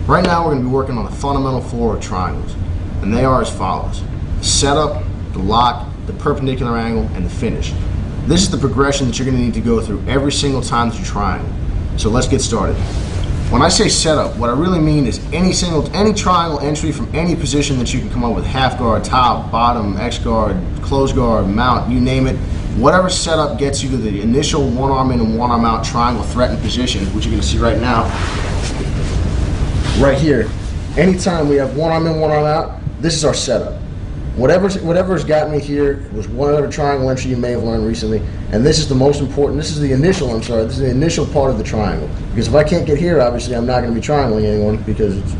Right now we're going to be working on the fundamental four of triangles, and they are as follows: the setup, the lock, the perpendicular angle, and the finish. This is the progression that you're going to need to go through every single time that you triangle. So let's get started. When I say setup, what I really mean is any triangle entry from any position that you can come up with: half guard, top, bottom, X guard, close guard, mount, you name it. Whatever setup gets you to the initial one arm in and one arm out triangle threatened position, which you're going to see right now, right here. Anytime we have one arm in, one arm out, this is our setup. Whatever's got me here was whatever triangle entry you may have learned recently, and this is the most important. This is the initial, this is the initial part of the triangle. Because if I can't get here, obviously I'm not going to be triangling anyone, because it's,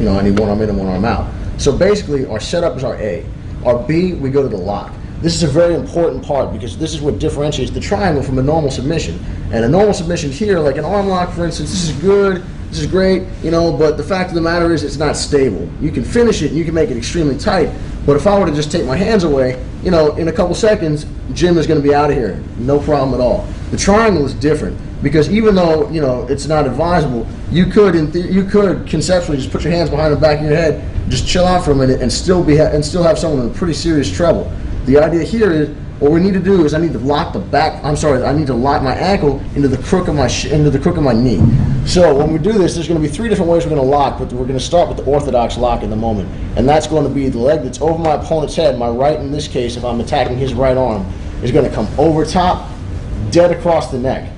I need one arm in and one arm out. So basically, our setup is our A. Our B, we go to the lock. This is a very important part, because this is what differentiates the triangle from a normal submission. And a normal submission here, like an arm lock, for instance, this is good. This is great, but the fact of the matter is it's not stable. You can finish it and you can make it extremely tight, but if I were to just take my hands away, in a couple seconds, Jim is going to be out of here. No problem at all. The triangle is different, because even though, it's not advisable, you could conceptually just put your hands behind the back of your head, just chill out for a minute, and still have someone in pretty serious trouble. The idea here is, what we need to do is I need to lock I need to lock my ankle into the crook of my knee. So when we do this, there's going to be three different ways we're going to lock, but we're going to start with the orthodox lock in the moment. And that's going to be the leg that's over my opponent's head. My right, in this case, if I'm attacking his right arm, is going to come over top, dead across the neck.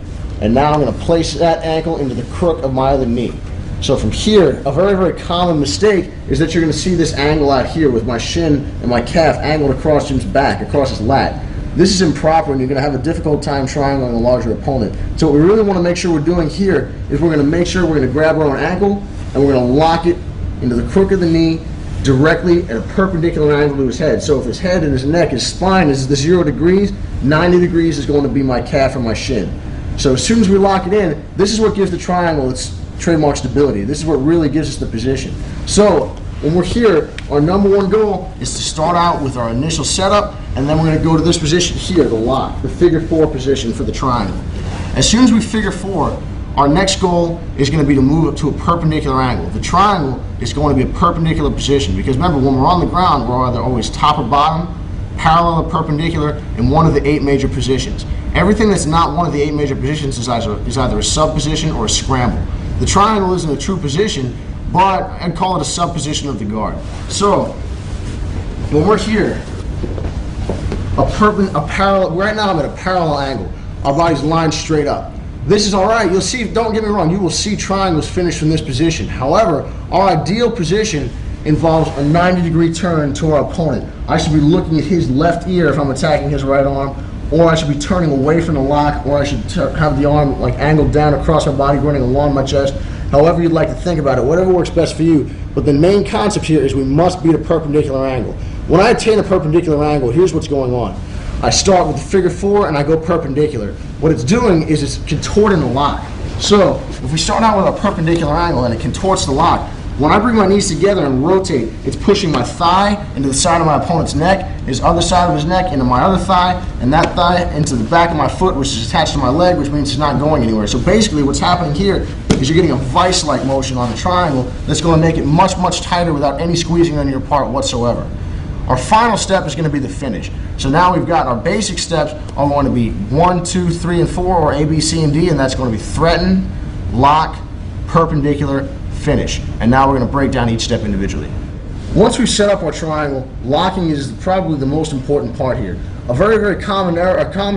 And now I'm going to place that ankle into the crook of my other knee. So from here, a very, very common mistake is that you're going to see this angle out here with my shin and my calf angled across Jim's back, across his lat. This is improper, and you're going to have a difficult time triangling a larger opponent. So what we really want to make sure we're doing here is we're going to make sure we're going to grab our own ankle, and we're going to lock it into the crook of the knee directly at a perpendicular angle to his head. So if his head and his neck, his spine is the 0 degrees, 90 degrees is going to be my calf or my shin. So as soon as we lock it in, this is what gives the triangle its trademark stability. This is what really gives us the position. So when we're here, our number one goal is to start out with our initial setup, and then we're going to go to this position here, the lock, the figure 4 position for the triangle. As soon as we figure 4, our next goal is going to be to move up to a perpendicular angle. The triangle is going to be a perpendicular position, because remember, when we're on the ground, we're either always top or bottom, parallel or perpendicular, in one of the 8 major positions. Everything that's not one of the 8 major positions is either a sub position or a scramble. The triangle isn't a true position, but I'd call it a sub position of the guard. So when we're here, right now I'm at a parallel angle. Our body's lined straight up. This is all right. You'll see, don't get me wrong, you will see triangles finish from this position. However, our ideal position involves a 90-degree turn to our opponent. I should be looking at his left ear if I'm attacking his right arm, or I should be turning away from the lock, or I should have the arm angled down across my body, running along my chest. However you'd like to think about it, whatever works best for you. But the main concept here is we must be at a perpendicular angle. When I attain a perpendicular angle, here's what's going on. I start with the figure 4 and I go perpendicular. What it's doing is it's contorting the lock. So if we start out with a perpendicular angle and it contorts the lock, when I bring my knees together and rotate, it's pushing my thigh into the side of my opponent's neck, his other side of his neck into my other thigh, and that thigh into the back of my foot, which is attached to my leg, which means it's not going anywhere. So basically what's happening here is you're getting a vice-like motion on the triangle that's going to make it much, much tighter without any squeezing on your part whatsoever. Our final step is going to be the finish. So now we've got our basic steps are going to be 1, 2, 3, and 4, or A, B, C, and D, and that's going to be threaten, lock, perpendicular, finish. And now we're going to break down each step individually. Once we've set up our triangle, locking is probably the most important part here. A very, very common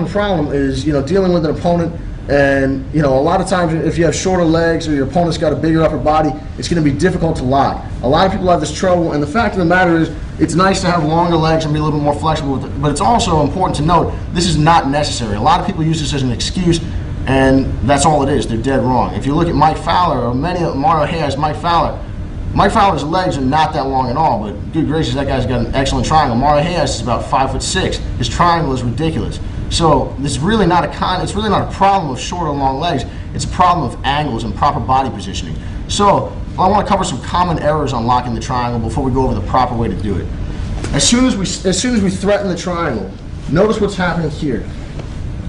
problem is, dealing with an opponent, and a lot of times if you have shorter legs or your opponent's got a bigger upper body, it's going to be difficult to lock. A lot of people have this trouble, and the fact of the matter is it's nice to have longer legs and be a little bit more flexible with it, but it's also important to note this is not necessary. A lot of people use this as an excuse, and that's all it is. They're dead wrong. If you look at Mike Fowler, or many of Mario Hayes, Mike Fowler's legs are not that long at all, but good gracious, that guy's got an excellent triangle. Mario Hayes is about 5'6". His triangle is ridiculous. So it's really not a problem of short or long legs. It's a problem of angles and proper body positioning. So I want to cover some common errors on locking the triangle before we go over the proper way to do it. As soon as we threaten the triangle, notice what's happening here.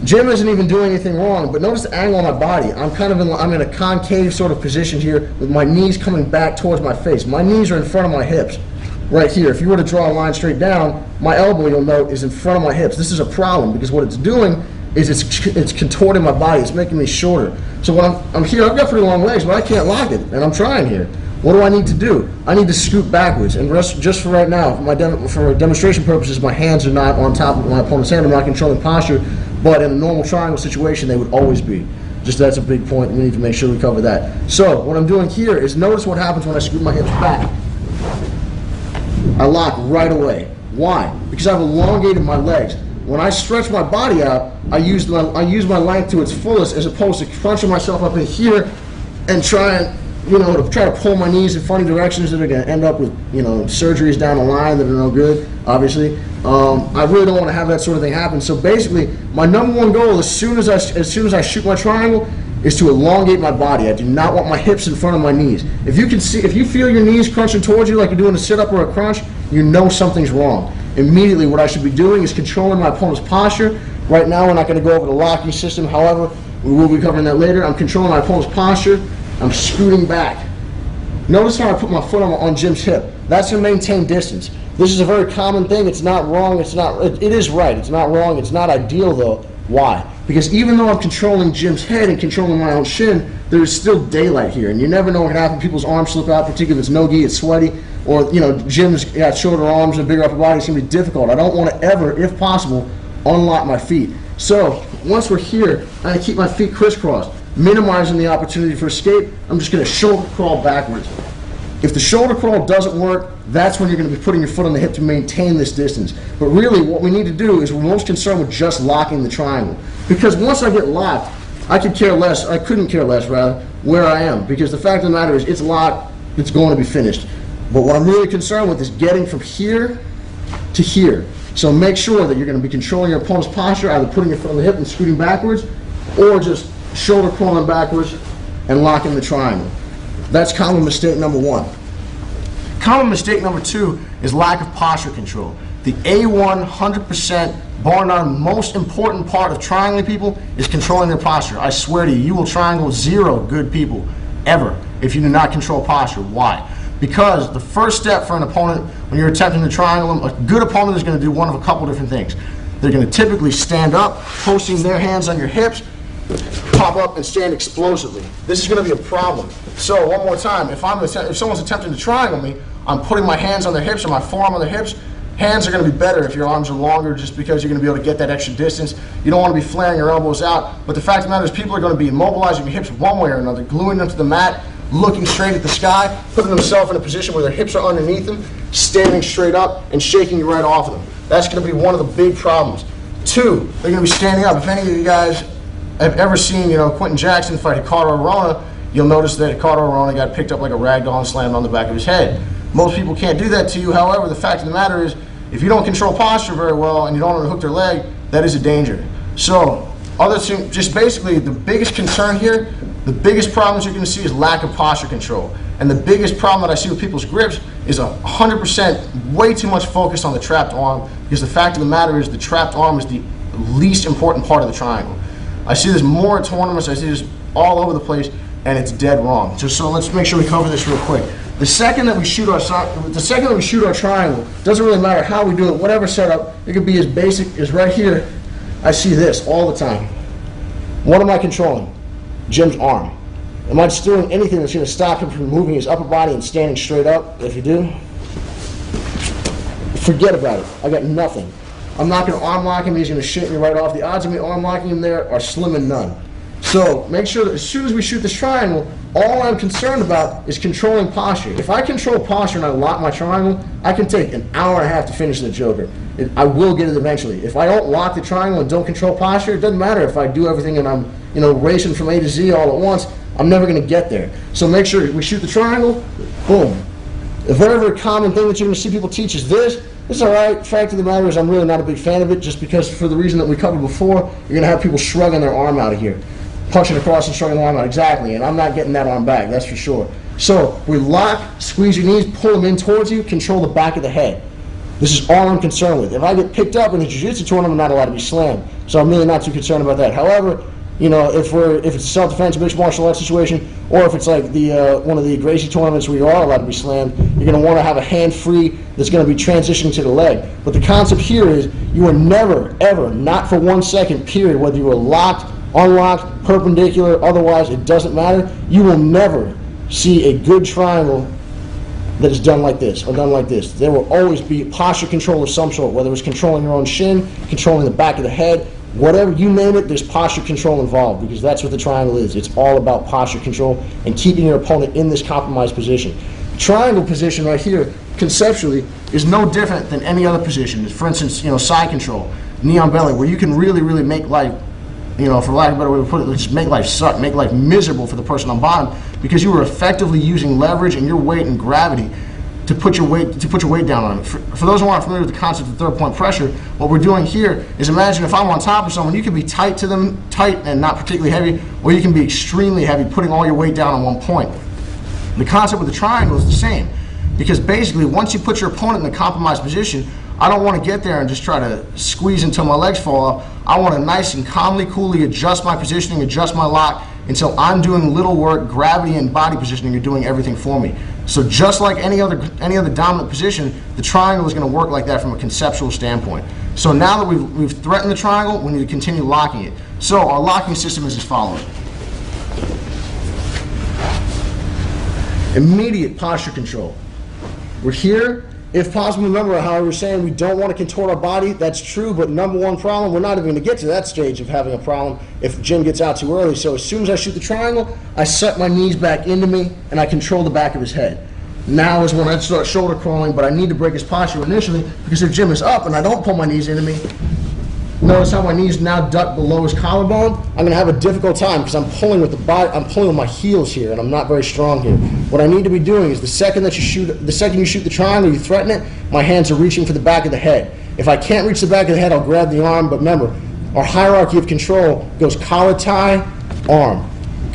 Jim isn't even doing anything wrong, but notice the angle on my body. I'm in a concave sort of position here with my knees coming back towards my face. My knees are in front of my hips right here. If you were to draw a line straight down, my elbow, you'll note, is in front of my hips. This is a problem because what it's doing is it's contorting my body. It's making me shorter. So when I'm here, I've got pretty long legs, but I can't lock it, and I'm trying here. What do I need to do? I need to scoot backwards, and just for right now, for demonstration purposes, my hands are not on top of my opponent's hand. I'm not controlling posture, but in a normal triangle situation, they would always be. Just that's a big point. We need to make sure we cover that. So what I'm doing here is notice what happens when I scoot my hips back. I lock right away. Why? Because I've elongated my legs. When I stretch my body out, I use my length to its fullest, as opposed to crunching myself up in here and trying to pull my knees in funny directions that are going to end up with, surgeries down the line that are no good, obviously. I really don't want to have that sort of thing happen. So basically, my number one goal as soon as I shoot my triangle is to elongate my body. I do not want my hips in front of my knees. If you feel your knees crunching towards you like you're doing a sit-up or a crunch, you know something's wrong. Immediately, what I should be doing is controlling my opponent's posture. Right now, we're not going to go over the locking system. However, we will be covering that later. I'm controlling my opponent's posture. I'm scooting back. Notice how I put my foot on Jim's hip. That's to maintain distance. This is a very common thing. It's not wrong. It is right. It's not wrong. It's not ideal, though. Why? Because even though I'm controlling Jim's head and controlling my own shin, there is still daylight here, and you never know what can happen. People's arms slip out, particularly if it's no-gi, it's sweaty, or Jim's got shorter arms and a bigger upper body. It's going to be difficult. I don't want to ever, if possible, unlock my feet. So once we're here, I keep my feet crisscrossed, minimizing the opportunity for escape. I'm just going to shoulder crawl backwards. If the shoulder crawl doesn't work, that's when you're going to be putting your foot on the hip to maintain this distance. But really, what we need to do is we're most concerned with just locking the triangle. Because once I get locked, I couldn't care less, where I am. Because the fact of the matter is, it's locked, it's going to be finished. But what I'm really concerned with is getting from here to here. So make sure that you're going to be controlling your opponent's posture, either putting your foot on the hip and scooting backwards, or just shoulder crawling backwards and locking the triangle. That's common mistake number one. Common mistake number two is lack of posture control. The A1 100% bar none most important part of triangling people is controlling their posture. I swear to you, you will triangle 0 good people ever if you do not control posture. Why? Because the first step for an opponent when you're attempting to triangle them, a good opponent is going to do one of a couple different things. They're going to typically stand up, posting their hands on your hips, pop up and stand explosively. This is going to be a problem. So one more time, if someone's attempting to triangle me, I'm putting my hands on their hips or my forearm on their hips. Hands are going to be better if your arms are longer, just because you're going to be able to get that extra distance. You don't want to be flaring your elbows out. But the fact of the matter is, people are going to be immobilizing your hips one way or another, gluing them to the mat, looking straight at the sky, putting themselves in a position where their hips are underneath them, standing straight up, and shaking you right off of them. That's going to be one of the big problems. Two, they're going to be standing up. If any of you guys have ever seen, Quentin Jackson fight Ricardo Arona, you'll notice that Ricardo Arona got picked up like a rag doll and slammed on the back of his head. Most people can't do that to you. However, the fact of the matter is, if you don't control posture very well and you don't unhook their leg, that is a danger. So, just basically the biggest concern here, the biggest problems you're going to see is lack of posture control. And the biggest problem that I see with people's grips is 100% way too much focus on the trapped arm, because the fact of the matter is the trapped arm is the least important part of the triangle. I see this more at tournaments, I see this all over the place, and it's dead wrong. So let's make sure we cover this real quick. The second that we shoot our triangle, doesn't really matter how we do it, whatever setup, it could be as basic as right here. I see this all the time. What am I controlling? Jim's arm. Am I just doing anything that's going to stop him from moving his upper body and standing straight up? If you do, forget about it. I got nothing. I'm not going to arm lock him. He's going to shake me right off. The odds of me arm locking him there are slim and none. So make sure that as soon as we shoot this triangle, all I'm concerned about is controlling posture. If I control posture and I lock my triangle, I can take an hour and a half to finish the joker. I will get it eventually. If I don't lock the triangle and don't control posture, it doesn't matter if I do everything and I'm racing from A to Z all at once. I'm never going to get there. So make sure we shoot the triangle, boom. A very, very common thing that you're going to see people teach is this. It's all right. Fact of the matter is, I'm really not a big fan of it, just because for the reason that we covered before, you're going to have people shrugging their arm out of here. Punching across and shrugging the arm out, exactly, and I'm not getting that arm back, that's for sure. So we lock, squeeze your knees, pull them in towards you, control the back of the head. This is all I'm concerned with. If I get picked up in a jiu-jitsu tournament, I'm not allowed to be slammed. So I'm really not too concerned about that. However, you know, if it's a self-defense, mixed martial arts situation, or if it's like the one of the Gracie tournaments where you are allowed to be slammed, you're going to want to have a hand free that's going to be transitioning to the leg. But the concept here is you are never, ever, not for 1 second, period, whether you are locked, unlocked, perpendicular, otherwise, it doesn't matter. You will never see a good triangle that is done like this or done like this. There will always be posture control of some sort, whether it's controlling your own shin, controlling the back of the head, whatever you name it, there's posture control involved, because that's what the triangle is. It's all about posture control and keeping your opponent in this compromised position. The triangle position right here, conceptually, is no different than any other position. For instance, you know, side control, knee on belly, where you can really, really make life, you know, for lack of a better way to put it, just make life suck, make life miserable for the person on bottom, because you were effectively using leverage and your weight and gravity to put your weight down on it. For those who aren't familiar with the concept of third point pressure, what we're doing here is, imagine if I'm on top of someone, you can be tight to them, tight and not particularly heavy, or you can be extremely heavy, putting all your weight down on one point. The concept with the triangle is the same, because basically once you put your opponent in a compromised position, I don't want to get there and just try to squeeze until my legs fall off. I want to nice and calmly, coolly adjust my positioning, adjust my lock, until I'm doing little work, gravity and body positioning are doing everything for me. So just like any other dominant position, the triangle is going to work like that from a conceptual standpoint. So now that we've threatened the triangle, we need to continue locking it. So our locking system is as follows. Immediate posture control. We're here. If possible, remember how we were saying we don't want to contort our body. That's true, but number one problem, we're not even going to get to that stage of having a problem if Jim gets out too early. So as soon as I shoot the triangle, I set my knees back into me and I control the back of his head. Now is when I start shoulder crawling, but I need to break his posture initially, because if Jim is up and I don't pull my knees into me, notice how my knees now duck below his collarbone. I'm going to have a difficult time because I'm pulling with the body. I'm pulling with my heels here, and I'm not very strong here. What I need to be doing is the second you shoot the triangle, you threaten it, my hands are reaching for the back of the head. If I can't reach the back of the head, I'll grab the arm. But remember, our hierarchy of control goes collar tie, arm.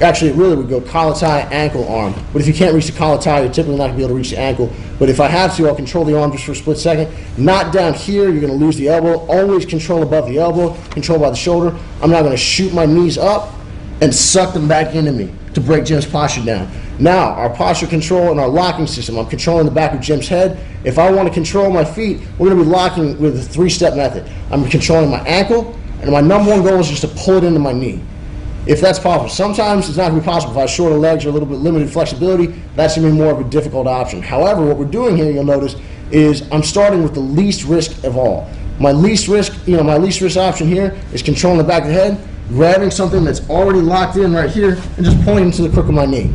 Actually, it really would go collar tie, ankle, arm. But if you can't reach the collar tie, you're typically not going to be able to reach the ankle. But if I have to, I'll control the arm just for a split second. Not down here, you're going to lose the elbow. Always control above the elbow, control by the shoulder. I'm now going to shoot my knees up and suck them back into me to break Jim's posture down. Now, our posture control and our locking system, I'm controlling the back of Jim's head. If I want to control my feet, we're going to be locking with a three-step method. I'm controlling my ankle, and my number one goal is just to pull it into my knee. If that's possible. Sometimes it's not going to be possible. If I have shorter legs or a little bit limited flexibility, that's going to be more of a difficult option. However, what we're doing here, you'll notice, is I'm starting with the least risk of all. My least risk option here is controlling the back of the head, grabbing something that's already locked in right here, and just pointing to the crook of my knee.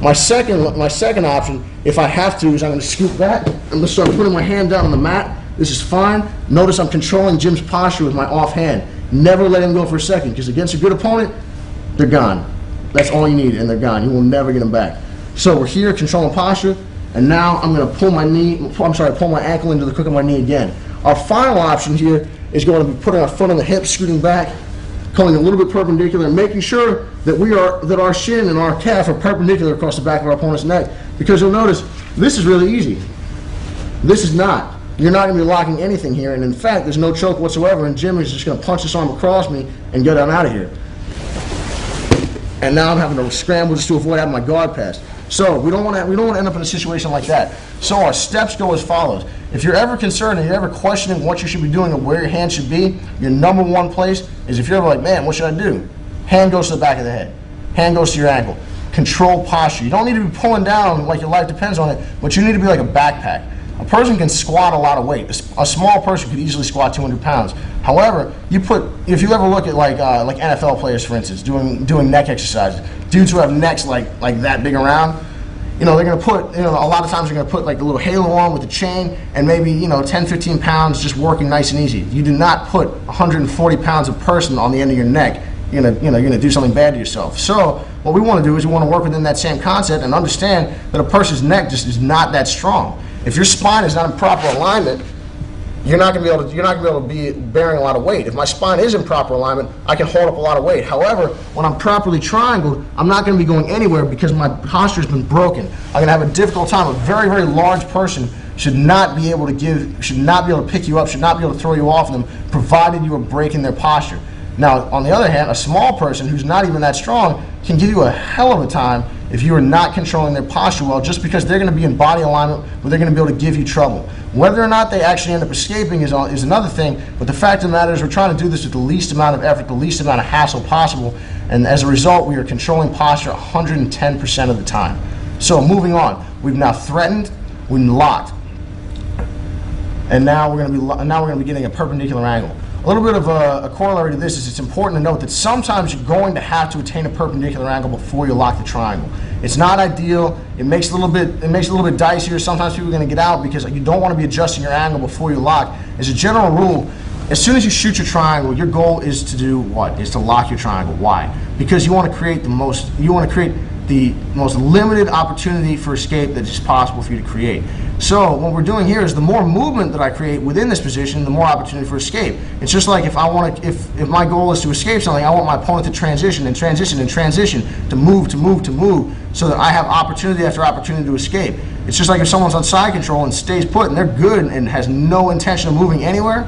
My second option, if I have to, is I'm going to scoop back. I'm going to start putting my hand down on the mat. This is fine. Notice I'm controlling Jim's posture with my off hand. Never let him go for a second, because against a good opponent, they're gone. That's all you need, and they're gone. You will never get them back. So we're here controlling posture, and now I'm going to pull my ankle into the crook of my knee again. Our final option here is going to be putting our foot on the hip, scooting back, coming a little bit perpendicular, and making sure that our shin and our calf are perpendicular across the back of our opponent's neck. Because you'll notice this is really easy. This is not. You're not going to be locking anything here, and in fact, there's no choke whatsoever, and Jim is just going to punch this arm across me and get on out of here. And now I'm having to scramble just to avoid having my guard pass. So we don't want to end up in a situation like that. So our steps go as follows. If you're ever concerned and you're ever questioning what you should be doing or where your hand should be, your number one place is if you're ever like, man, what should I do? Hand goes to the back of the head. Hand goes to your ankle. Control posture. You don't need to be pulling down like your life depends on it, but you need to be like a backpack. A person can squat a lot of weight. A small person could easily squat 200 pounds. However, if you ever look at like NFL players, for instance, doing neck exercises, dudes who have necks like that big around, they're going to put, a lot of times they're going to put like a little halo on with a chain and maybe, 10, 15 pounds just working nice and easy. You do not put 140 pounds of person on the end of your neck. You're going to do something bad to yourself. So what we want to do is we want to work within that same concept and understand that a person's neck just is not that strong. If your spine is not in proper alignment, you're not going to be able to be bearing a lot of weight. If my spine is in proper alignment, I can hold up a lot of weight. However, when I'm properly triangled, I'm not going to be going anywhere because my posture has been broken. I'm going to have a difficult time. A very, very large person should not be able to pick you up, should not be able to throw you off them, provided you are breaking their posture. Now, on the other hand, a small person who's not even that strong can give you a hell of a time if you are not controlling their posture well, just because they're going to be in body alignment where they're going to be able to give you trouble. Whether or not they actually end up escaping is another thing, but the fact of the matter is we're trying to do this with the least amount of effort, the least amount of hassle possible, and as a result, we are controlling posture 110% of the time. So moving on, we've now threatened, we've locked, and now we're going to be getting a perpendicular angle. A little bit of a corollary to this is it's important to note that sometimes you're going to have to attain a perpendicular angle before you lock the triangle. It's not ideal. It makes it a little bit dicier. Sometimes people are going to get out because you don't want to be adjusting your angle before you lock. As a general rule, as soon as you shoot your triangle, your goal is to do what? Is to lock your triangle. Why? Because you want to create the most limited opportunity for escape that is possible for you to create. So what we're doing here is the more movement that I create within this position, the more opportunity for escape. It's just like if my goal is to escape something, I want my opponent to transition and transition and transition, to move, so that I have opportunity after opportunity to escape. It's just like if someone's on side control and stays put and they're good and has no intention of moving anywhere,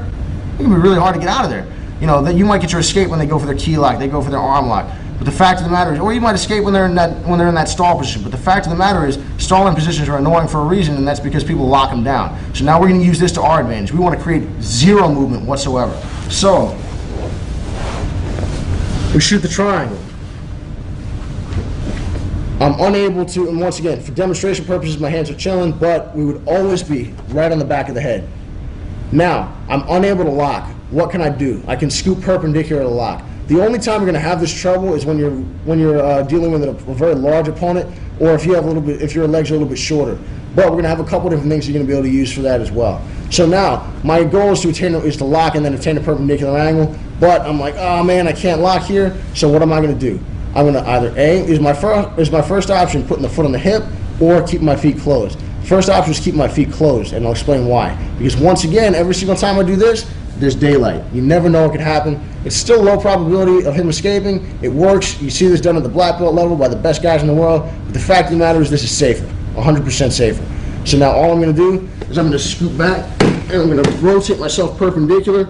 it can be really hard to get out of there. You know, that you might get your escape when they go for their key lock, they go for their arm lock. But the fact of the matter is, or you might escape when they're in that stall position. But the fact of the matter is, stalling positions are annoying for a reason, and that's because people lock them down. So now we're going to use this to our advantage. We want to create zero movement whatsoever. So we shoot the triangle. I'm unable to, and once again, for demonstration purposes, my hands are chilling, but we would always be right on the back of the head. Now, I'm unable to lock. What can I do? I can scoop perpendicular to lock. The only time you're going to have this trouble is when you're dealing with a very large opponent, or if your legs are a little bit shorter. But we're going to have a couple different things you're going to be able to use for that as well. So now, my goal is to lock and then attain a perpendicular angle. But I'm like, oh man, I can't lock here. So what am I going to do? I'm going to either is my first option putting the foot on the hip, or keep my feet closed. First option is keep my feet closed, and I'll explain why. Because once again, every single time I do this, there's daylight. You never know what could happen. It's still low probability of him escaping. It works. You see this done at the black belt level by the best guys in the world. But the fact of the matter is this is safer, 100% safer. So now all I'm going to do is I'm going to scoot back and I'm going to rotate myself perpendicular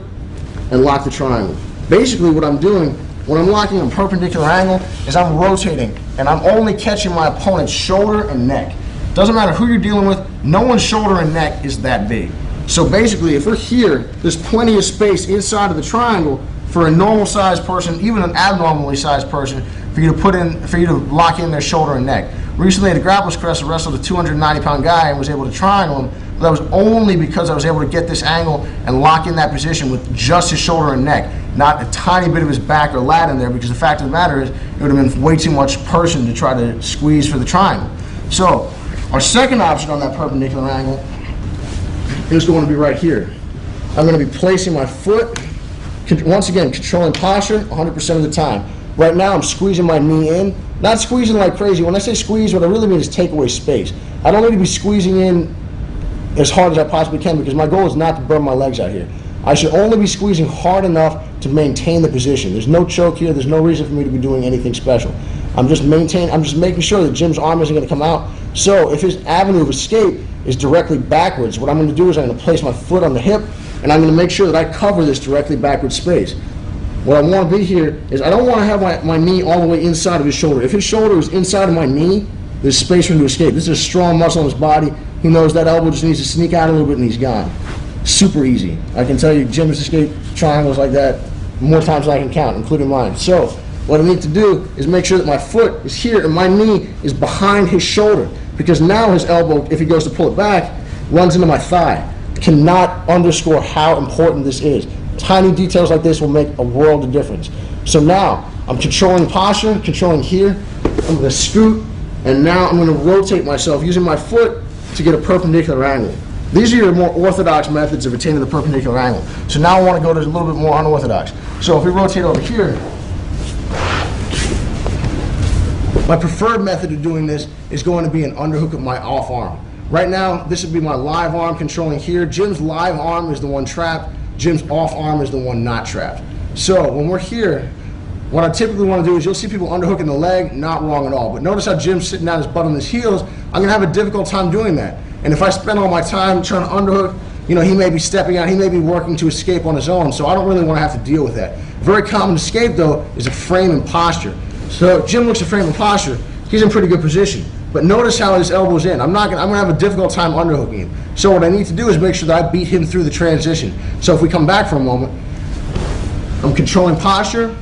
and lock the triangle. Basically what I'm doing when I'm locking a perpendicular angle is I'm rotating and I'm only catching my opponent's shoulder and neck. Doesn't matter who you're dealing with, no one's shoulder and neck is that big. So basically, if we're here, there's plenty of space inside of the triangle for a normal sized person, even an abnormally sized person, for you to lock in their shoulder and neck. Recently at a Grappler's Crest, I wrestled a 290-pound guy and was able to triangle him, but that was only because I was able to get this angle and lock in that position with just his shoulder and neck, not a tiny bit of his back or lat in there, because the fact of the matter is, it would have been way too much person to try to squeeze for the triangle. So, our second option on that perpendicular angle is going to be right here. I'm going to be placing my foot, once again, controlling posture 100% of the time. Right now, I'm squeezing my knee in, not squeezing like crazy. When I say squeeze, what I really mean is take away space. I don't need to be squeezing in as hard as I possibly can, because my goal is not to burn my legs out here. I should only be squeezing hard enough to maintain the position. There's no choke here. There's no reason for me to be doing anything special. I'm just making sure that Jim's arm isn't going to come out. So if his avenue of escape is directly backwards, what I'm going to do is I'm going to place my foot on the hip, and I'm going to make sure that I cover this directly backward space. What I want to be here is I don't want to have my knee all the way inside of his shoulder. If his shoulder is inside of my knee, there's space for him to escape. This is a strong muscle in his body. He knows that elbow just needs to sneak out a little bit and he's gone. Super easy. I can tell you Jim has escaped triangles like that more times than I can count, including mine. So what I need to do is make sure that my foot is here and my knee is behind his shoulder, because now his elbow, if he goes to pull it back, runs into my thigh. Cannot underscore how important this is. Tiny details like this will make a world of difference. So now I'm controlling posture, controlling here. I'm going to scoot, and now I'm going to rotate myself using my foot to get a perpendicular angle. These are your more orthodox methods of attaining the perpendicular angle. So now I want to go to a little bit more unorthodox. So if we rotate over here, my preferred method of doing this is going to be an underhook of my off arm. Right now, this would be my live arm controlling here. Jim's live arm is the one trapped. Jim's off arm is the one not trapped. So when we're here, what I typically want to do is you'll see people underhooking the leg, not wrong at all. But notice how Jim's sitting down his butt on his heels. I'm going to have a difficult time doing that. And if I spend all my time trying to underhook, you know, he may be stepping out, he may be working to escape on his own, so I don't really want to have to deal with that. A very common escape, though, is a frame and posture. So Jim looks at frame and posture, he's in pretty good position. But notice how his elbow's in. I'm gonna have a difficult time underhooking him. So what I need to do is make sure that I beat him through the transition. So if we come back for a moment, I'm controlling posture,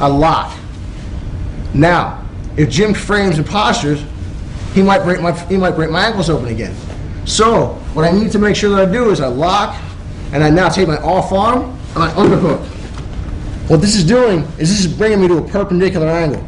I lock. Now, if Jim frames and postures, he might break my ankles open again. So what I need to make sure that I do is I lock, and I now take my off arm and I underhook. What this is doing is this is bringing me to a perpendicular angle.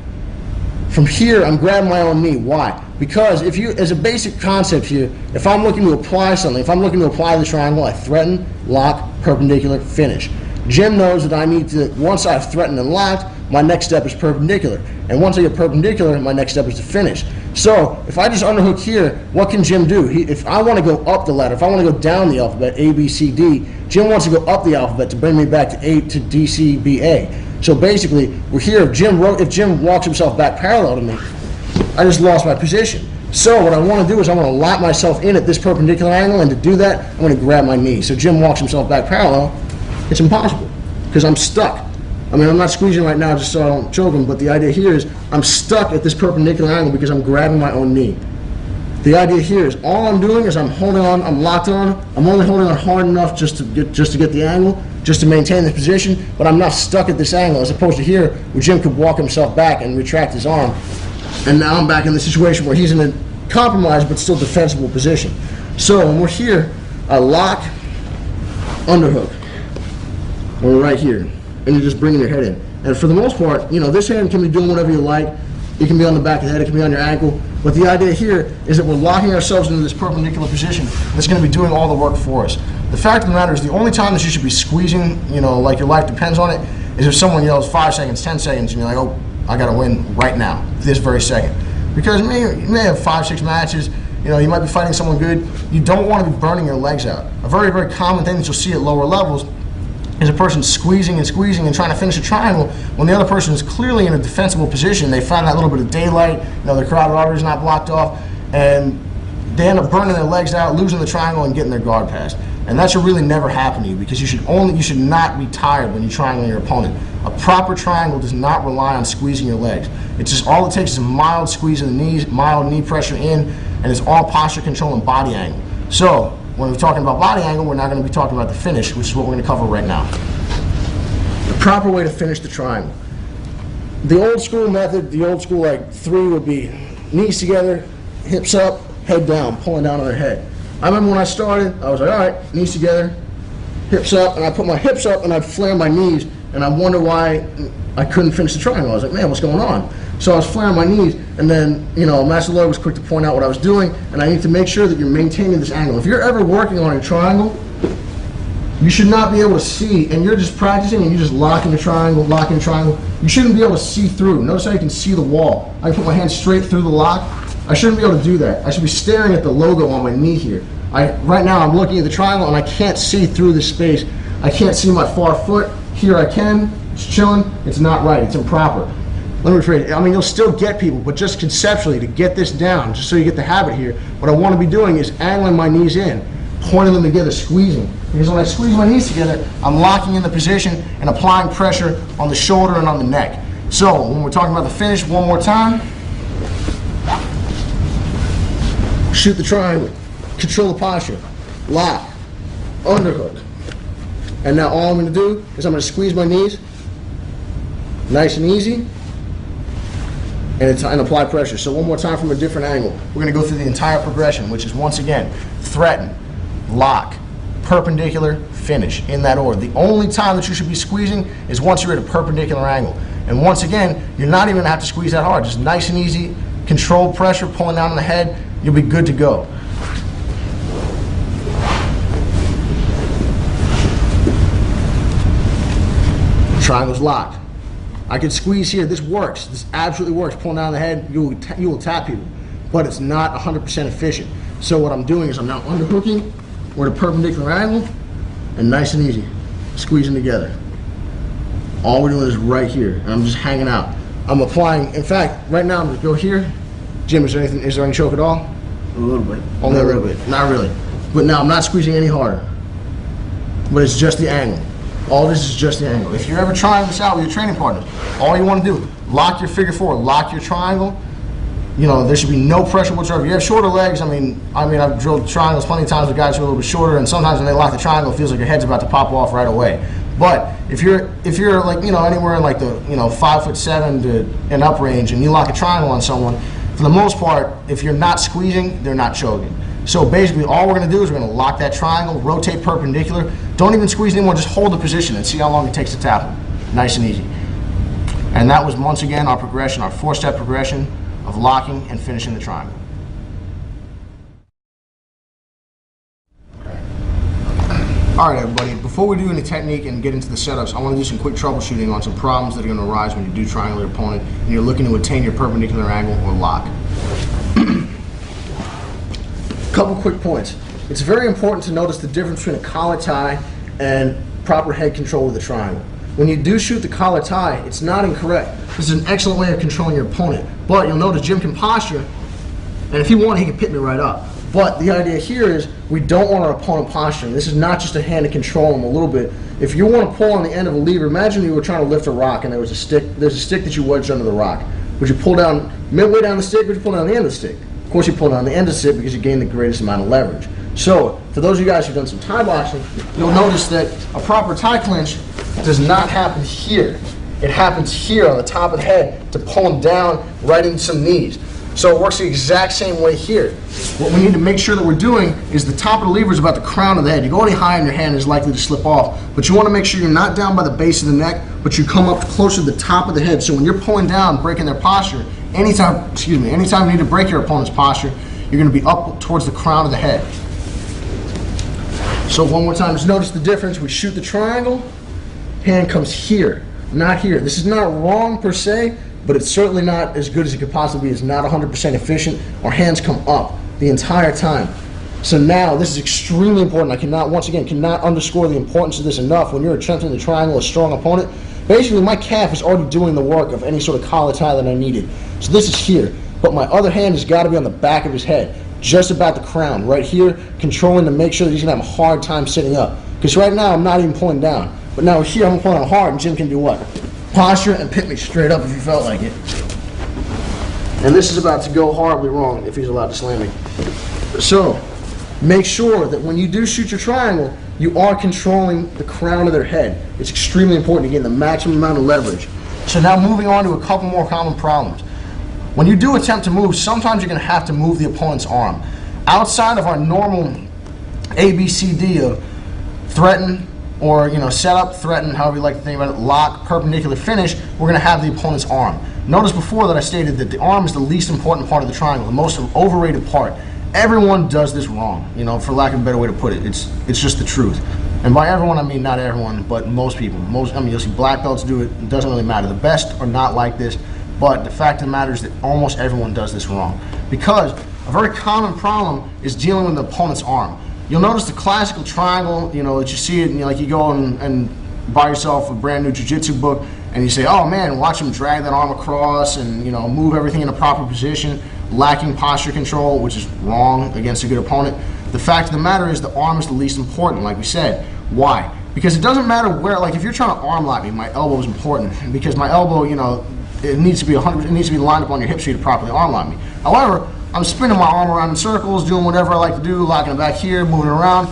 From here, I'm grabbing my own knee. Why? Because if you, as a basic concept here, if I'm looking to apply something, if I'm looking to apply the triangle, I threaten, lock, perpendicular, finish. Jim knows that I need to, once I've threatened and locked, my next step is perpendicular. And once I get perpendicular, my next step is to finish. So if I just underhook here, what can Jim do? If I want to go up the ladder, if I want to go down the alphabet, A, B, C, D, Jim wants to go up the alphabet to bring me back to A, to D, C, B, A. So basically, we're here. If Jim walks himself back parallel to me, I just lost my position. So what I want to do is I want to lock myself in at this perpendicular angle, and to do that, I'm going to grab my knee. So Jim walks himself back parallel. It's impossible because I'm stuck. I mean, I'm not squeezing right now just so I don't choke him, but the idea here is I'm stuck at this perpendicular angle because I'm grabbing my own knee. The idea here is all I'm doing is I'm holding on, I'm locked on, I'm only holding on hard enough just to get the angle, just to maintain this position, but I'm not stuck at this angle, as opposed to here where Jim could walk himself back and retract his arm. And now I'm back in the situation where he's in a compromised but still defensible position. So when we're here, I lock, underhook. And we're right here. And you're just bringing your head in. And for the most part, you know, this hand can be doing whatever you like. It can be on the back of the head, it can be on your ankle. But the idea here is that we're locking ourselves into this perpendicular position that's going to be doing all the work for us. The fact of the matter is the only time that you should be squeezing, you know, like your life depends on it, is if someone yells 5 seconds, 10 seconds, and you're like, oh, I got to win right now, this very second. Because you may have 5, 6 matches, you know, you might be fighting someone good. You don't want to be burning your legs out. A very, very common thing that you'll see at lower levels is a person squeezing and squeezing and trying to finish a triangle when the other person is clearly in a defensible position. They find that little bit of daylight, you know, their carotid artery's not blocked off, and they end up burning their legs out, losing the triangle, and getting their guard passed. And that should really never happen to you, because you should not be tired when you're triangling your opponent. A proper triangle does not rely on squeezing your legs. It's just all it takes is a mild squeeze of the knees, mild knee pressure in, and it's all posture control and body angle. So when we're talking about body angle, we're not going to be talking about the finish, which is what we're going to cover right now. The proper way to finish the triangle. The old school method, the old school like 3 would be knees together, hips up, head down, pulling down on their head. I remember when I started, I was like, all right, knees together, hips up, and I put my hips up and I'd flare my knees, and I wonder why I couldn't finish the triangle. I was like, man, what's going on? So I was flaring my knees, and then, you know, Master Lloyd was quick to point out what I was doing, and I need to make sure that you're maintaining this angle. If you're ever working on a triangle, you should not be able to see, and you're just practicing and you're just locking the triangle, you shouldn't be able to see through. Notice how you can see the wall. I can put my hand straight through the lock. I shouldn't be able to do that. I should be staring at the logo on my knee here. Right now I'm looking at the triangle and I can't see through this space. I can't see my far foot. Here I can. It's chilling. It's not right. It's improper. Let me rephrase it. I mean, you'll still get people, but just conceptually, to get this down, just so you get the habit here, what I want to be doing is angling my knees in, pointing them together, squeezing. Because when I squeeze my knees together, I'm locking in the position and applying pressure on the shoulder and on the neck. So when we're talking about the finish, one more time. Shoot the triangle, control the posture, lock, underhook. And now all I'm going to do is I'm going to squeeze my knees, nice and easy, and apply pressure. So one more time from a different angle. We're going to go through the entire progression, which is, once again, threaten, lock, perpendicular, finish, in that order. The only time that you should be squeezing is once you're at a perpendicular angle. And once again, you're not even going to have to squeeze that hard. Just nice and easy, controlled pressure, pulling down on the head, you'll be good to go. Triangle's locked. I can squeeze here. This works. This absolutely works. Pulling down the head, you will tap people, but it's not 100% efficient. So what I'm doing is I'm now underhooking. We're at a perpendicular angle, and nice and easy, squeezing together. All we're doing is right here, and I'm just hanging out. I'm applying. In fact, right now I'm going to go here. Jim, is there any choke at all? A little bit. Only a little bit, not really. But now I'm not squeezing any harder. But it's just the angle. All this is just the angle. If you're ever trying this out with your training partners, all you want to do, lock your figure four, lock your triangle. You know, there should be no pressure whatsoever. You have shorter legs. I mean, I've drilled triangles plenty of times with guys who are a little bit shorter, and sometimes when they lock the triangle, it feels like your head's about to pop off right away. But if you're like, you know, anywhere in like the, you know, 5'7" to an up range, and you lock a triangle on someone, for the most part, if you're not squeezing, they're not choking. So basically, all we're going to do is we're going to lock that triangle, rotate perpendicular. Don't even squeeze anymore. Just hold the position and see how long it takes to tap them. Nice and easy. And that was once again our progression, our 4-step progression of locking and finishing the triangle. All right, everybody. Before we do any technique and get into the setups, I want to do some quick troubleshooting on some problems that are going to arise when you do triangle your opponent and you're looking to attain your perpendicular angle or lock. Couple quick points. It's very important to notice the difference between a collar tie and proper head control with the triangle. When you do shoot the collar tie, it's not incorrect. This is an excellent way of controlling your opponent. But you'll notice Jim can posture, and if he wanted, he could pick me right up. But the idea here is we don't want our opponent posturing. This is not just a hand to control him a little bit. If you want to pull on the end of a lever, imagine you were trying to lift a rock and there was a stick. There's a stick that you wedged under the rock. Would you pull down midway down the stick, or would you pull down the end of the stick? Of course you pull down the end of the stick because you gain the greatest amount of leverage. So, for those of you guys who've done some Thai boxing, you'll notice that a proper Thai clinch does not happen here. It happens here on the top of the head to pull him down right into some knees. So it works the exact same way here. What we need to make sure that we're doing is the top of the lever is about the crown of the head. You go any higher in your hand is likely to slip off, but you want to make sure you're not down by the base of the neck, but you come up closer to the top of the head. So when you're pulling down, breaking their posture, anytime you need to break your opponent's posture, you're going to be up towards the crown of the head. So one more time, just notice the difference. We shoot the triangle, hand comes here, not here. This is not wrong per se, but it's certainly not as good as it could possibly be. It's not 100% efficient. Our hands come up the entire time. So now, this is extremely important. I cannot underscore the importance of this enough. When you're attempting to triangle a strong opponent, basically my calf is already doing the work of any sort of collar tie that I needed. So this is here, but my other hand has got to be on the back of his head, just about the crown, right here, controlling to make sure that he's going to have a hard time sitting up. Because right now, I'm not even pulling down. But now here, I'm pulling on hard, and Jim can do what? Posture and pick me straight up if he felt like it. And this is about to go horribly wrong if he's allowed to slam me. So, make sure that when you do shoot your triangle, you are controlling the crown of their head. It's extremely important to gain the maximum amount of leverage. So now moving on to a couple more common problems. When you do attempt to move, sometimes you're going to have to move the opponent's arm. Outside of our normal ABCD of threaten, or set up, threaten, however you like to think about it, lock, perpendicular, finish, we're going to have the opponent's arm. Notice before that I stated that the arm is the least important part of the triangle, the most overrated part. Everyone does this wrong, for lack of a better way to put it. It's just the truth. And by everyone, I mean not everyone, but most people. You'll see black belts do it. It doesn't really matter. The best are not like this, but the fact of the matter is that almost everyone does this wrong. Because a very common problem is dealing with the opponent's arm. You'll notice the classical triangle, that you see it, and you go and buy yourself a brand new jiu-jitsu book, and you say, oh man, watch him drag that arm across and move everything in a proper position, lacking posture control, which is wrong against a good opponent. The fact of the matter is the arm is the least important, like we said. Why? Because it doesn't matter where, like if you're trying to arm lock me, my elbow is important, because my elbow, it needs to be lined up on your hip so you to properly arm lock me. However, I'm spinning my arm around in circles, doing whatever I like to do, locking it back here, moving around.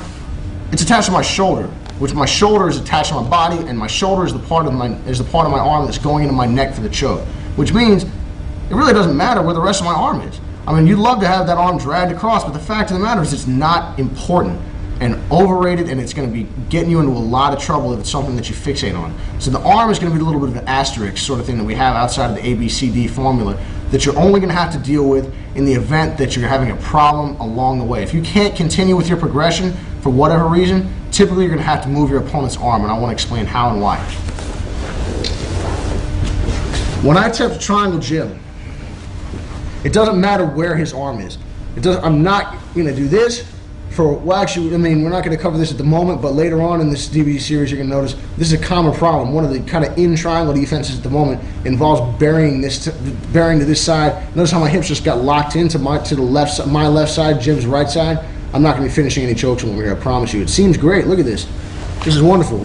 It's attached to my shoulder, which my shoulder is attached to my body, and my shoulder is the part of my arm that's going into my neck for the choke. Which means it really doesn't matter where the rest of my arm is. You'd love to have that arm dragged across, but the fact of the matter is it's not important and overrated, and it's going to be getting you into a lot of trouble if it's something that you fixate on. So the arm is going to be a little bit of an asterisk sort of thing that we have outside of the ABCD formula that you're only going to have to deal with in the event that you're having a problem along the way. If you can't continue with your progression for whatever reason, typically you're going to have to move your opponent's arm, and I want to explain how and why. When I attempt to triangle Jim, it doesn't matter where his arm is. I'm not going to do this, well, actually, I mean, we're not going to cover this at the moment, but later on in this DVD series, you're going to notice this is a common problem. One of the kind of in triangle defenses at the moment involves burying to this side. Notice how my hips just got locked into my left side, Jim's right side. I'm not going to be finishing any chokes when we're here, I promise you. It seems great. Look at this. This is wonderful.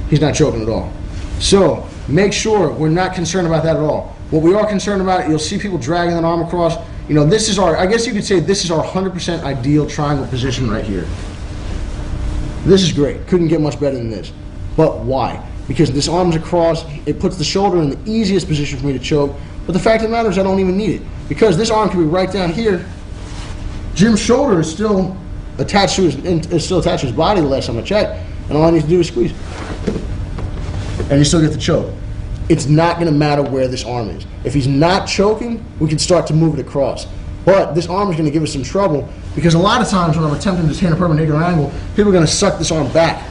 He's not choking at all. So make sure we're not concerned about that at all. What we are concerned about, you'll see people dragging an arm across. You know, this is our, I guess you could say this is our 100% ideal triangle position right here. This is great. Couldn't get much better than this. But why? Because this arm's across, it puts the shoulder in the easiest position for me to choke. But the fact of the matter is I don't even need it. Because this arm can be right down here. Jim's shoulder is still attached to his body the last time I checked. And all I need to do is squeeze. And you still get the choke. It's not going to matter where this arm is. If he's not choking, we can start to move it across. But this arm is going to give us some trouble because a lot of times when I'm attempting to attain a perpendicular angle, people are going to suck this arm back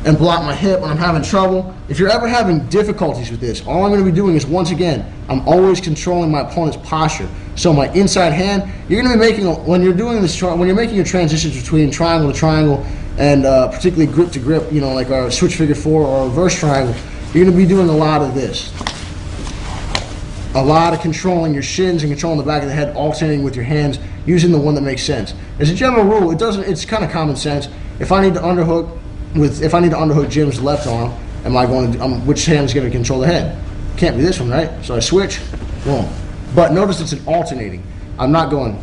and block my hip when I'm having trouble. If you're ever having difficulties with this, all I'm going to be doing is, once again, I'm always controlling my opponent's posture. So my inside hand, you're going to be making, when you're doing this, when you're making your transitions between triangle to triangle and particularly grip to grip, you know, like our switch figure 4 or reverse triangle, you're going to be doing a lot of this. A lot of controlling your shins and controlling the back of the head, alternating with your hands, using the one that makes sense. As a general rule, it's kind of common sense. If I need to underhook Jim's left arm, which hand is going to control the head? Can't be this one, right? So I switch, boom. But notice it's an alternating. I'm not going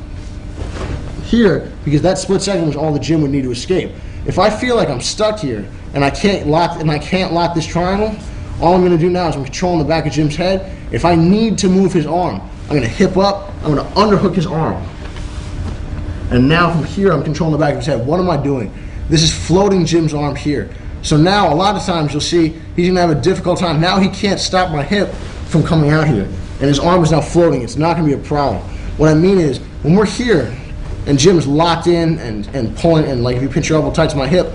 here because that split second was all the Jim would need to escape. If I feel like I'm stuck here and I can't lock this triangle, all I'm going to do now is I'm controlling the back of Jim's head. If I need to move his arm, I'm going to hip up, I'm going to underhook his arm. And now from here, I'm controlling the back of his head. What am I doing? This is floating Jim's arm here. So now a lot of times you'll see he's going to have a difficult time. Now he can't stop my hip from coming out here. And his arm is now floating. It's not going to be a problem. What I mean is, when we're here and Jim's locked in and pulling, and like if you pinch your elbow tight to my hip,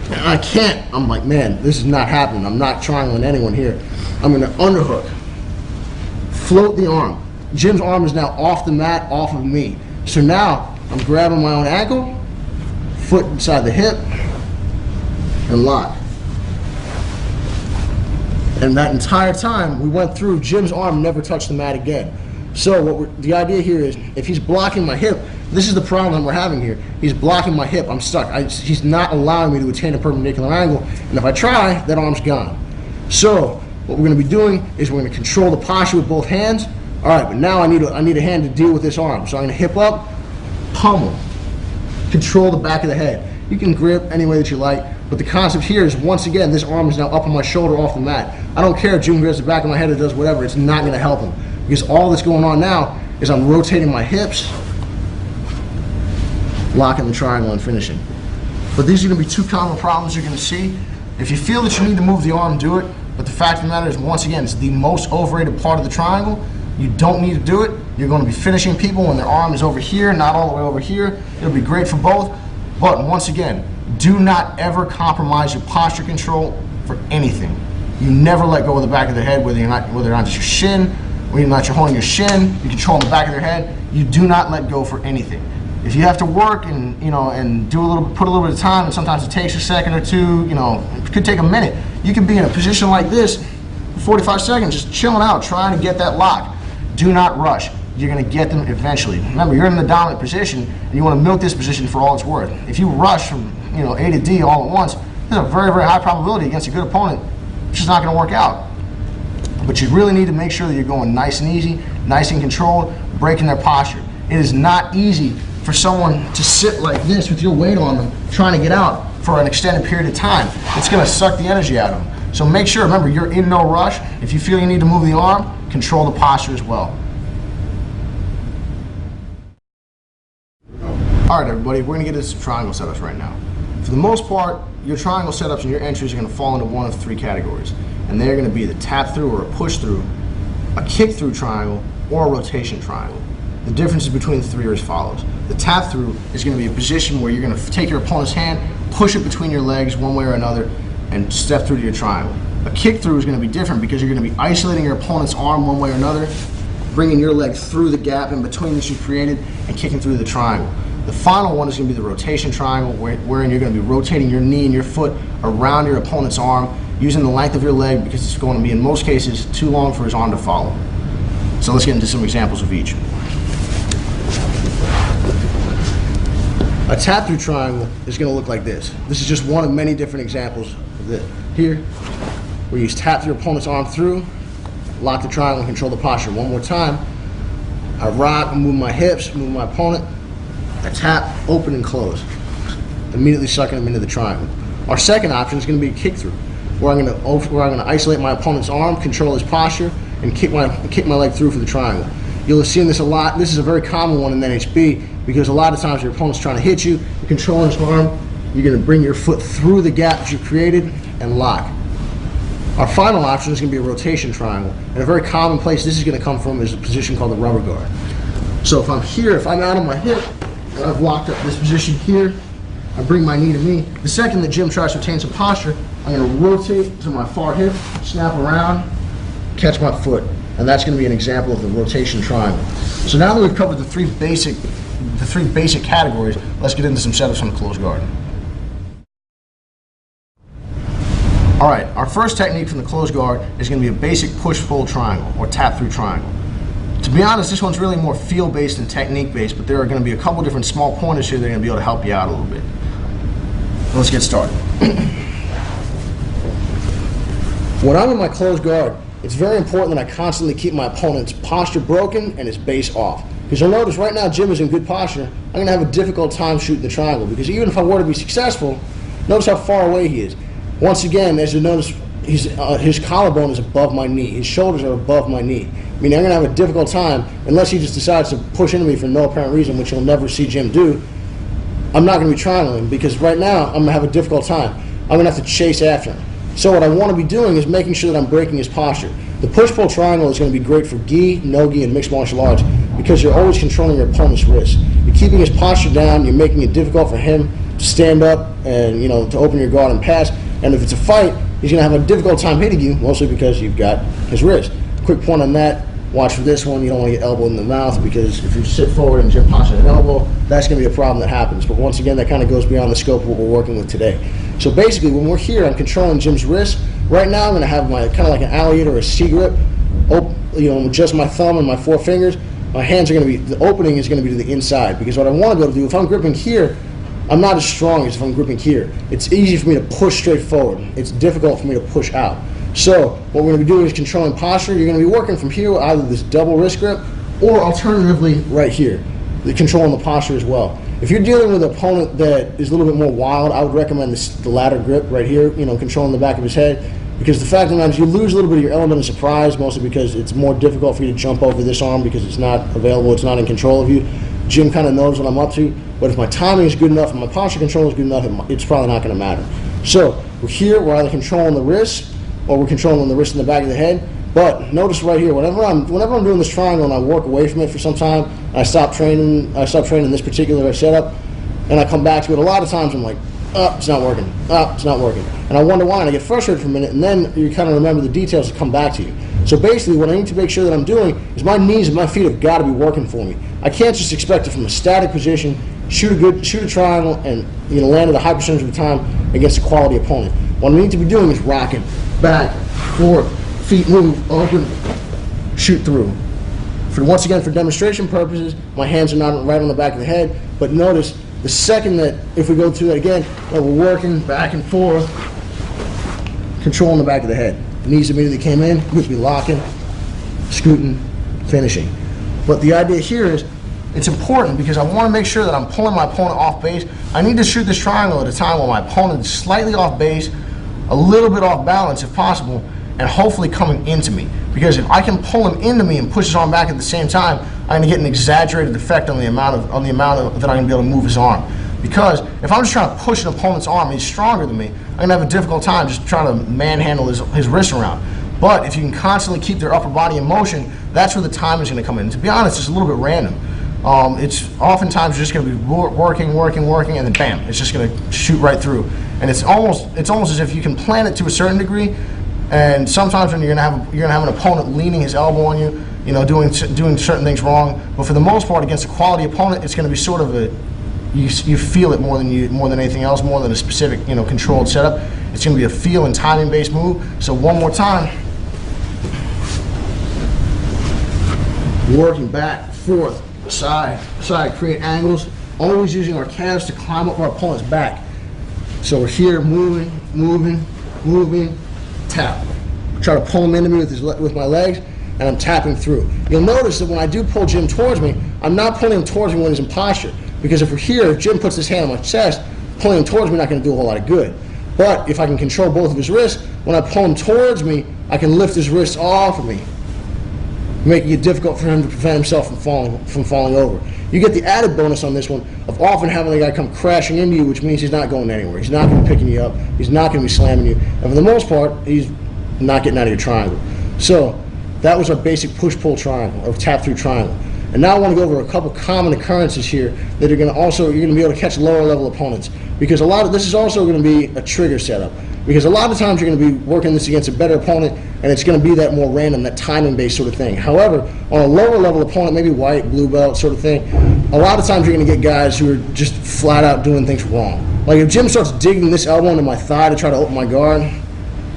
and I can't, I'm like, man, this is not happening. I'm not triangling anyone here. I'm going to underhook, float the arm. Jim's arm is now off the mat, off of me. So now I'm grabbing my own ankle, foot inside the hip, and lock. And that entire time we went through, Jim's arm never touched the mat again. So the idea here is, if he's blocking my hip, this is the problem we're having here. He's blocking my hip. I'm stuck. He's not allowing me to attain a perpendicular angle. And if I try, that arm's gone. So what we're going to be doing is we're going to control the posture with both hands. All right, but now I need a hand to deal with this arm. So I'm going to hip up, pummel, control the back of the head. You can grip any way that you like, but the concept here is, once again, this arm is now up on my shoulder off the mat. I don't care if Jim grabs the back of my head or does whatever. It's not going to help him because all that's going on now is I'm rotating my hips, locking the triangle and finishing. But these are going to be two common problems you're going to see. If you feel that you need to move the arm, do it. But the fact of the matter is, once again, it's the most overrated part of the triangle. You don't need to do it. You're going to be finishing people when their arm is over here, not all the way over here. It'll be great for both. But once again, do not ever compromise your posture control for anything. You never let go of the back of the head, whether or not it's your shin, whether or not you're holding your shin, you're controlling the back of their head. You do not let go for anything. If you have to work and put a little bit of time, and sometimes it takes a second or two, it could take a minute. You can be in a position like this for 45 seconds, just chilling out, trying to get that lock. Do not rush. You're going to get them eventually. Remember, you're in the dominant position, and you want to milk this position for all it's worth. If you rush from A to D all at once, there's a very, very high probability against a good opponent it's just not going to work out. But you really need to make sure that you're going nice and easy, nice and controlled, breaking their posture. It is not easy for someone to sit like this with your weight on them, trying to get out for an extended period of time. It's going to suck the energy out of them. So make sure, remember, you're in no rush. If you feel you need to move the arm, control the posture as well. All right, everybody, we're going to get into some triangle setups right now. For the most part, your triangle setups and your entries are going to fall into one of three categories. And they're going to be the tap through or a push through, a kick through triangle, or a rotation triangle. The differences between the three are as follows. The tap through is going to be a position where you're going to take your opponent's hand, push it between your legs one way or another, and step through to your triangle. A kick through is going to be different because you're going to be isolating your opponent's arm one way or another, bringing your leg through the gap in between that you created, and kicking through the triangle. The final one is going to be the rotation triangle, wherein you're going to be rotating your knee and your foot around your opponent's arm using the length of your leg, because it's going to be, in most cases, too long for his arm to follow. So let's get into some examples of each. A tap-through triangle is going to look like this. This is just one of many different examples of this. Here, where you tap your opponent's arm through, lock the triangle, and control the posture. One more time. I rock, move my hips, move my opponent. I tap, open, and close. Immediately sucking him into the triangle. Our second option is going to be a kick through, where I'm going to isolate my opponent's arm, control his posture, and kick my leg through for the triangle. You'll have seen this a lot. This is a very common one in NHB, because a lot of times your opponent's trying to hit you, you're controlling his arm, you're going to bring your foot through the gap that you've created and lock. Our final option is going to be a rotation triangle. And a very common place this is going to come from is a position called the rubber guard. So if I'm here, if I'm out on my hip, and I've locked up this position here, I bring my knee to me. The second that Jim tries to retain some posture, I'm going to rotate to my far hip, snap around, catch my foot. And that's going to be an example of the rotation triangle. So now that we've covered the three basic categories, let's get into some setups on the closed guard. All right, our first technique from the closed guard is going to be a basic push-pull triangle or tap-through triangle. To be honest, this one's really more feel-based than technique-based, but there are going to be a couple different small pointers here that are going to be able to help you out a little bit. Let's get started. When I'm in my closed guard, it's very important that I constantly keep my opponent's posture broken and his base off. Because you'll notice right now Jim is in good posture. I'm going to have a difficult time shooting the triangle, because even if I were to be successful, notice how far away he is. Once again, as you notice, his collarbone is above my knee. His shoulders are above my knee. I mean, I'm going to have a difficult time, unless he just decides to push into me for no apparent reason, which you'll never see Jim do. I'm not going to be triangling, because right now I'm going to have a difficult time. I'm going to have to chase after him. So what I want to be doing is making sure that I'm breaking his posture. The push-pull triangle is going to be great for gi, no-gi, and mixed martial arts, because you're always controlling your opponent's wrist. You're keeping his posture down. You're making it difficult for him to stand up and, to open your guard and pass. And if it's a fight, he's going to have a difficult time hitting you, mostly because you've got his wrist. Quick point on that. Watch for this one. You don't want to get elbowed in the mouth, because if you sit forward and Jim pops an elbow, that's going to be a problem that happens. But once again, that kind of goes beyond the scope of what we're working with today. So basically, when we're here, I'm controlling Jim's wrist. Right now, I'm going to have my kind of like an alligator or a C grip. Just my thumb and my four fingers. My hands are going to be, the opening is going to be to the inside, because what I want to be able to do, if I'm gripping here, I'm not as strong as if I'm gripping here. It's easy for me to push straight forward. It's difficult for me to push out. So what we're going to be doing is controlling posture. You're going to be working from here with either this double wrist grip, or alternatively right here, controlling the posture as well. If you're dealing with an opponent that is a little bit more wild, I would recommend the latter grip right here, controlling the back of his head, because the fact of the matter is you lose a little bit of your element of surprise, mostly because it's more difficult for you to jump over this arm because it's not available, it's not in control of you. Jim kind of knows what I'm up to, but if my timing is good enough and my posture control is good enough, it's probably not going to matter. So we're here, we're either controlling the wrist, or we're controlling the wrist in the back of the head. But notice right here, whenever I'm doing this triangle and I work away from it for some time, and I stop training this particular setup, and I come back to it, a lot of times I'm like, oh, it's not working, oh, it's not working. And I wonder why, and I get frustrated for a minute, and then you kind of remember the details that come back to you. So basically what I need to make sure that I'm doing is my knees and my feet have got to be working for me. I can't just expect it from a static position, shoot a triangle, and land it a high percentage of the time against a quality opponent. What I need to be doing is rocking, back, forward, feet move, open, shoot through. Once again, for demonstration purposes, my hands are not right on the back of the head, but notice the second that, if we go through that again, we're working back and forth, controlling the back of the head. The knees immediately came in, we'll be locking, scooting, finishing. But the idea here is, it's important because I want to make sure that I'm pulling my opponent off base. I need to shoot this triangle at a time when my opponent is slightly off base, a little bit off balance if possible, and hopefully coming into me. Because if I can pull him into me and push his arm back at the same time, I'm going to get an exaggerated effect on the amount that I'm going to be able to move his arm. Because if I'm just trying to push an opponent's arm, he's stronger than me, I'm going to have a difficult time just trying to manhandle his wrist around. But if you can constantly keep their upper body in motion, that's where the timing is going to come in. And to be honest, it's a little bit random. It's oftentimes you're just going to be working, and then bam, it's just going to shoot right through. And it's almost as if you can plan it to a certain degree. And sometimes when you're going to have an opponent leaning his elbow on you, doing certain things wrong. But for the most part, against a quality opponent, it's going to be sort of you feel it more than anything else, more than a specific controlled setup. It's going to be a feel and timing based move. So one more time, working back, forth, side, create angles, always using our calves to climb up our opponent's back. So we're here, moving, tap. Try to pull him into me with my legs, and I'm tapping through. You'll notice that when I do pull Jim towards me, I'm not pulling him towards me when he's in posture. Because if we're here, if Jim puts his hand on my chest, pulling him towards me not going to do a whole lot of good. But if I can control both of his wrists, when I pull him towards me, I can lift his wrists off of me, making it difficult for him to prevent himself from falling over. You get the added bonus on this one of often having the guy come crashing into you, which means he's not going anywhere. He's not going to be picking you up. He's not going to be slamming you. And for the most part, he's not getting out of your triangle. So that was our basic push-pull triangle, or tap-through triangle. And now I want to go over a couple common occurrences here that are going to also, you're going to be able to catch lower level opponents. Because a lot of this is also going to be a trigger setup. Because a lot of times you're going to be working this against a better opponent, and it's going to be that more random, that timing-based sort of thing. However, on a lower level opponent, maybe white, blue belt sort of thing, a lot of times you're going to get guys who are just flat out doing things wrong. Like if Jim starts digging this elbow into my thigh to try to open my guard,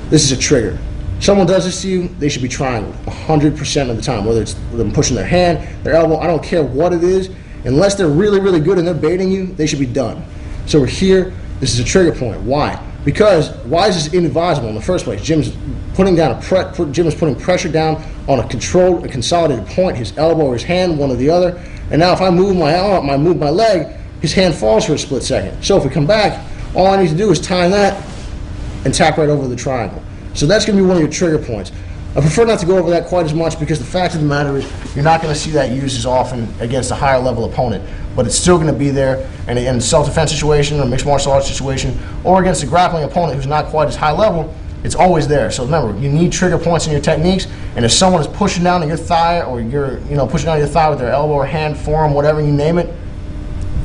this is a trigger. Someone does this to you, they should be triangled 100% of the time, whether it's them pushing their hand, their elbow, I don't care what it is. Unless they're really, really good and they're baiting you, they should be done. So we're here, this is a trigger point. Why? Because why is this inadvisable in the first place? Jim is putting pressure down on a controlled, a consolidated point, his elbow or his hand, one or the other. And now if I move my arm, I move my leg, his hand falls for a split second. So if we come back, all I need to do is time that and tap right over the triangle. So that's going to be one of your trigger points. I prefer not to go over that quite as much because the fact of the matter is you're not going to see that used as often against a higher level opponent. But it's still going to be there and in a self-defense situation or mixed martial arts situation or against a grappling opponent who's not quite as high level, it's always there. So remember, you need trigger points in your techniques, and if someone is pushing down on your thigh or you're pushing down your thigh with their elbow or hand, forearm, whatever you name it,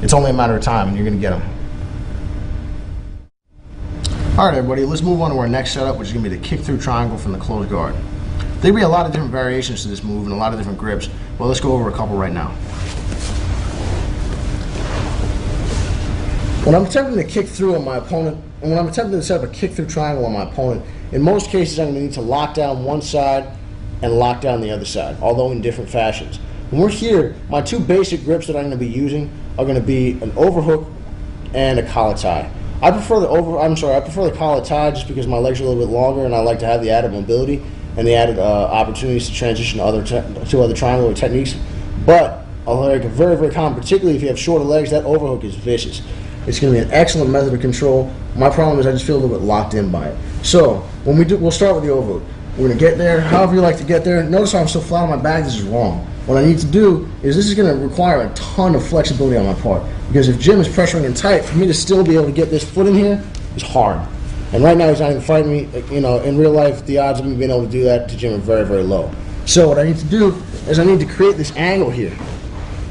it's only a matter of time and you're going to get them. All right, everybody, let's move on to our next setup, which is going to be the kick-through triangle from the closed guard. There'll be a lot of different variations to this move and a lot of different grips. Well, let's go over a couple right now. When I'm attempting to kick through on my opponent, and when I'm attempting to set up a kick-through triangle on my opponent, in most cases I'm going to need to lock down one side and lock down the other side, although in different fashions. When we're here, my two basic grips that I'm going to be using are going to be an overhook and a collar tie. I prefer the collar tie just because my legs are a little bit longer and I like to have the added mobility and the added opportunities to transition to other triangular techniques. But like a very, very common, particularly if you have shorter legs, that overhook is vicious. It's going to be an excellent method of control. My problem is I just feel a little bit locked in by it. So when we'll start with the overhook. We're going to get there, however you like to get there. Notice how I'm so flat on my back. This is wrong. What I need to do is this is going to require a ton of flexibility on my part. Because if Jim is pressuring in tight, for me to still be able to get this foot in here is hard. And right now he's not even fighting me. In real life, the odds of me being able to do that to Jim are very, very low. So what I need to do is I need to create this angle here.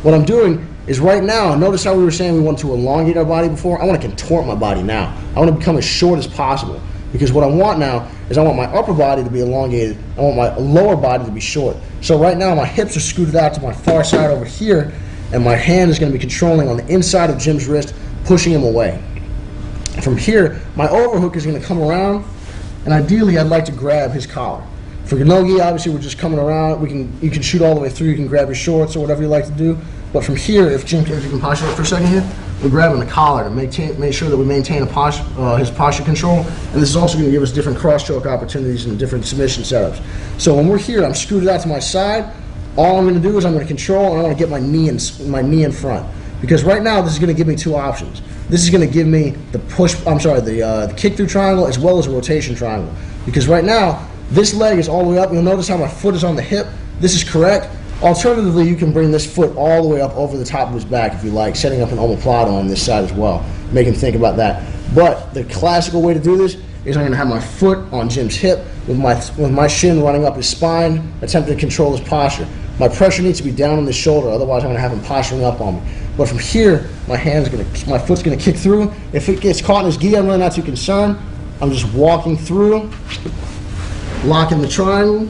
What I'm doing is right now, notice how we were saying we want to elongate our body before? I want to contort my body now. I want to become as short as possible. Because what I want now is I want my upper body to be elongated. I want my lower body to be short. So right now my hips are scooted out to my far side over here, and my hand is going to be controlling on the inside of Jim's wrist, pushing him away. From here, my overhook is going to come around, and ideally I'd like to grab his collar. For Nogi, obviously we're just coming around. You can shoot all the way through. You can grab your shorts or whatever you like to do. But from here, if you can posture up for a second here, we're grabbing the collar to make sure that we maintain his posture control. And this is also going to give us different cross-choke opportunities and different submission setups. So when we're here, I'm scooted out to my side. All I'm going to do is I'm going to control, and I want to get my knee in front. Because right now, this is going to give me two options. This is going to give me the kick-through triangle as well as a rotation triangle. Because right now, this leg is all the way up. You'll notice how my foot is on the hip. This is correct. Alternatively, you can bring this foot all the way up over the top of his back if you like, setting up an omoplata on this side as well. Make him think about that. But the classical way to do this is I'm going to have my foot on Jim's hip with my shin running up his spine, attempting to control his posture. My pressure needs to be down on the shoulder, otherwise I'm going to have him posturing up on me. But from here, my foot's going to kick through. If it gets caught in his gi, I'm really not too concerned. I'm just walking through, locking the triangle.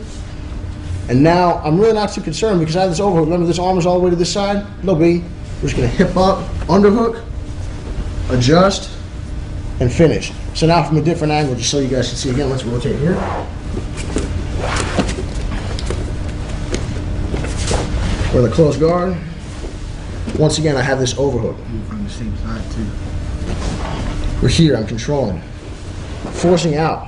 And now I'm really not too concerned because I have this overhook. Remember, this arm is all the way to this side? No biggie. We're just going to hip up, underhook, adjust, and finish. So now from a different angle, just so you guys can see again, let's rotate here. With a closed guard. Once again, I have this overhook. From the same side too. We're here, I'm controlling. Forcing out.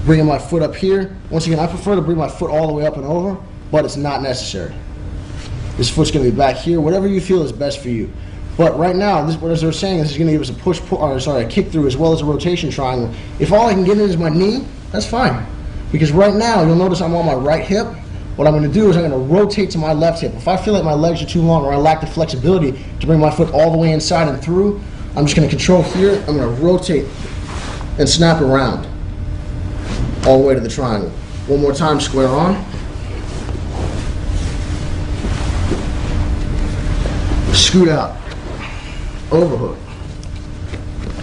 Bringing my foot up here. Once again, I prefer to bring my foot all the way up and over, but it's not necessary. This foot's going to be back here, whatever you feel is best for you. But right now, this, as they're saying, this is going to give us a a kick through as well as a rotation triangle. If all I can get in is my knee, that's fine. Because right now, you'll notice I'm on my right hip. What I'm going to do is I'm going to rotate to my left hip. If I feel like my legs are too long or I lack the flexibility to bring my foot all the way inside and through, I'm just going to control here. I'm going to rotate and snap around all the way to the triangle. One more time, square on. Scoot out. Overhook.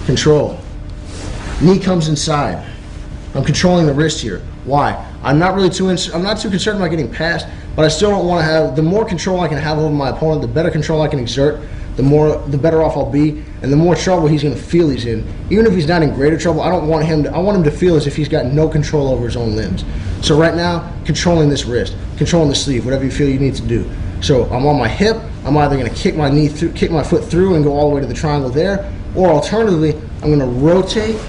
Control. Knee comes inside. I'm controlling the wrist here. Why? I'm not too concerned about getting past, but I still don't want to have, the more control I can have over my opponent, the better control I can exert, the better off I'll be, and the more trouble he's going to feel he's in. Even if he's not in greater trouble, I want him to feel as if he's got no control over his own limbs. So right now, controlling this wrist, controlling the sleeve, whatever you feel you need to do. So I'm on my hip, I'm either going to kick my foot through and go all the way to the triangle there, or alternatively, I'm going to rotate,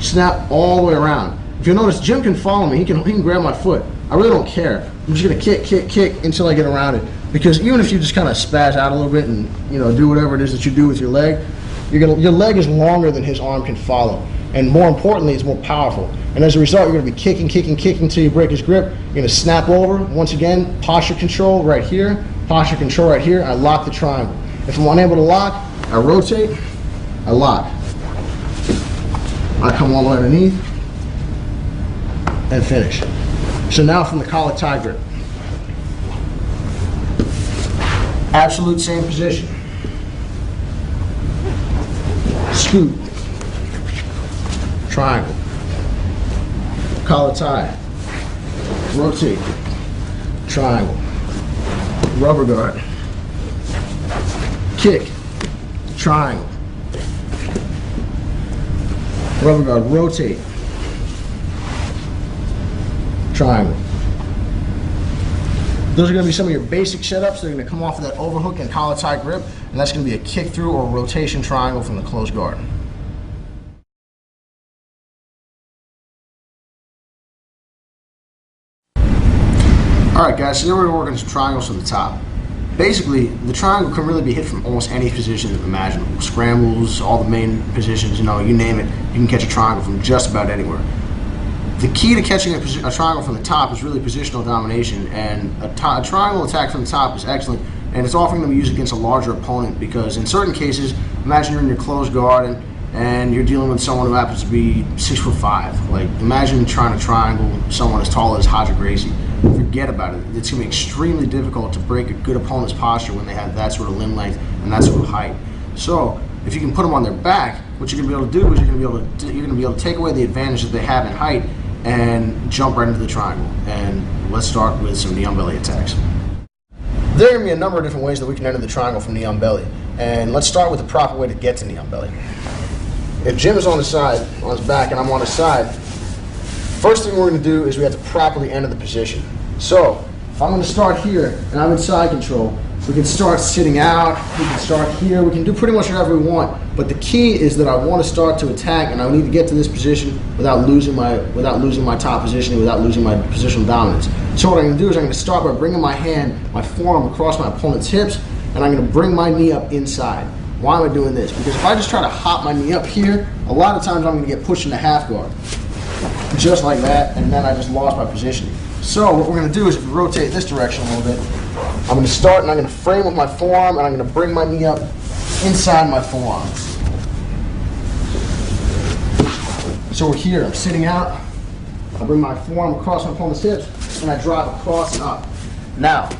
snap all the way around. If you'll notice, Jim can follow me, he can grab my foot. I really don't care. I'm just going to kick until I get around it. Because even if you just kind of spaz out a little bit and do whatever it is that you do with your leg, your leg is longer than his arm can follow. And more importantly, it's more powerful. And as a result, you're going to be kicking until you break his grip. You're going to snap over. Once again, posture control right here, posture control right here. I lock the triangle. If I'm unable to lock, I rotate, I lock. I come all the way underneath and finish. So now from the collar tie grip. Absolute same position. Scoot. Triangle. Collar tie. Rotate. Triangle. Rubber guard. Kick. Triangle. Rubber guard. Rotate. Triangle. Those are going to be some of your basic setups. They're going to come off of that overhook and collar tie grip, and that's going to be a kick through or rotation triangle from the closed guard. Alright guys, so now we're going to work on some triangles from the top. Basically, the triangle can really be hit from almost any position imaginable. Scrambles, all the main positions, you name it, you can catch a triangle from just about anywhere. The key to catching a triangle from the top is really positional domination, and a triangle attack from the top is excellent, and it's often going to be used against a larger opponent because in certain cases, imagine you're in your closed guard and you're dealing with someone who happens to be 6'5". Like, imagine trying to triangle someone as tall as Roger Gracie. Forget about it. It's going to be extremely difficult to break a good opponent's posture when they have that sort of limb length and that sort of height. So, if you can put them on their back, what you're going to be able to do is you're going to be able to take away the advantage that they have in height and jump right into the triangle. And let's start with some knee on belly attacks. There are going to be a number of different ways that we can enter the triangle from knee on belly. And let's start with the proper way to get to knee on belly. If Jim is on his side, on his back, and I'm on his side, first thing we're going to do is we have to properly enter the position. So, if I'm going to start here and I'm in side control, we can start sitting out, we can start here, we can do pretty much whatever we want. But the key is that I want to start to attack and I need to get to this position without losing my top positioning, without losing my positional dominance. So what I'm going to do is I'm going to start by bringing my hand, my forearm across my opponent's hips, and I'm going to bring my knee up inside. Why am I doing this? Because if I just try to hop my knee up here, a lot of times I'm going to get pushed into half guard. Just like that, and then I just lost my positioning. So what we're going to do is if we rotate this direction a little bit, I'm going to start and I'm going to frame with my forearm and I'm going to bring my knee up inside my forearm. So we're here, I'm sitting out, I bring my forearm across my opponent's hips and I drive across and up. Now,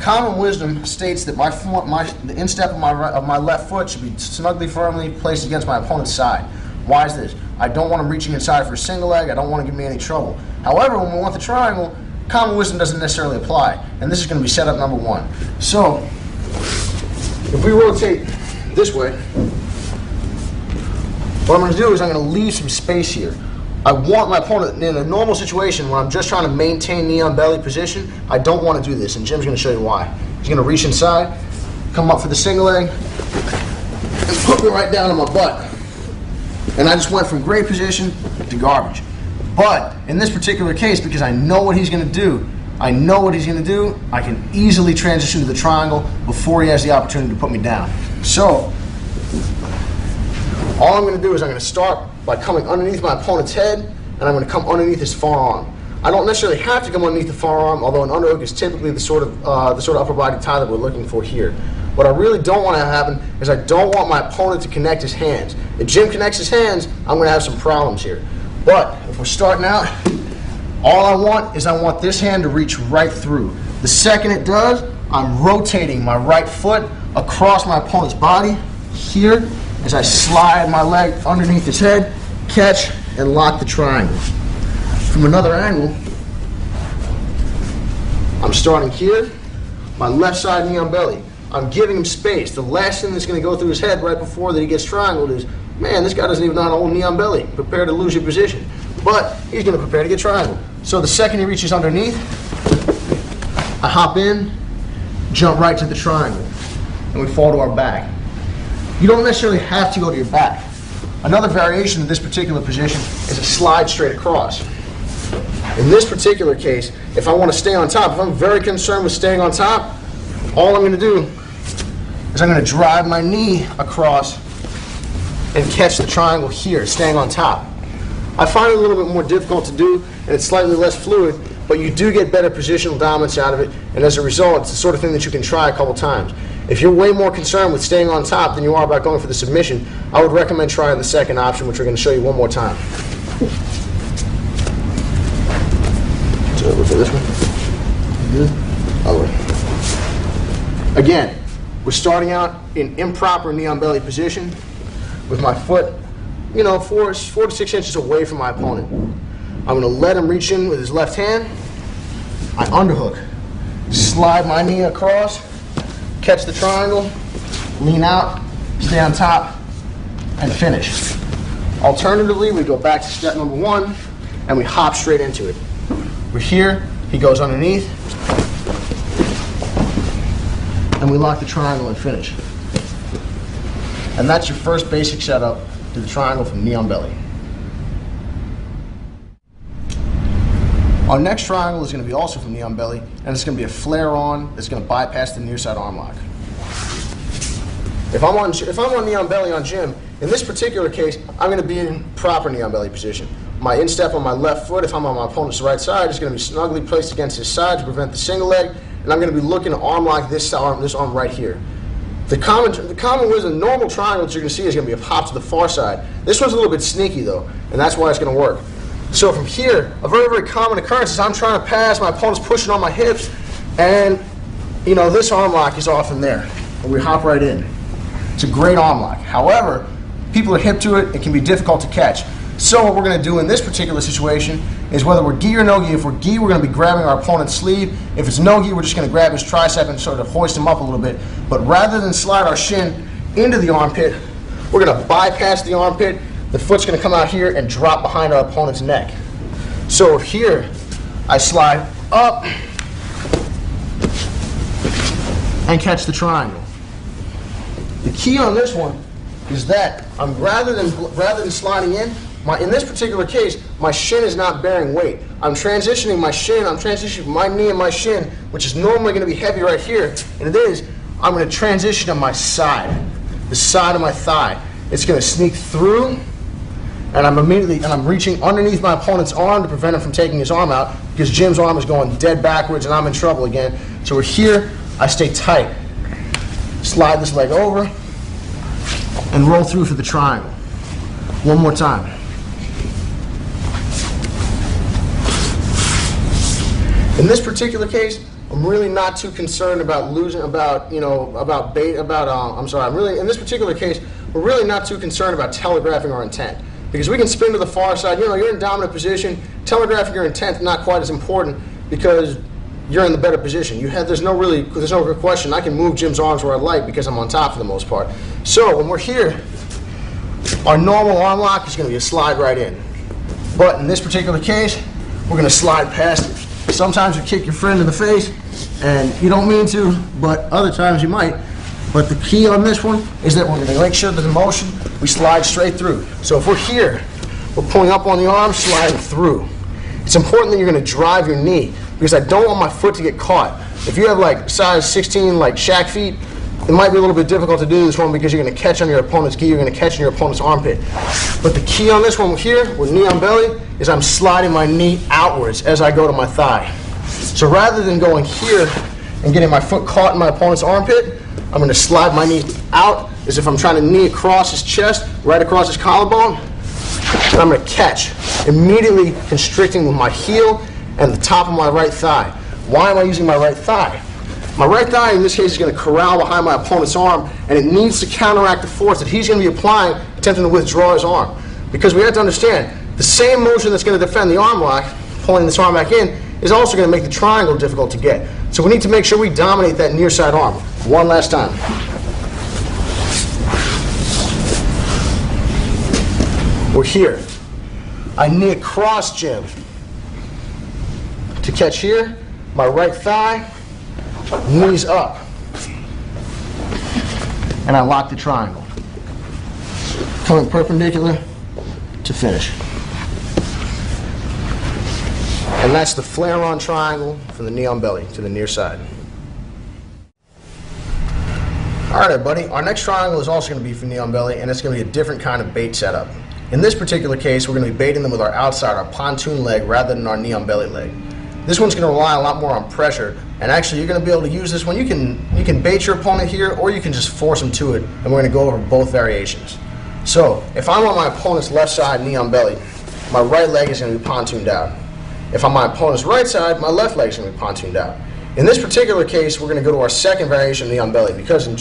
common wisdom states that the instep of my left foot should be snugly, firmly placed against my opponent's side. Why is this? I don't want him reaching inside for a single leg. I don't want to give me any trouble. However, when we want the triangle, common wisdom doesn't necessarily apply. And this is going to be setup number one. So, if we rotate this way, what I'm going to do is I'm going to leave some space here. I want my opponent, in a normal situation when I'm just trying to maintain knee on belly position, I don't want to do this, and Jim's going to show you why. He's going to reach inside, come up for the single leg, and put me right down on my butt. And I just went from great position to garbage. But in this particular case, because I know what he's going to do, I can easily transition to the triangle before he has the opportunity to put me down. So, all I'm going to do is I'm going to start by coming underneath my opponent's head, and I'm going to come underneath his forearm. I don't necessarily have to come underneath the forearm, although an underhook is typically the sort of upper body tie that we're looking for here. What I really don't want to happen is I don't want my opponent to connect his hands. If Jim connects his hands, I'm going to have some problems here. But if we're starting out, all I want this hand to reach right through. The second it does, I'm rotating my right foot across my opponent's body here as I slide my leg underneath his head, catch, and lock the triangle. From another angle, I'm starting here, my left side knee on belly. I'm giving him space. The last thing that's going to go through his head right before that he gets triangled is, man, this guy doesn't even know how to hold knee on belly. Prepare to lose your position. But he's going to prepare to get triangled. So the second he reaches underneath, I hop in, jump right to the triangle, and we fall to our back. You don't necessarily have to go to your back. Another variation of this particular position is a slide straight across. In this particular case, if I want to stay on top, if I'm very concerned with staying on top, all I'm going to do is I'm going to drive my knee across and catch the triangle here, staying on top. I find it a little bit more difficult to do, and it's slightly less fluid, but you do get better positional dominance out of it, and as a result, it's the sort of thing that you can try a couple times. If you're way more concerned with staying on top than you are about going for the submission, I would recommend trying the second option, which we're going to show you one more time. So look at this one. Good? All right. Again, we're starting out in improper knee on belly position with my foot, 4 to 6 inches away from my opponent. I'm going to let him reach in with his left hand. I underhook, slide my knee across, catch the triangle, lean out, stay on top, and finish. Alternatively, we go back to step number 1, and we hop straight into it. We're here, he goes underneath, and we lock the triangle and finish. And that's your first basic setup to the triangle from knee on belly. Our next triangle is going to be also from knee on belly, and it's going to be a flare on that's going to bypass the near side arm lock. If I'm on knee on belly on Jim, in this particular case, I'm going to be in proper knee on belly position. My instep on my left foot, if I'm on my opponent's right side, is going to be snugly placed against his side to prevent the single leg, and I'm going to be looking to arm lock this arm right here. The common wisdom, normal triangle that you're going to see is going to be a hop to the far side. This one's a little bit sneaky though, and that's why it's going to work. So from here, a very, very common occurrence is I'm trying to pass, my opponent's pushing on my hips, and this arm lock is off in there, and we hop right in. It's a great arm lock. However, people are hip to it, it can be difficult to catch. So what we're going to do in this particular situation is whether we're gi or no gi. If we're gi, we're going to be grabbing our opponent's sleeve. If it's no gi, we're just going to grab his tricep and sort of hoist him up a little bit. But rather than slide our shin into the armpit, we're going to bypass the armpit. The foot's going to come out here and drop behind our opponent's neck. So here, I slide up and catch the triangle. The key on this one is that I'm rather than sliding in this particular case, my shin is not bearing weight. I'm transitioning my shin, I'm transitioning my knee and my shin, which is normally going to be heavy right here, and it is, I'm going to transition to my side, the side of my thigh. It's going to sneak through, and I'm reaching underneath my opponent's arm to prevent him from taking his arm out, because Jim's arm is going dead backwards and I'm in trouble again. So we're here, I stay tight. Slide this leg over, and roll through for the triangle. One more time. In this particular case, I'm really not too concerned about in this particular case, we're really not too concerned about telegraphing our intent. Because we can spin to the far side, you're in dominant position, telegraphing your intent is not quite as important because you're in the better position. There's no good question. I can move Jim's arms where I'd like because I'm on top for the most part. So when we're here, our normal arm lock is going to be a slide right in. But in this particular case, we're going to slide past it. Sometimes you kick your friend in the face, and you don't mean to, but other times you might. But the key on this one is that we're going to make sure that the motion, we slide straight through. So if we're here, we're pulling up on the arm, sliding through. It's important that you're going to drive your knee, because I don't want my foot to get caught. If you have like size 16, like Shaq feet, it might be a little bit difficult to do this one because you're going to catch on your opponent's gi, you're going to catch on your opponent's armpit. But the key on this one here, with knee on belly, is I'm sliding my knee outwards as I go to my thigh. So rather than going here and getting my foot caught in my opponent's armpit, I'm going to slide my knee out as if I'm trying to knee across his chest, right across his collarbone, and I'm going to catch, immediately constricting with my heel and the top of my right thigh. Why am I using my right thigh? My right thigh in this case is going to corral behind my opponent's arm, and it needs to counteract the force that he's going to be applying, attempting to withdraw his arm. Because we have to understand, the same motion that's going to defend the arm lock, pulling this arm back in, is also going to make the triangle difficult to get. So we need to make sure we dominate that near side arm. One last time. We're here. I knee across Jim to catch here, my right thigh, knees up, and I lock the triangle, coming perpendicular to finish. And that's the flare-on triangle from the knee on belly to the near side. All right, everybody, our next triangle is also going to be for knee on belly, and it's going to be a different kind of bait setup. In this particular case, we're going to be baiting them with our outside, our pontoon leg, rather than our knee on belly leg. This one's going to rely a lot more on pressure, and actually you're going to be able to use this one. You can bait your opponent here, or you can just force them to it, and we're going to go over both variations. So if I'm on my opponent's left side, knee on belly, my right leg is going to be pontooned out. If I'm my opponent's right side, my left leg is going to be pontooned out. In this particular case, we're going to go to our second variation, knee on belly, because as a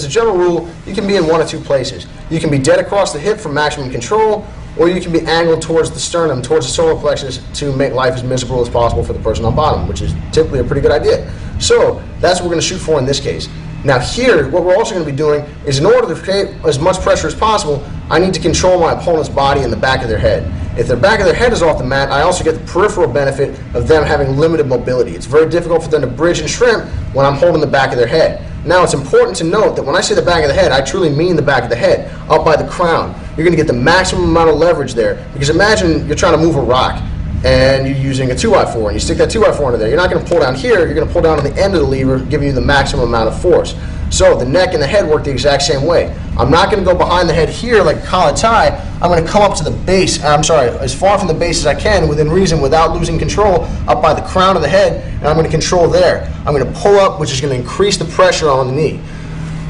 general rule, you can be in one of two places. You can be dead across the hip for maximum control, or you can be angled towards the sternum, towards the solar plexus, to make life as miserable as possible for the person on bottom, which is typically a pretty good idea. So that's what we're going to shoot for in this case. Now here, what we're also going to be doing is, in order to create as much pressure as possible, I need to control my opponent's body and the back of their head. If their back of their head is off the mat, I also get the peripheral benefit of them having limited mobility. It's very difficult for them to bridge and shrimp when I'm holding the back of their head. Now, it's important to note that when I say the back of the head, I truly mean the back of the head, up by the crown. You're going to get the maximum amount of leverage there, because imagine you're trying to move a rock and you're using a 2x4 and you stick that 2x4 into there. You're not going to pull down here, you're going to pull down on the end of the lever, giving you the maximum amount of force. So the neck and the head work the exact same way. I'm not going to go behind the head here like a collar tie. I'm going to come up to the base, as far from the base as I can, within reason, without losing control, up by the crown of the head, and I'm going to control there. I'm going to pull up, which is going to increase the pressure on the knee.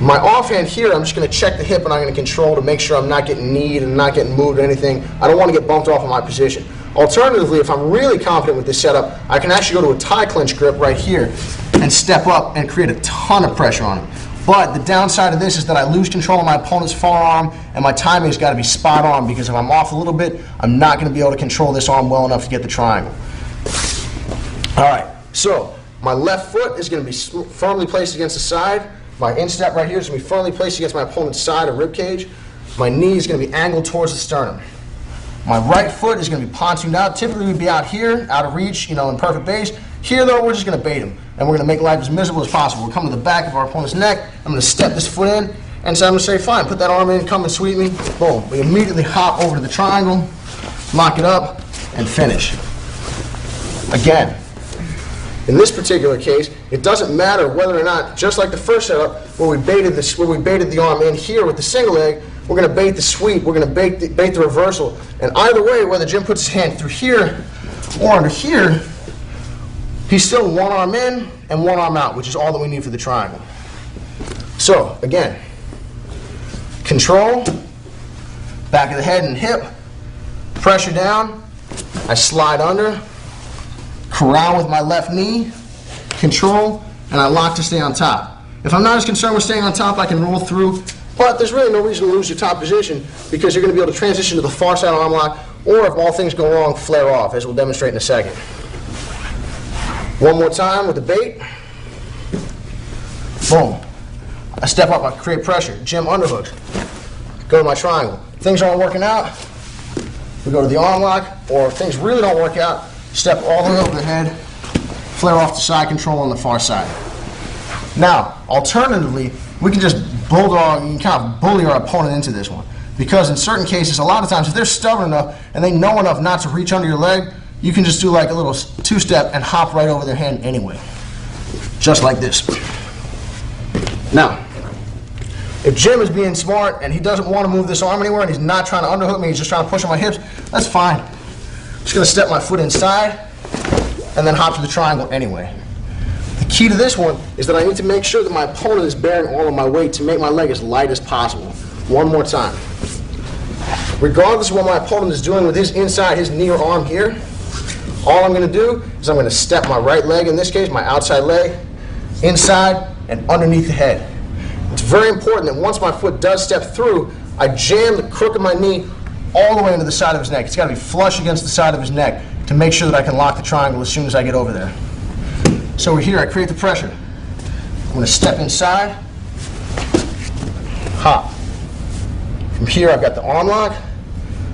My offhand here, I'm just going to check the hip and I'm going to control to make sure I'm not getting kneed and not getting moved or anything. I don't want to get bumped off of my position. Alternatively, if I'm really confident with this setup, I can actually go to a tie clinch grip right here and step up and create a ton of pressure on him. But the downside of this is that I lose control of my opponent's forearm, and my timing has got to be spot on, because if I'm off a little bit, I'm not going to be able to control this arm well enough to get the triangle. All right, so my left foot is going to be firmly placed against the side. My instep right here is going to be firmly placed against my opponent's side or rib cage. My knee is going to be angled towards the sternum. My right foot is going to be pontooned out. Typically, we'd be out here, out of reach, in perfect base. Here, though, we're just going to bait him, and we're going to make life as miserable as possible. We're coming to the back of our opponent's neck. I'm going to step this foot in, and so I'm going to say, fine, put that arm in, come and sweep me. Boom. We immediately hop over to the triangle, lock it up, and finish. Again, in this particular case, it doesn't matter whether or not, just like the first setup, where we baited the arm in here with the single leg, we're going to bait the sweep, we're going to bait the reversal. And either way, whether Jim puts his hand through here or under here, he's still one arm in and one arm out, which is all that we need for the triangle. So, again, control, back of the head and hip, pressure down, I slide under, corral with my left knee, control, and I lock to stay on top. If I'm not as concerned with staying on top, I can roll through, but there's really no reason to lose your top position, because you're going to be able to transition to the far side arm lock, or if all things go wrong, flare off, as we'll demonstrate in a second. One more time with the bait. Boom. I step up, I create pressure. Jim underhooks. Go to my triangle. Things aren't working out, we go to the arm lock, or if things really don't work out, step all the way over the head, flare off the side control on the far side. Now, alternatively, we can just bulldog, you can kind of bully our opponent into this one. Because in certain cases, a lot of times, if they're stubborn enough and they know enough not to reach under your leg, you can just do like a little two-step and hop right over their hand anyway. Just like this. Now, if Jim is being smart and he doesn't want to move this arm anywhere and he's not trying to underhook me, he's just trying to push on my hips, that's fine. I'm just going to step my foot inside and then hop to the triangle anyway. The key to this one is that I need to make sure that my opponent is bearing all of my weight to make my leg as light as possible. One more time. Regardless of what my opponent is doing with his inside, his knee or arm here, all I'm going to do is I'm going to step my right leg, in this case my outside leg, inside and underneath the head. It's very important that once my foot does step through, I jam the crook of my knee all the way into the side of his neck. It's got to be flush against the side of his neck to make sure that I can lock the triangle as soon as I get over there. So over here, I create the pressure. I'm going to step inside, hop. From here, I've got the arm lock.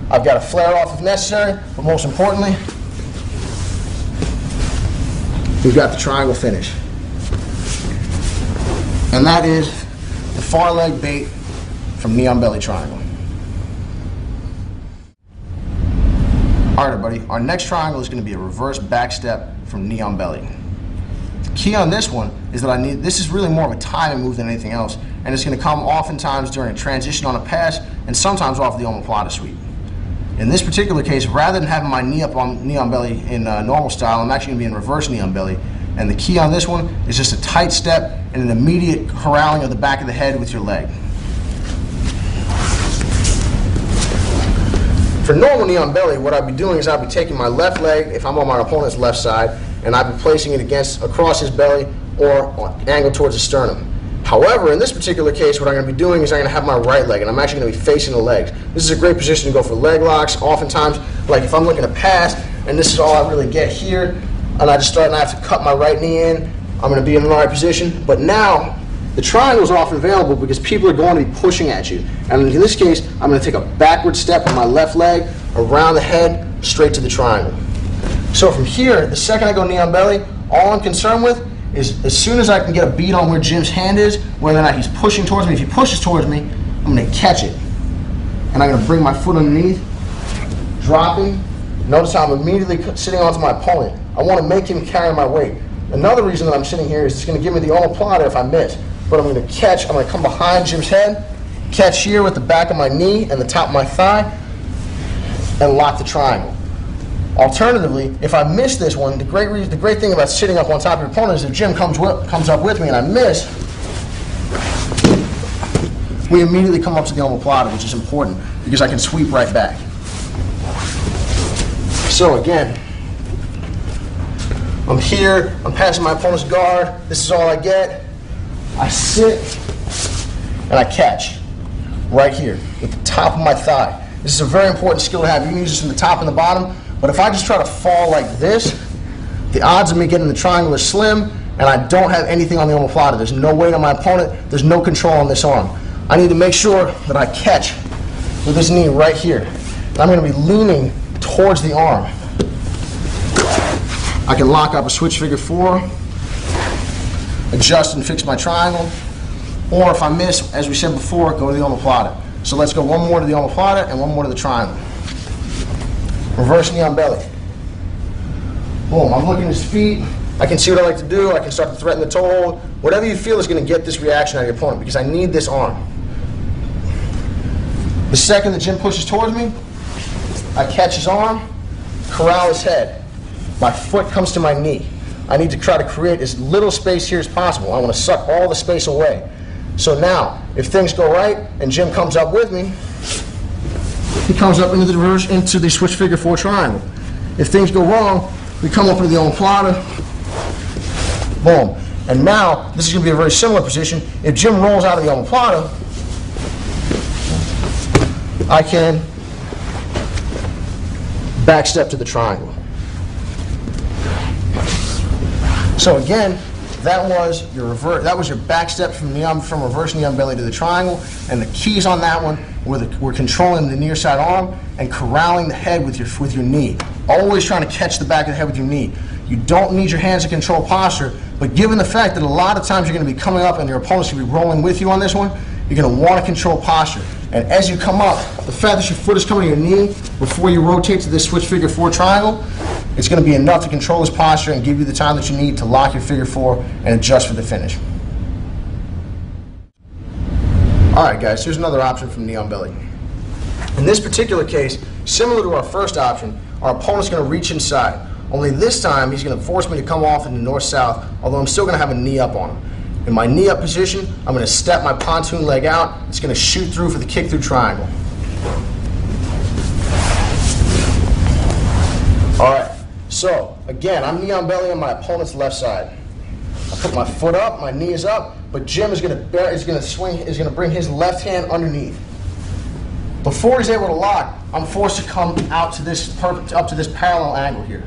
I've got a flare off if necessary, but most importantly, we've got the triangle finish. And that is the far leg bait from knee on belly triangle. All right, everybody, our next triangle is going to be a reverse back step from knee on belly. The key on this one is that this is really more of a timing move than anything else, and it's going to come oftentimes during a transition on a pass and sometimes off the omoplata sweep. In this particular case, rather than having my knee on belly in normal style, I'm actually going to be in reverse knee on belly. And the key on this one is just a tight step and an immediate corralling of the back of the head with your leg. For normal knee on belly, what I'd be doing is I'd be taking my left leg, if I'm on my opponent's left side, and I'd be placing it across his belly or angled towards the sternum. However, in this particular case, what I'm going to be doing is I'm going to have my right leg, and I'm actually going to be facing the legs. This is a great position to go for leg locks. Oftentimes, like if I'm looking to pass, and this is all I really get here, and I just start and I have to cut my right knee in, I'm going to be in the right position. But now, the triangle is often available because people are going to be pushing at you. And in this case, I'm going to take a backward step with my left leg, around the head, straight to the triangle. So from here, the second I go knee on belly, all I'm concerned with is as soon as I can get a beat on where Jim's hand is, whether or not he's pushing towards me. If he pushes towards me, I'm going to catch it. And I'm going to bring my foot underneath, dropping. Notice how I'm immediately sitting onto my opponent. I want to make him carry my weight. Another reason that I'm sitting here is it's going to give me the omoplata if I miss. But I'm going to catch, I'm going to come behind Jim's head, catch here with the back of my knee and the top of my thigh, and lock the triangle. Alternatively, if I miss this one, the great thing about sitting up on top of your opponent is if Jim comes up with me and I miss, we immediately come up to the omoplata, which is important because I can sweep right back. So again, I'm here, I'm passing my opponent's guard, this is all I get. I sit and I catch right here with the top of my thigh. This is a very important skill to have. You can use this from the top and the bottom, but if I just try to fall like this, the odds of me getting the triangle are slim, and I don't have anything on the omoplata. There's no weight on my opponent, there's no control on this arm. I need to make sure that I catch with this knee right here. And I'm going to be leaning towards the arm. I can lock up a switch figure 4, adjust and fix my triangle, or if I miss, as we said before, go to the omoplata. So let's go one more to the omoplata and one more to the triangle. Reverse knee on belly. Boom, I'm looking at his feet. I can see what I like to do. I can start to threaten the toe hold. Whatever you feel is going to get this reaction out of your opponent because I need this arm. The second that Jim pushes towards me, I catch his arm, corral his head. My foot comes to my knee. I need to try to create as little space here as possible. I want to suck all the space away. So now, if things go right and Jim comes up with me, he comes up into the switch figure 4 triangle. If things go wrong, we come up into the omoplata, boom. And now, this is going to be a very similar position. If Jim rolls out of the omoplata, I can back step to the triangle. So again, that was your back step from reverse knee on belly to the triangle, and the keys on that one were controlling the near side arm and corralling the head with your knee. Always trying to catch the back of the head with your knee. You don't need your hands to control posture, but given the fact that a lot of times you're going to be coming up and your opponent's going to be rolling with you on this one, you're going to want to control posture. And as you come up, the fact that your foot is coming to your knee before you rotate to this switch figure 4 triangle, it's going to be enough to control this posture and give you the time that you need to lock your figure 4 and adjust for the finish. All right, guys, here's another option from knee on belly. In this particular case, similar to our first option, our opponent's going to reach inside. Only this time, he's going to force me to come off in the north-south, although I'm still going to have a knee up on him. In my knee up position, I'm going to step my pontoon leg out. It's going to shoot through for the kick through triangle. All right, so again, I'm knee on belly on my opponent's left side. I put my foot up, my knee is up, but Jim is going to bring his left hand underneath. Before he's able to lock, I'm forced to come out to this up to this parallel angle here.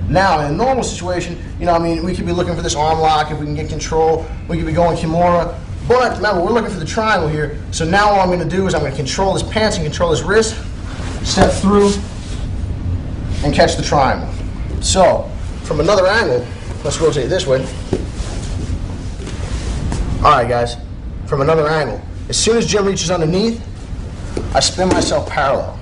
Now, in a normal situation, we could be looking for this arm lock if we can get control. We could be going Kimura. But remember, we're looking for the triangle here. So now all I'm going to do is I'm going to control his pants and control his wrist, step through, and catch the triangle. So, from another angle, let's rotate this way. All right, guys, from another angle. As soon as Jim reaches underneath, I spin myself parallel.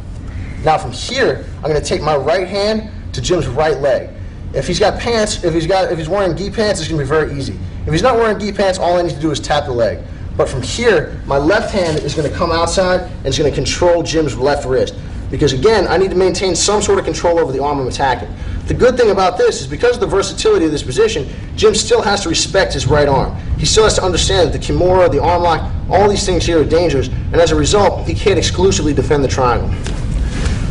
Now from here, I'm going to take my right hand to Jim's right leg. If he's got pants, if he's wearing gi pants, it's going to be very easy. If he's not wearing gi pants, all I need to do is tap the leg. But from here, my left hand is going to come outside and it's going to control Jim's left wrist. Because again, I need to maintain some sort of control over the arm I'm attacking. The good thing about this is because of the versatility of this position, Jim still has to respect his right arm. He still has to understand that the Kimura, the arm lock, all these things here are dangerous, and as a result, he can't exclusively defend the triangle.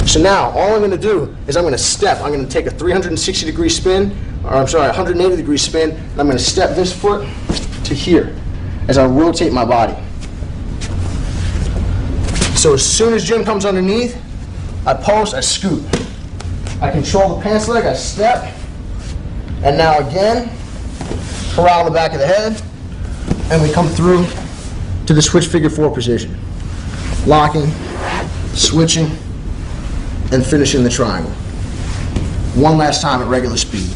So now, all I'm going to do is I'm going to step. I'm going to take a 360-degree spin, or I'm sorry, 180-degree spin, and I'm going to step this foot to here as I rotate my body. So as soon as Jim comes underneath, I post, I scoot. I control the pants leg, I step, and now again, corral the back of the head, and we come through to the switch figure 4 position. Locking, switching, and finishing the triangle. One last time at regular speed.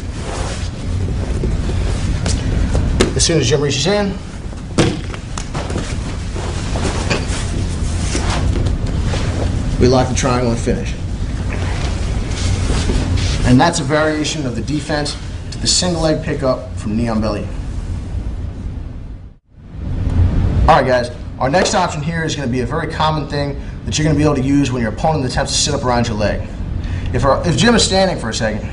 As soon as Jim reaches in, we lock the triangle and finish. And that's a variation of the defense to the single leg pickup from knee on belly. All right, guys, our next option here is going to be a very common thing that you're going to be able to use when your opponent attempts to sit up around your leg. If Jim is standing for a second,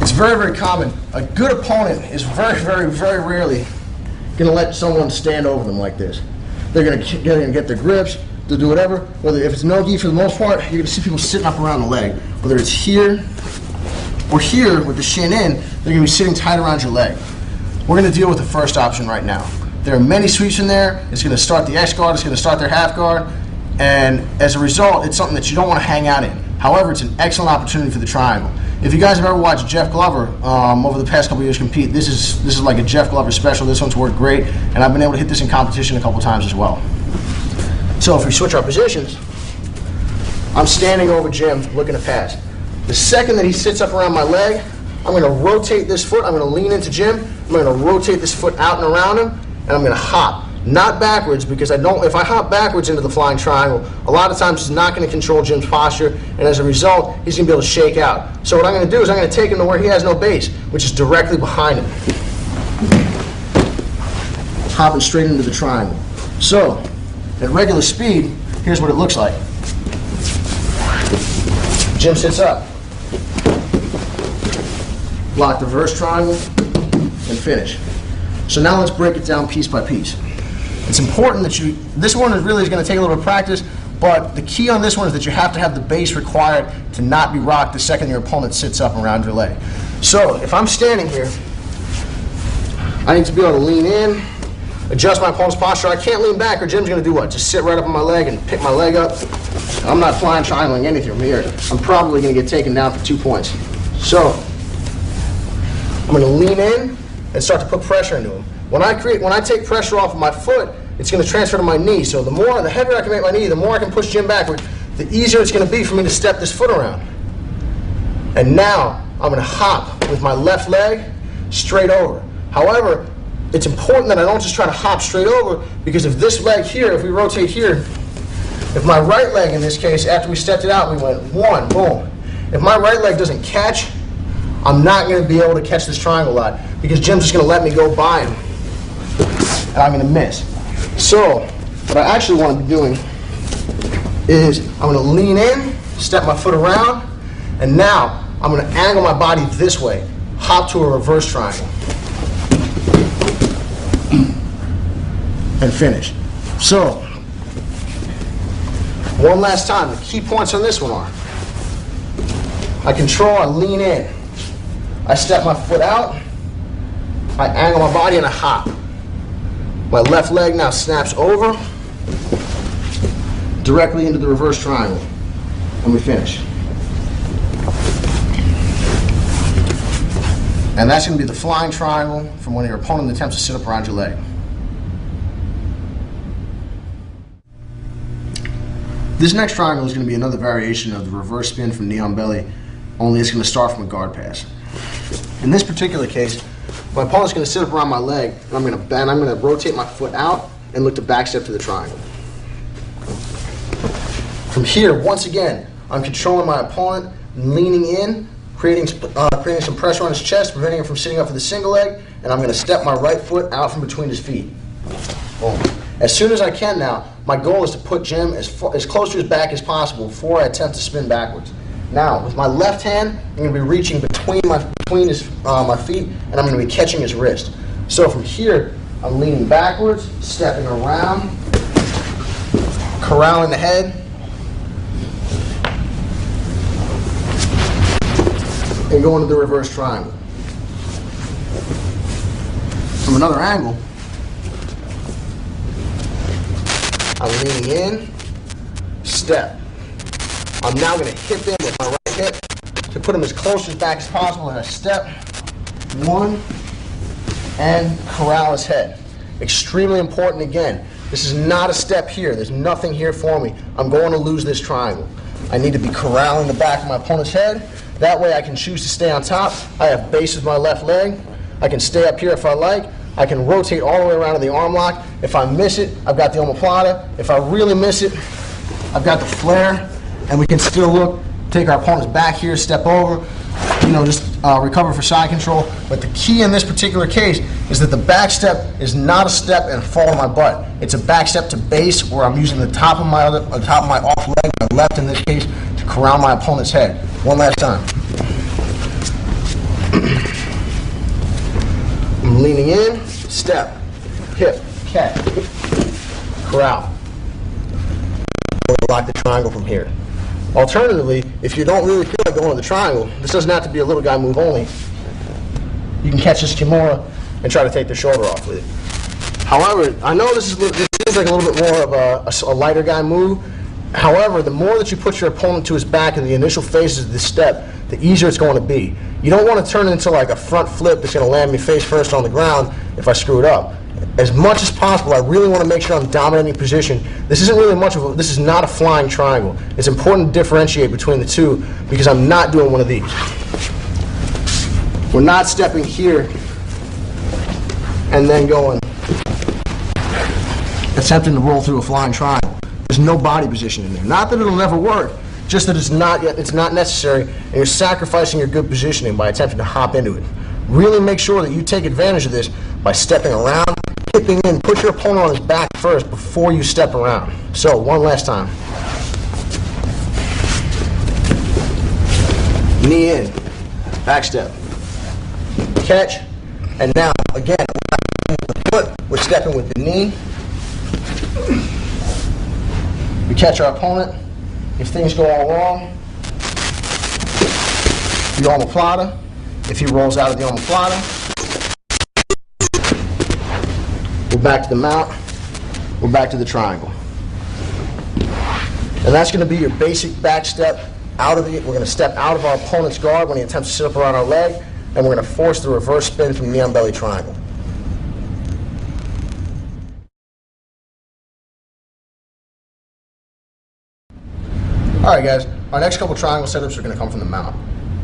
it's very, very common. A good opponent is very, very, very rarely going to let someone stand over them like this. They're going to get their grips, they'll do whatever. Whether if it's no gi for the most part, you're going to see people sitting up around the leg. Whether it's here or here with the shin in, they're going to be sitting tight around your leg. We're going to deal with the first option right now. There are many sweeps in there. It's going to start the X guard, it's going to start their half guard, and as a result, it's something that you don't want to hang out in. However, it's an excellent opportunity for the triangle. If you guys have ever watched Jeff Glover over the past couple years compete, this is like a Jeff Glover special. This one's worked great, and I've been able to hit this in competition a couple times as well. So if we switch our positions, I'm standing over Jim looking to pass. The second that he sits up around my leg, I'm going to rotate this foot, I'm going to lean into Jim, I'm going to rotate this foot out and around him, and I'm going to hop. Not backwards, because if I hop backwards into the flying triangle, a lot of times it's not going to control Jim's posture, and as a result, he's going to be able to shake out. So what I'm going to do is I'm going to take him to where he has no base, which is directly behind him. Hopping straight into the triangle. So, at regular speed, here's what it looks like. Jim sits up. Lock the reverse triangle, and finish. So now let's break it down piece by piece. It's important that this one is really going to take a little bit of practice, but the key on this one is that you have to have the base required to not be rocked the second your opponent sits up around your leg. So if I'm standing here, I need to be able to lean in, adjust my opponent's posture. I can't lean back or Jim's going to do what? Just sit right up on my leg and pick my leg up. I'm not flying triangling anything from here. I'm probably going to get taken down for 2 points. So I'm going to lean in and start to put pressure into him. When I take pressure off of my foot, it's going to transfer to my knee. So the heavier I can make my knee, the more I can push Jim backward, the easier it's going to be for me to step this foot around. And now I'm going to hop with my left leg straight over. However, it's important that I don't just try to hop straight over, because if this leg here, if we rotate here, if my right leg in this case, after we stepped it out, we went one, boom. If my right leg doesn't catch, I'm not going to be able to catch this triangle line, because Jim's just going to let me go by him, and I'm going to miss. So what I actually want to be doing is I'm going to lean in, step my foot around, and now I'm going to angle my body this way, hop to a reverse triangle, and finish. So, one last time, the key points on this one are, I control, I lean in, I step my foot out, I angle my body, and I hop. My left leg now snaps over, directly into the reverse triangle, and we finish. And that's going to be the flying triangle from when your opponent attempts to sit up around your leg. This next triangle is going to be another variation of the reverse spin from knee on belly, only it's going to start from a guard pass. In this particular case, my opponent's going to sit up around my leg, and I'm going to rotate my foot out and look to back step to the triangle. From here, once again, I'm controlling my opponent, leaning in, creating some pressure on his chest, preventing him from sitting up for the single leg, and I'm going to step my right foot out from between his feet. Boom. As soon as I can now, my goal is to put Jim as close to his back as possible before I attempt to spin backwards. Now, with my left hand, I'm going to be reaching between my feet, and I'm going to be catching his wrist. So from here, I'm leaning backwards, stepping around, corralling the head, and going to the reverse triangle. From another angle, I'm leaning in, step. I'm now going to hip in with my right hip to put him as close to his back as possible, and I step, one, and corral his head. Extremely important again. This is not a step here. There's nothing here for me. I'm going to lose this triangle. I need to be corralling the back of my opponent's head. That way I can choose to stay on top. I have base with my left leg. I can stay up here if I like. I can rotate all the way around to the arm lock. If I miss it, I've got the omoplata. If I really miss it, I've got the flare. And we can still look, take our opponent's back here, step over, just recover for side control. But the key in this particular case is that the back step is not a step and fall on my butt. It's a back step to base, where I'm using the top of my off leg, my left in this case, to corral my opponent's head. One last time. I'm leaning in, step, hip, catch, corral. We'll lock the triangle from here. Alternatively, if you don't really feel like going to the triangle, this doesn't have to be a little guy move only. You can catch this Kimura and try to take the shoulder off with it. However, I know this seems like a little bit more of a lighter guy move. However, the more that you put your opponent to his back in the initial phases of this step, the easier it's going to be. You don't want to turn it into like a front flip that's going to land me face first on the ground if I screw it up. As much as possible, I really want to make sure I'm dominating position. This isn't really this is not a flying triangle. It's important to differentiate between the two, because I'm not doing one of these. We're not stepping here and then going, attempting to roll through a flying triangle. There's no body position in there. Not that it'll never work, just that it's not necessary, and you're sacrificing your good positioning by attempting to hop into it. Really make sure that you take advantage of this by stepping around, hipping in, put your opponent on his back first before you step around. So, one last time. Knee in, back step, catch, and now, again, we're not with the foot, we're stepping with the knee. We catch our opponent. If things go all wrong, the omoplata. If he rolls out of the omoplata, we're back to the mount, we're back to the triangle. And that's going to be your basic back step out of the, we're going to step out of our opponent's guard when he attempts to sit up around our leg, and and we're going to force the reverse spin from knee on belly triangle. Alright guys, our next couple triangle setups are going to come from the mount.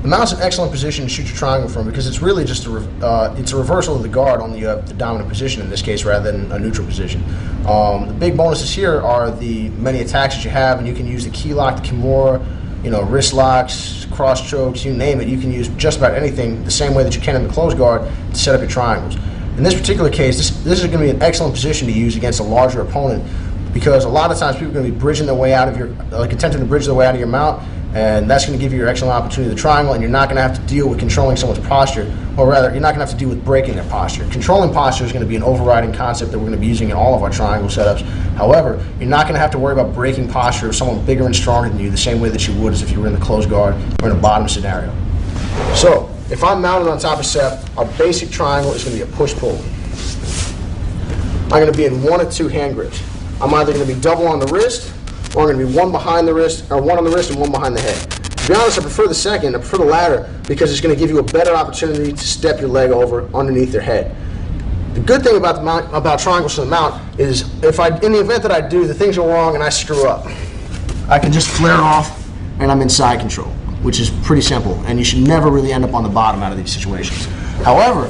The mount's an excellent position to shoot your triangle from because it's really just it's a reversal of the guard, only you have the dominant position in this case rather than a neutral position. The big bonuses here are the many attacks that you have, and you can use the key lock, the kimura, wrist locks, cross chokes, you name it. You can use just about anything the same way that you can in the closed guard to set up your triangles. In this particular case, this is going to be an excellent position to use against a larger opponent, because a lot of times people are going to be bridging their way out of your, attempting to bridge their way out of your mount, and that's going to give you your excellent opportunity to triangle, and you're not going to have to deal with controlling someone's posture, or rather, you're not going to have to deal with breaking their posture. Controlling posture is going to be an overriding concept that we're going to be using in all of our triangle setups. However, you're not going to have to worry about breaking posture of someone bigger and stronger than you the same way that you would as if you were in the closed guard or in a bottom scenario. So, if I'm mounted on top of Seth, our basic triangle is going to be a push-pull. I'm going to be in one of two hand grips. I'm either going to be double on the wrist, or I'm going to be one behind the wrist, or one on the wrist and one behind the head. To be honest, I prefer the second. I prefer the latter because it's going to give you a better opportunity to step your leg over underneath their head. The good thing about the mount, about triangles to the mount, is in the event that I do, the things go wrong and I screw up, I can just flare off and I'm in side control, which is pretty simple. And you should never really end up on the bottom out of these situations. However,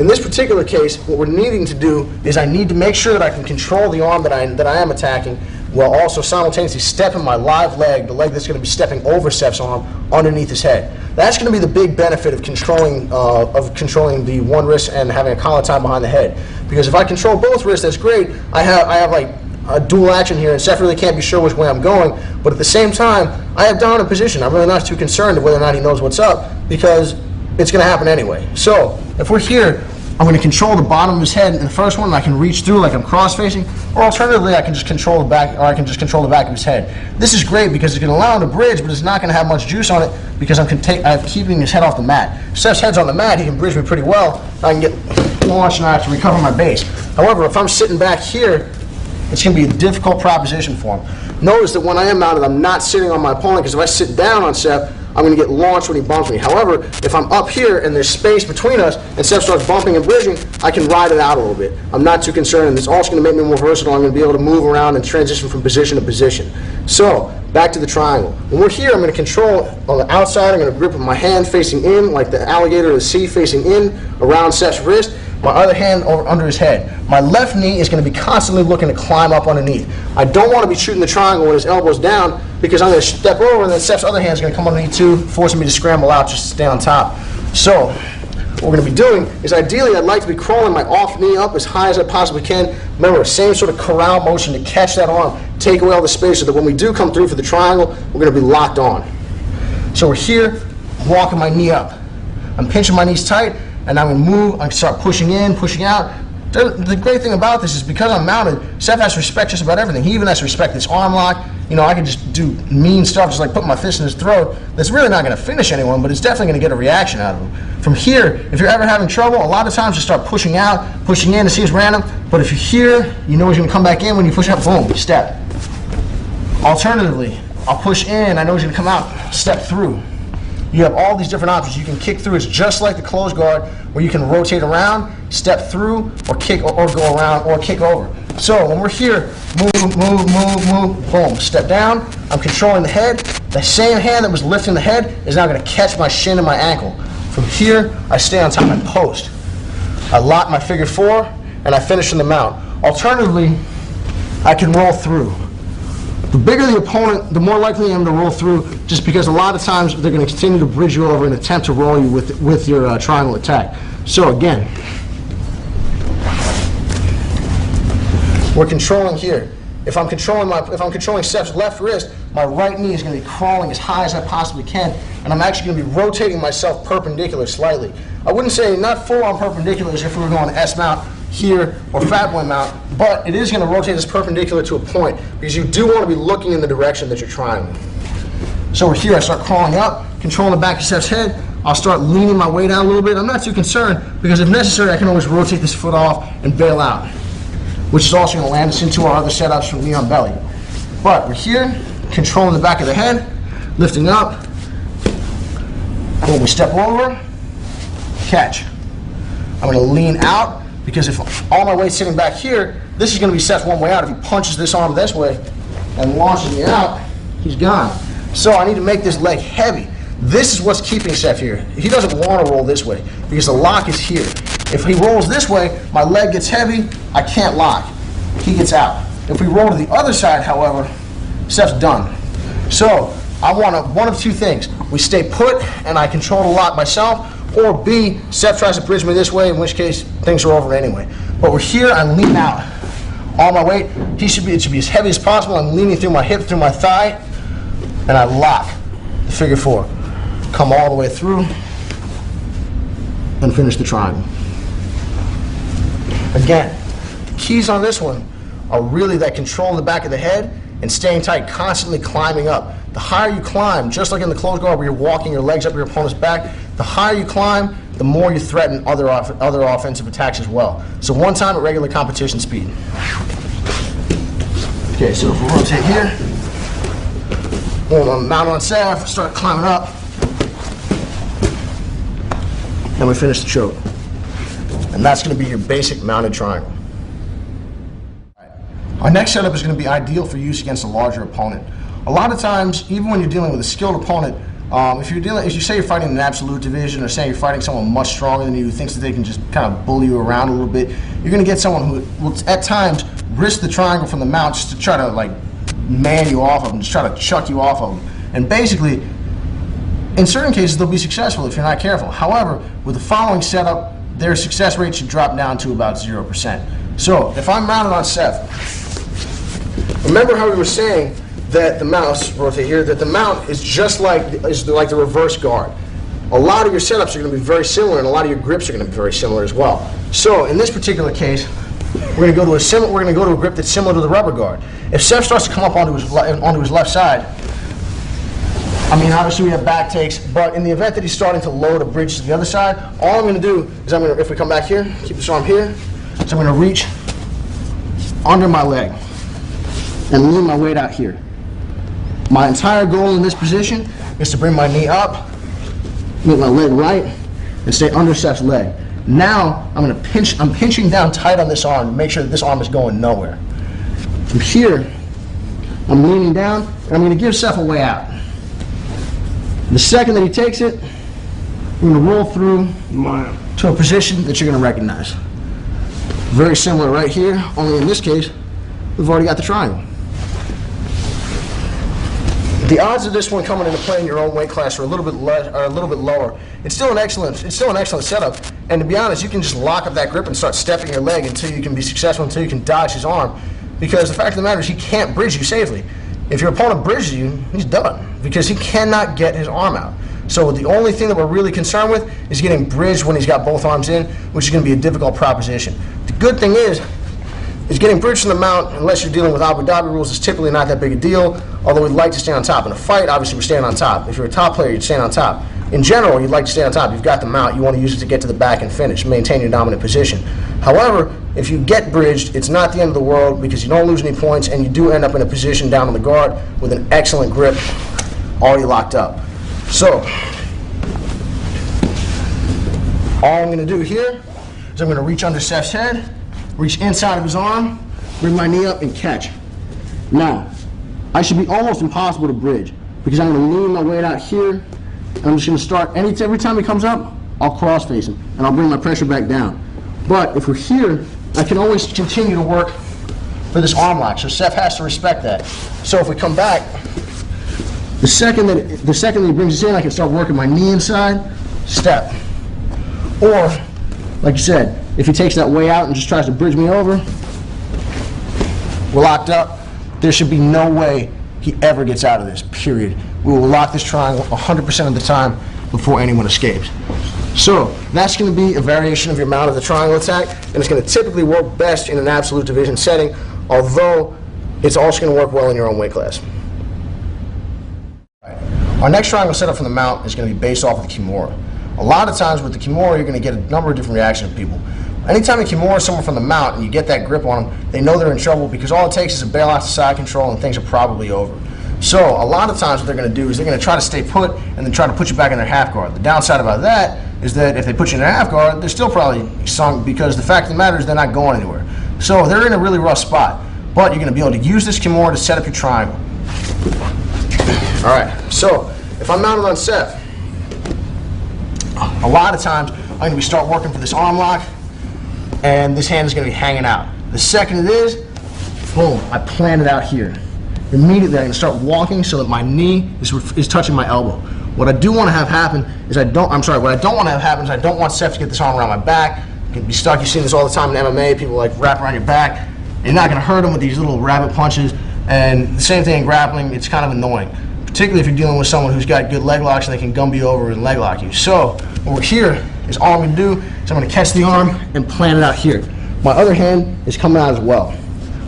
in this particular case, what we're needing to do is I need to make sure that I can control the arm that I am attacking, while also simultaneously stepping my live leg, the leg that's going to be stepping over Seth's arm, underneath his head. That's going to be the big benefit of controlling the one wrist and having a collar tie behind the head. Because if I control both wrists, that's great. I have like a dual action here, and Seth really can't be sure which way I'm going. But at the same time, I have dominant position. I'm really not too concerned whether or not he knows what's up, because it's going to happen anyway. So if we're here, I'm going to control the bottom of his head in the first one, and I can reach through like I'm cross-facing, or alternatively, I can just control the back, or I can just control the back of his head. This is great because it's going to allow him to bridge, but it's not going to have much juice on it because I'm keeping his head off the mat. If Seth's head's on the mat, he can bridge me pretty well. I can get launched and I have to recover my base. However, if I'm sitting back here, it's going to be a difficult proposition for him. Notice that when I am mounted, I'm not sitting on my opponent, because if I sit down on Seth, I'm going to get launched when he bumps me. However, if I'm up here and there's space between us and Seth starts bumping and bridging, I can ride it out a little bit. I'm not too concerned, and it's also going to make me more versatile. I'm going to be able to move around and transition from position to position. So, back to the triangle. When we're here, I'm going to control on the outside. I'm going to grip with my hand facing in, like the alligator or the sea facing in, around Seth's wrist. My other hand under his head. My left knee is going to be constantly looking to climb up underneath. I don't want to be shooting the triangle with his elbows down, because I'm going to step over and then Seth's other hand is going to come underneath too, forcing me to scramble out just to stay on top. So what we're going to be doing is, ideally, I'd like to be crawling my off knee up as high as I possibly can. Remember, same sort of corral motion to catch that arm, take away all the space, so that when we do come through for the triangle, we're going to be locked on. So we're here, walking my knee up. I'm pinching my knees tight, and I'm going to move. I can start pushing in, pushing out. The great thing about this is, because I'm mounted, Seth has to respect just about everything. He even has to respect this arm lock. I can just do mean stuff, just like put my fist in his throat. That's really not going to finish anyone, but it's definitely going to get a reaction out of him. From here, if you're ever having trouble, a lot of times you start pushing out, pushing in. It seems random, but if you're here, you know he's going to come back in. When you push out, boom, step. Alternatively, I'll push in. I know he's going to come out, step through. You have all these different options. You can kick through. It's just like the closed guard, where you can rotate around, step through, or kick, or go around, or kick over. So when we're here, move, move, move, move, boom, step down. I'm controlling the head. The same hand that was lifting the head is now going to catch my shin and my ankle. From here, I stay on top and post. I lock my figure four, and I finish in the mount. Alternatively, I can roll through. The bigger the opponent, the more likely I am to roll through, just because a lot of times they're going to continue to bridge you over and attempt to roll you with your triangle attack. So again, we're controlling here. If I'm controlling Seth's left wrist, my right knee is going to be crawling as high as I possibly can, and I'm actually going to be rotating myself perpendicular slightly. I wouldn't say not full on perpendicular as if we were going S mount here or fat boy mount, but it is going to rotate us perpendicular to a point, because you do want to be looking in the direction that you're triangling. So we're here, I start crawling up, controlling the back of Seth's head. I'll start leaning my weight out a little bit. I'm not too concerned, because if necessary, I can always rotate this foot off and bail out, which is also going to land us into our other setups from knee on belly. But we're here, controlling the back of the head, lifting up. When we step over, catch. I'm going to lean out, because if all my weight's sitting back here, this is going to be Seth's one way out. If he punches this arm this way and launches me out, he's gone. So I need to make this leg heavy. This is what's keeping Seth here. He doesn't want to roll this way because the lock is here. If he rolls this way, my leg gets heavy, I can't lock. He gets out. If we roll to the other side, however, Seth's done. So I want one of two things. We stay put and I control the lock myself, or B, Seth tries to bridge me this way, in which case things are over anyway. But we're here, I lean out. All my weight, it should be as heavy as possible. I'm leaning through my hip, through my thigh, and I lock the figure four. Come all the way through and finish the triangle. Again, the keys on this one are really that control in the back of the head and staying tight, constantly climbing up. The higher you climb, just like in the closed guard where you're walking your legs up your opponent's back, the higher you climb, the more you threaten other offensive attacks as well. So one time at regular competition speed. Okay, so if we rotate here, boom, mount on Seth, start climbing up, and we finish the choke. And that's going to be your basic mounted triangle. Our next setup is going to be ideal for use against a larger opponent. A lot of times, even when you're dealing with a skilled opponent, if you say you're fighting an absolute division, or say you're fighting someone much stronger than you who thinks that they can just kind of bully you around a little bit, you're going to get someone who will at times risk the triangle from the mount just to try to like man you off of them, just try to chuck you off of them. And basically, in certain cases, they'll be successful if you're not careful. However, with the following setup, their success rate should drop down to about 0%. So if I'm mounted on Seth, remember how we were saying that the mouse, rotate here, that the mount is just like the reverse guard. A lot of your setups are going to be very similar, and a lot of your grips are going to be very similar as well. So in this particular case, we're going to go to a grip that's similar to the rubber guard. If Seth starts to come up onto his left side, I mean, obviously we have back takes, but in the event that he's starting to load a bridge to the other side, all I'm going to do is if we come back here, keep this arm here, so I'm going to reach under my leg and lean my weight out here. My entire goal in this position is to bring my knee up, make my leg right, and stay under Seth's leg. Now I'm pinching down tight on this arm to make sure that this arm is going nowhere. From here, I'm leaning down, and I'm going to give Seth a way out. The second that he takes it, I'm going to roll through to a position that you're going to recognize. Very similar right here, only in this case, we've already got the triangle. The odds of this one coming into play in your own weight class are a little bit lower. It's still an excellent setup. And to be honest, you can just lock up that grip and start stepping your leg until you can be successful, until you can dodge his arm. Because the fact of the matter is, he can't bridge you safely. If your opponent bridges you, he's done because he cannot get his arm out. So the only thing that we're really concerned with is getting bridged when he's got both arms in, which is going to be a difficult proposition. The good thing is getting bridged from the mount, unless you're dealing with Abu Dhabi rules, is typically not that big a deal, although we'd like to stay on top. In a fight, obviously we're staying on top. If you're a top player, you'd stay on top. In general, you'd like to stay on top. You've got the mount, you want to use it to get to the back and finish, maintain your dominant position. However, if you get bridged, it's not the end of the world because you don't lose any points and you do end up in a position down on the guard with an excellent grip already locked up. So, all I'm going to do here is I'm going to reach under Seth's head, reach inside of his arm, bring my knee up and catch. Now, I should be almost impossible to bridge because I'm going to lean my weight out here. And I'm just going to start, every time he comes up, I'll cross face him and I'll bring my pressure back down. But if we're here, I can always continue to work for this arm lock. So Seth has to respect that. So if we come back, the second that he brings us in, I can start working my knee inside, step. Or, like you said, if he takes that way out and just tries to bridge me over, we're locked up. There should be no way he ever gets out of this, period. We will lock this triangle 100% of the time before anyone escapes. So that's going to be a variation of your mount of the triangle attack, and it's going to typically work best in an absolute division setting, although it's also going to work well in your own weight class. Our next triangle setup from the mount is going to be based off of the Kimura. A lot of times with the Kimura, you're going to get a number of different reactions from people. Anytime you Kimura someone from the mount and you get that grip on them, they know they're in trouble because all it takes is a bail out to side control and things are probably over. So a lot of times what they're going to do is they're going to try to stay put and then try to put you back in their half guard. The downside about that is that if they put you in a half guard, they're still probably sunk, because the fact of the matter is they're not going anywhere. So they're in a really rough spot. But you're going to be able to use this Kimura to set up your triangle. All right, so if I'm mounted on Seth, a lot of times I'm going to start working for this arm lock, and this hand is going to be hanging out. The second it is, boom, I plan it out here. Immediately I'm going to start walking so that my knee is touching my elbow. What I do want to have happen is what I don't want to have happen is I don't want Seth to get this arm around my back. You can be stuck. You've seen this all the time in MMA. People like wrap around your back. You're not going to hurt them with these little rabbit punches. And the same thing in grappling, it's kind of annoying, particularly if you're dealing with someone who's got good leg locks and they can gumby you over and leg lock you. So what we're here is all I'm going to do is I'm going to catch the arm and plan it out here. My other hand is coming out as well.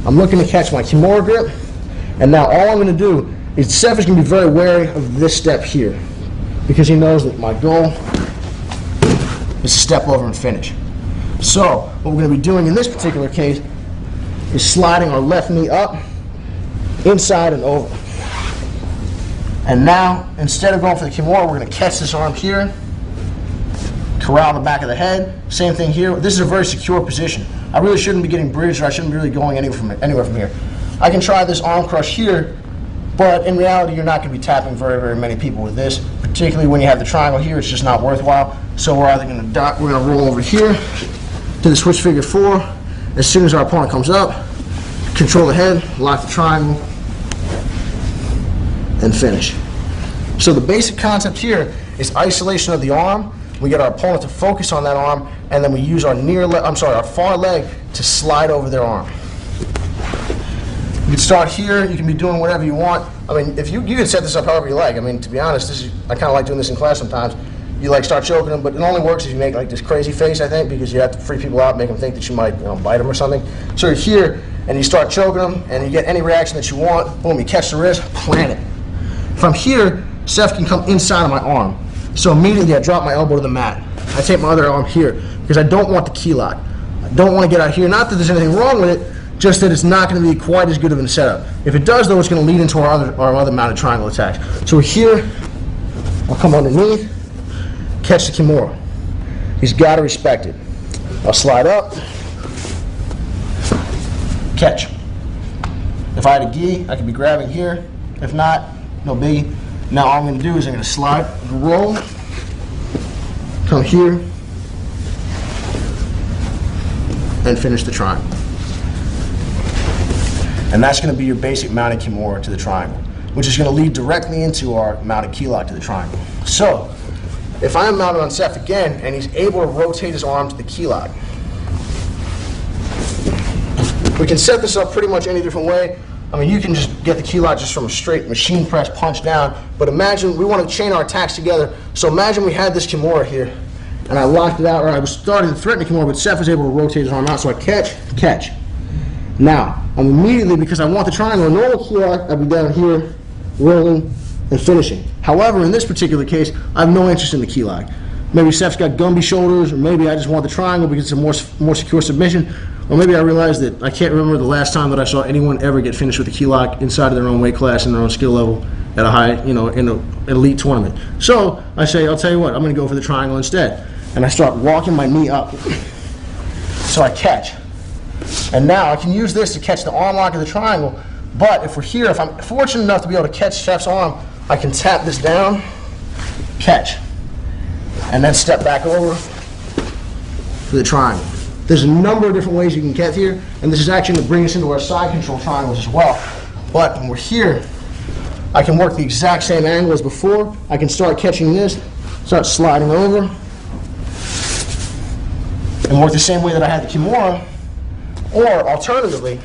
I'm looking to catch my Kimura grip, and now all I'm going to do is Seth is going to be very wary of this step here, because he knows that my goal is to step over and finish. So what we're going to be doing in this particular case is sliding our left knee up, inside and over. And now, instead of going for the Kimura, we're going to catch this arm here, corral the back of the head. Same thing here. This is a very secure position. I really shouldn't be getting bridged, or I shouldn't be really going anywhere from here. I can try this arm crush here, but in reality, you're not going to be tapping very, very many people with this, particularly when you have the triangle here. It's just not worthwhile. So we're either going to roll over here to the switch figure 4. As soon as our opponent comes up, control the head, lock the triangle, and finish. So the basic concept here is isolation of the arm. We get our opponent to focus on that arm, and then we use our our far leg to slide over their arm. You can start here. You can be doing whatever you want. I mean, if you can set this up however you like. I mean, to be honest, I kind of like doing this in class sometimes. You like start choking them, but it only works if you make like this crazy face, I think, because you have to freak people out, make them think that you might, bite them or something. So you're here, and you start choking them, and you get any reaction that you want. Boom, you catch the wrist, plant it. From here, Seth can come inside of my arm. So immediately I drop my elbow to the mat. I take my other arm here because I don't want the key lock. I don't want to get out here. Not that there's anything wrong with it, just that it's not going to be quite as good of a setup. If it does, though, it's going to lead into our other mounted triangle attacks. So we're here. I'll come underneath, catch the Kimura. He's got to respect it. I'll slide up, catch. If I had a gi, I could be grabbing here. If not, no biggie. Now all I'm going to do is I'm going to slide, roll, come here, and finish the triangle. And that's going to be your basic mounted Kimura to the triangle, which is going to lead directly into our mounted key lock to the triangle. So, if I am mounted on Seth again, and he's able to rotate his arm to the key lock, we can set this up pretty much any different way. I mean, you can just get the key lock just from a straight machine press punch down, but imagine we want to chain our attacks together. So imagine we had this Kimura here, and I locked it out, or I was starting to threaten the Kimura, but Seth was able to rotate his arm out, so I catch. Now, I'm immediately, because I want the triangle, a normal key lock, I'd be down here, rolling, and finishing. However, in this particular case, I have no interest in the key lock. Maybe Seth's got Gumby shoulders, or maybe I just want the triangle because it's a more secure submission, or maybe I realized that I can't remember the last time that I saw anyone ever get finished with a key lock inside of their own weight class and their own skill level at a high, in an elite tournament. So I say, I'll tell you what, I'm going to go for the triangle instead. And I start walking my knee up. So I catch. And now I can use this to catch the arm lock of the triangle, but if we're here, if I'm fortunate enough to be able to catch Seth's arm, I can tap this down, catch, and then step back over for the triangle. There's a number of different ways you can get here, and this is actually going to bring us into our side control triangles as well. But when we're here, I can work the exact same angle as before. I can start catching this, start sliding over, and work the same way that I had the Kimura. Or alternatively,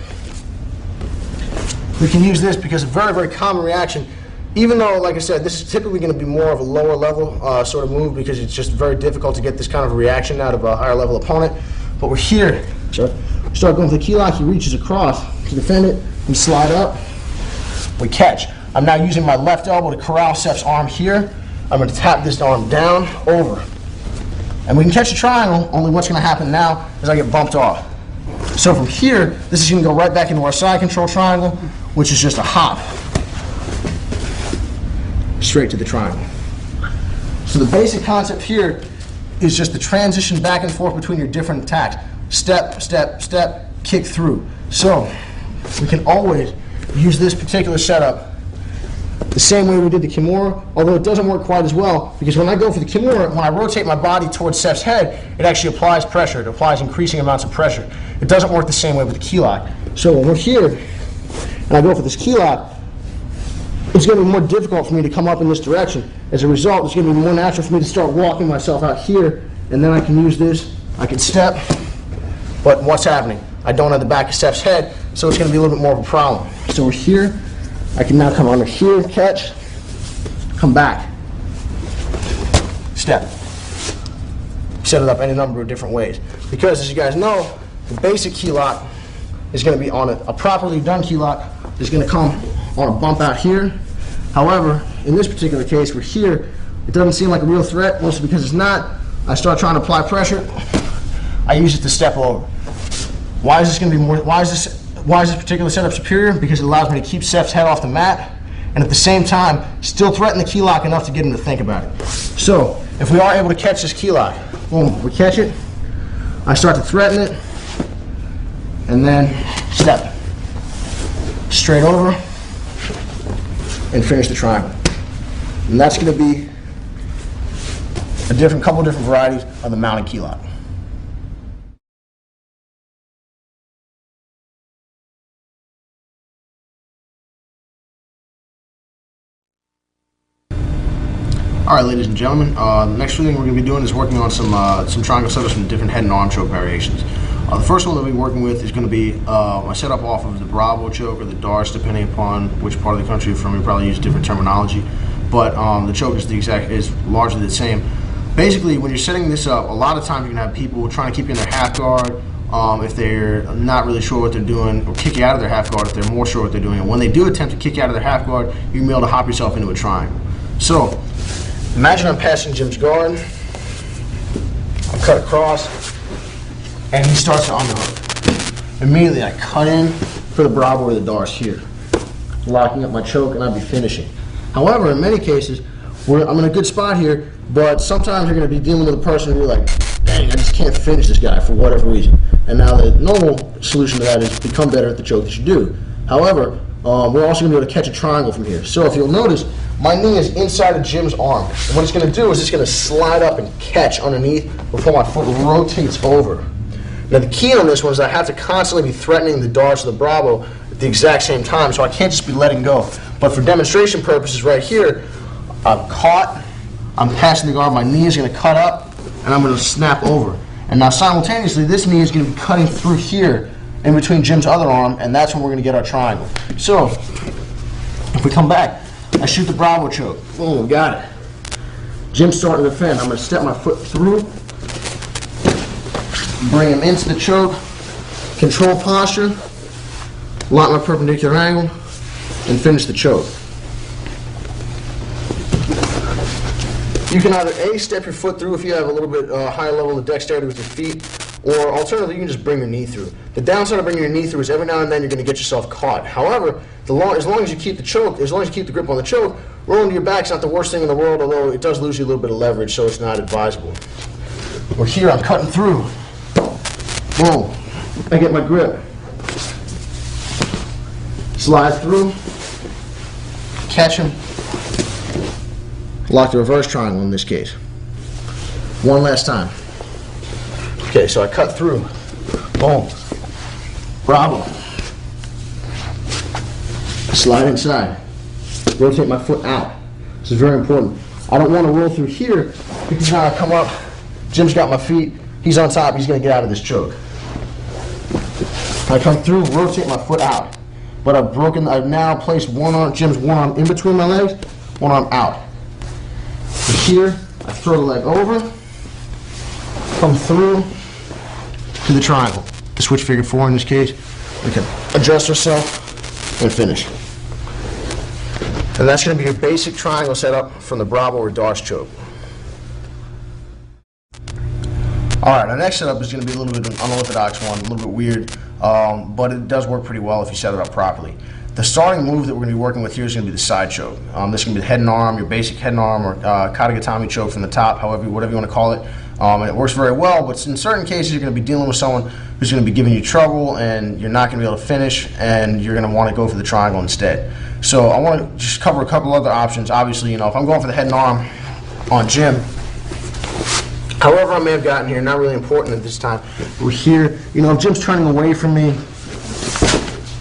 we can use this because a very, very common reaction, even though, like I said, this is typically going to be more of a lower level sort of move because it's just very difficult to get this kind of a reaction out of a higher level opponent. But we're here. So start going for the key lock. He reaches across to defend it. We slide up. We catch. I'm now using my left elbow to corral Seth's arm here. I'm going to tap this arm down, over. And we can catch a triangle, only what's going to happen now is I get bumped off. So from here, this is going to go right back into our side control triangle, which is just a hop straight to the triangle. So the basic concept here is just the transition back and forth between your different attacks. Step, step, step, kick through. So we can always use this particular setup the same way we did the Kimura, although it doesn't work quite as well, because when I go for the Kimura, when I rotate my body towards Seph's head, it actually applies pressure. It applies increasing amounts of pressure. It doesn't work the same way with the key lock. So when we're here, and I go for this key lock, it's going to be more difficult for me to come up in this direction. As a result, it's going to be more natural for me to start walking myself out here, and then I can use this. I can step, but what's happening? I don't have the back of Seph's head, so it's going to be a little bit more of a problem. So we're here. I can now come under here, catch, come back, step. Set it up any number of different ways. Because as you guys know, the basic key lock is going to be on a properly done key lock is going to come on a bump out here. However, in this particular case, we're here. It doesn't seem like a real threat, mostly because it's not. I start trying to apply pressure. I use it to step over. Why is this going to be more? Why is this particular setup superior? Because it allows me to keep Seph's head off the mat, and at the same time, still threaten the key lock enough to get him to think about it. So, if we are able to catch this key lock, boom, we catch it, I start to threaten it, and then step. Straight over, and finish the triangle. And that's going to be a couple of different varieties of the mounted key lock. All right, ladies and gentlemen, the next thing we're going to be doing is working on some triangle setups from different head and arm choke variations. The first one that we'll be working with is going to be my setup off of the Bravo choke or the Darce, depending upon which part of the country you're from. We probably use different terminology, but the choke is largely the same. Basically, when you're setting this up, a lot of times you're going to have people trying to keep you in their half guard if they're not really sure what they're doing, or kick you out of their half guard if they're more sure what they're doing. And when they do attempt to kick you out of their half guard, you can be able to hop yourself into a triangle. So, imagine I'm passing Jim's guard, I cut across, and he starts to underhook. Immediately I cut in for the Bravo or the Darce here, locking up my choke, and I'll be finishing. However, in many cases, I'm in a good spot here, but sometimes you're going to be dealing with a person who you're like, dang, I just can't finish this guy for whatever reason. And now the normal solution to that is become better at the choke that you do. However, we're also going to be able to catch a triangle from here. So if you'll notice, my knee is inside of Jim's arm. And what it's going to do is it's going to slide up and catch underneath before my foot rotates over. Now the key on this one is I have to constantly be threatening the Darce or the Bravo at the exact same time, so I can't just be letting go. But for demonstration purposes right here, I'm caught, I'm passing the guard, my knee is going to cut up, and I'm going to snap over. And now simultaneously, this knee is going to be cutting through here in between Jim's other arm, and that's when we're going to get our triangle. So, if we come back, I shoot the Bravo choke. Boom, got it. Jim's starting to defend. I'm going to step my foot through, bring him into the choke, control posture, lock my perpendicular angle, and finish the choke. You can either A, step your foot through if you have a little bit higher level of dexterity with your feet, or alternatively, you can just bring your knee through. The downside of bringing your knee through is every now and then you're going to get yourself caught. However, as long as you keep the choke, as long as you keep the grip on the choke, rolling to your back is not the worst thing in the world, although it does lose you a little bit of leverage, so it's not advisable. Or here, I'm cutting through. Boom. I get my grip. Slide through. Catch him. Lock the reverse triangle in this case. One last time. Okay, so I cut through. Boom. Bravo. Slide inside. Rotate my foot out. This is very important. I don't want to roll through here because now I come up, Jim's got my feet, he's on top, he's going to get out of this choke. I come through, rotate my foot out. But I've now placed Jim's one arm in between my legs, one arm out. And here, I throw the leg over, come through to the triangle. The switch figure 4 in this case. We can adjust ourselves and finish. And that's going to be your basic triangle setup from the Bravo or Darce choke. Alright, our next setup is going to be a little bit of an unorthodox one, a little bit weird, but it does work pretty well if you set it up properly. The starting move that we're going to be working with here is going to be the side choke. This is going to be the head and arm, your basic head and arm, or Katagatame choke from the top, whatever you want to call it. And it works very well, but in certain cases you're going to be dealing with someone who's going to be giving you trouble and you're not going to be able to finish, and you're going to want to go for the triangle instead. So I want to just cover a couple other options. Obviously, if I'm going for the head and arm on Jim, however I may have gotten here, not really important at this time. We're here, if Jim's turning away from me,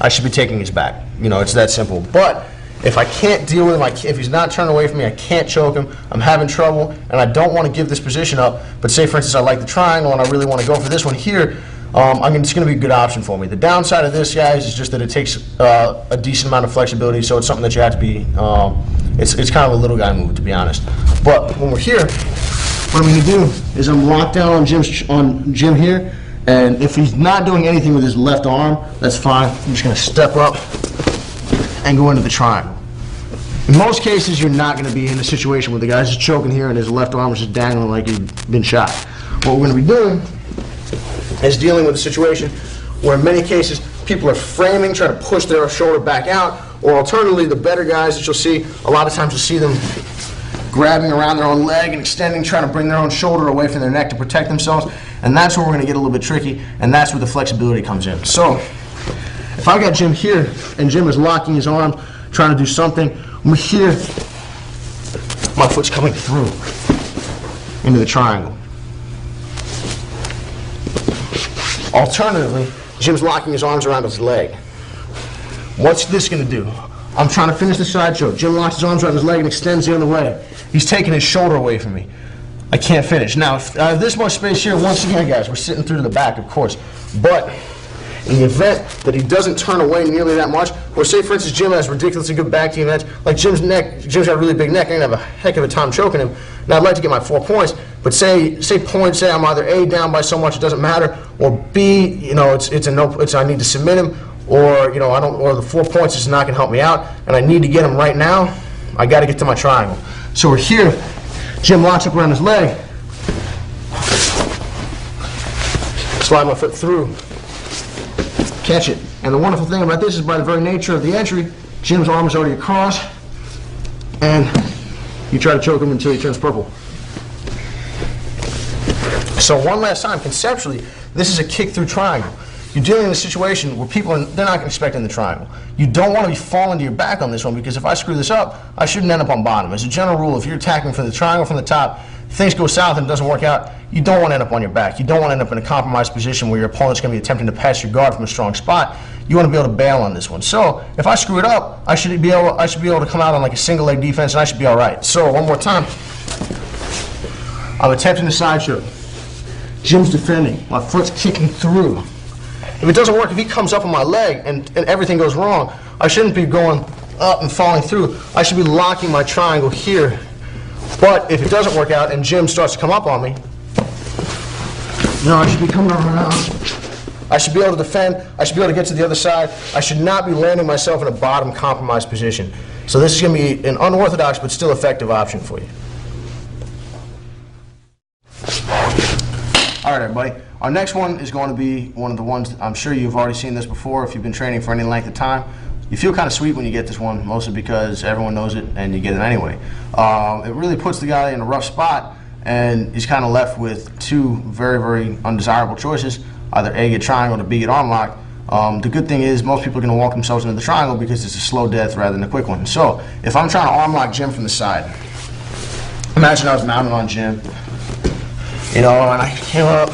I should be taking his back. It's that simple. But if I can't deal with him, if he's not turning away from me, I can't choke him, I'm having trouble, and I don't want to give this position up, but say, for instance, I like the triangle and I really want to go for this one here, it's going to be a good option for me. The downside of this, guys, is just that it takes a decent amount of flexibility, so it's something that you have to be, it's kind of a little guy move, to be honest. But when we're here, what I'm going to do is I'm locked down on Jim here, and if he's not doing anything with his left arm, that's fine. I'm just going to step up and go into the triangle. In most cases, you're not going to be in a situation where the guy's just choking here and his left arm is just dangling like he's been shot. What we're going to be doing is dealing with a situation where in many cases people are framing, trying to push their shoulder back out, or alternatively, the better guys that you'll see, a lot of times you'll see them grabbing around their own leg and extending, trying to bring their own shoulder away from their neck to protect themselves, and that's where we're going to get a little bit tricky, and that's where the flexibility comes in. So if I've got Jim here and Jim is locking his arm, trying to do something, I'm here, my foot's coming through into the triangle. Alternatively, Jim's locking his arms around his leg. What's this going to do? I'm trying to finish the side choke. Jim locks his arms around his leg and extends the other way. He's taking his shoulder away from me. I can't finish. Now, if I have this much space here, once again, guys, we're sitting through to the back, of course. But in the event that he doesn't turn away nearly that much, or say, for instance, Jim has ridiculously good back team edge, like Jim's got a really big neck, I'm going to have a heck of a time choking him. Now, I'd like to get my 4 points, but say I'm either A, down by so much it doesn't matter, or B, I need to submit him, or or the 4 points is not going to help me out, and I need to get him right now. I got to get to my triangle. So we're here. Jim locks up around his leg. Slide my foot through. Catch it. And the wonderful thing about this is, by the very nature of the entry, Jim's arm is already across, and you try to choke him until he turns purple. So one last time, conceptually, this is a kick-through triangle. You're dealing in a situation where they're not expecting the triangle. You don't want to be falling to your back on this one, because if I screw this up, I shouldn't end up on bottom. As a general rule, if you're attacking for the triangle from the top, things go south and it doesn't work out, you don't want to end up on your back. You don't want to end up in a compromised position where your opponent's going to be attempting to pass your guard from a strong spot. You want to be able to bail on this one. So if I screw it up, I should be able to come out on like a single leg defense, and I should be all right. So one more time. I'm attempting the side choke. Jim's defending. My foot's kicking through. If it doesn't work, if he comes up on my leg and everything goes wrong, I shouldn't be going up and falling through. I should be locking my triangle here. But if it doesn't work out and Jim starts to come up on me, I should be coming around. I should be able to defend. I should be able to get to the other side. I should not be landing myself in a bottom compromised position. So this is going to be an unorthodox but still effective option for you. All right, everybody. Our next one is going to be one of the ones, I'm sure you've already seen this before if you've been training for any length of time. You feel kind of sweet when you get this one, mostly because everyone knows it and you get it anyway. It really puts the guy in a rough spot, and he's kind of left with two very, very undesirable choices. Either A, get triangle, or B, get arm lock. The good thing is most people are going to walk themselves into the triangle because it's a slow death rather than a quick one. So if I'm trying to arm lock Jim from the side, imagine I was mounted on Jim, and I came up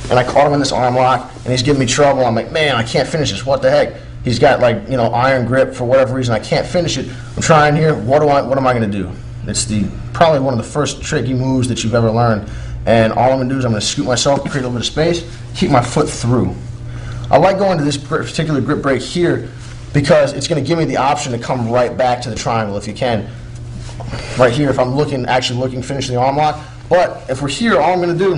and I caught him in this arm lock and he's giving me trouble. I'm like, man, I can't finish this. What the heck? He's got iron grip for whatever reason. I can't finish it. I'm trying here. What am I going to do? It's probably one of the first tricky moves that you've ever learned. And all I'm going to do is I'm going to scoot myself, create a little bit of space, keep my foot through. I like going to this particular grip break here because it's going to give me the option to come right back to the triangle if you can. Right here, if I'm actually looking, finish the arm lock. But if we're here, all I'm going to do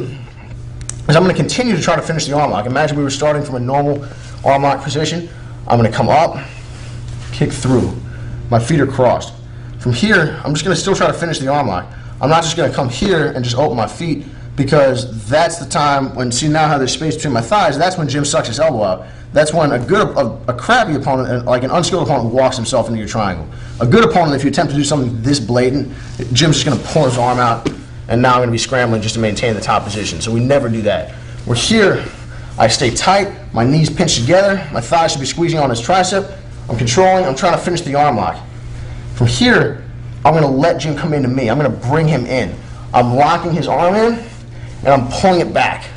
is I'm going to continue to try to finish the arm lock. Imagine we were starting from a normal arm lock position. I'm going to come up, kick through. My feet are crossed. From here, I'm just going to still try to finish the arm lock. I'm not just going to come here and just open my feet because that's the time when, see now how there's space between my thighs, that's when Jim sucks his elbow out. That's when a crappy opponent, like an unskilled opponent, walks himself into your triangle. A good opponent, if you attempt to do something this blatant, Jim's just going to pull his arm out, and now I'm going to be scrambling just to maintain the top position. So we never do that. We're here, I stay tight, my knees pinched together, my thighs should be squeezing on his tricep. I'm controlling, I'm trying to finish the arm lock. From here, I'm going to let Jim come into me. I'm going to bring him in. I'm locking his arm in, and I'm pulling it back.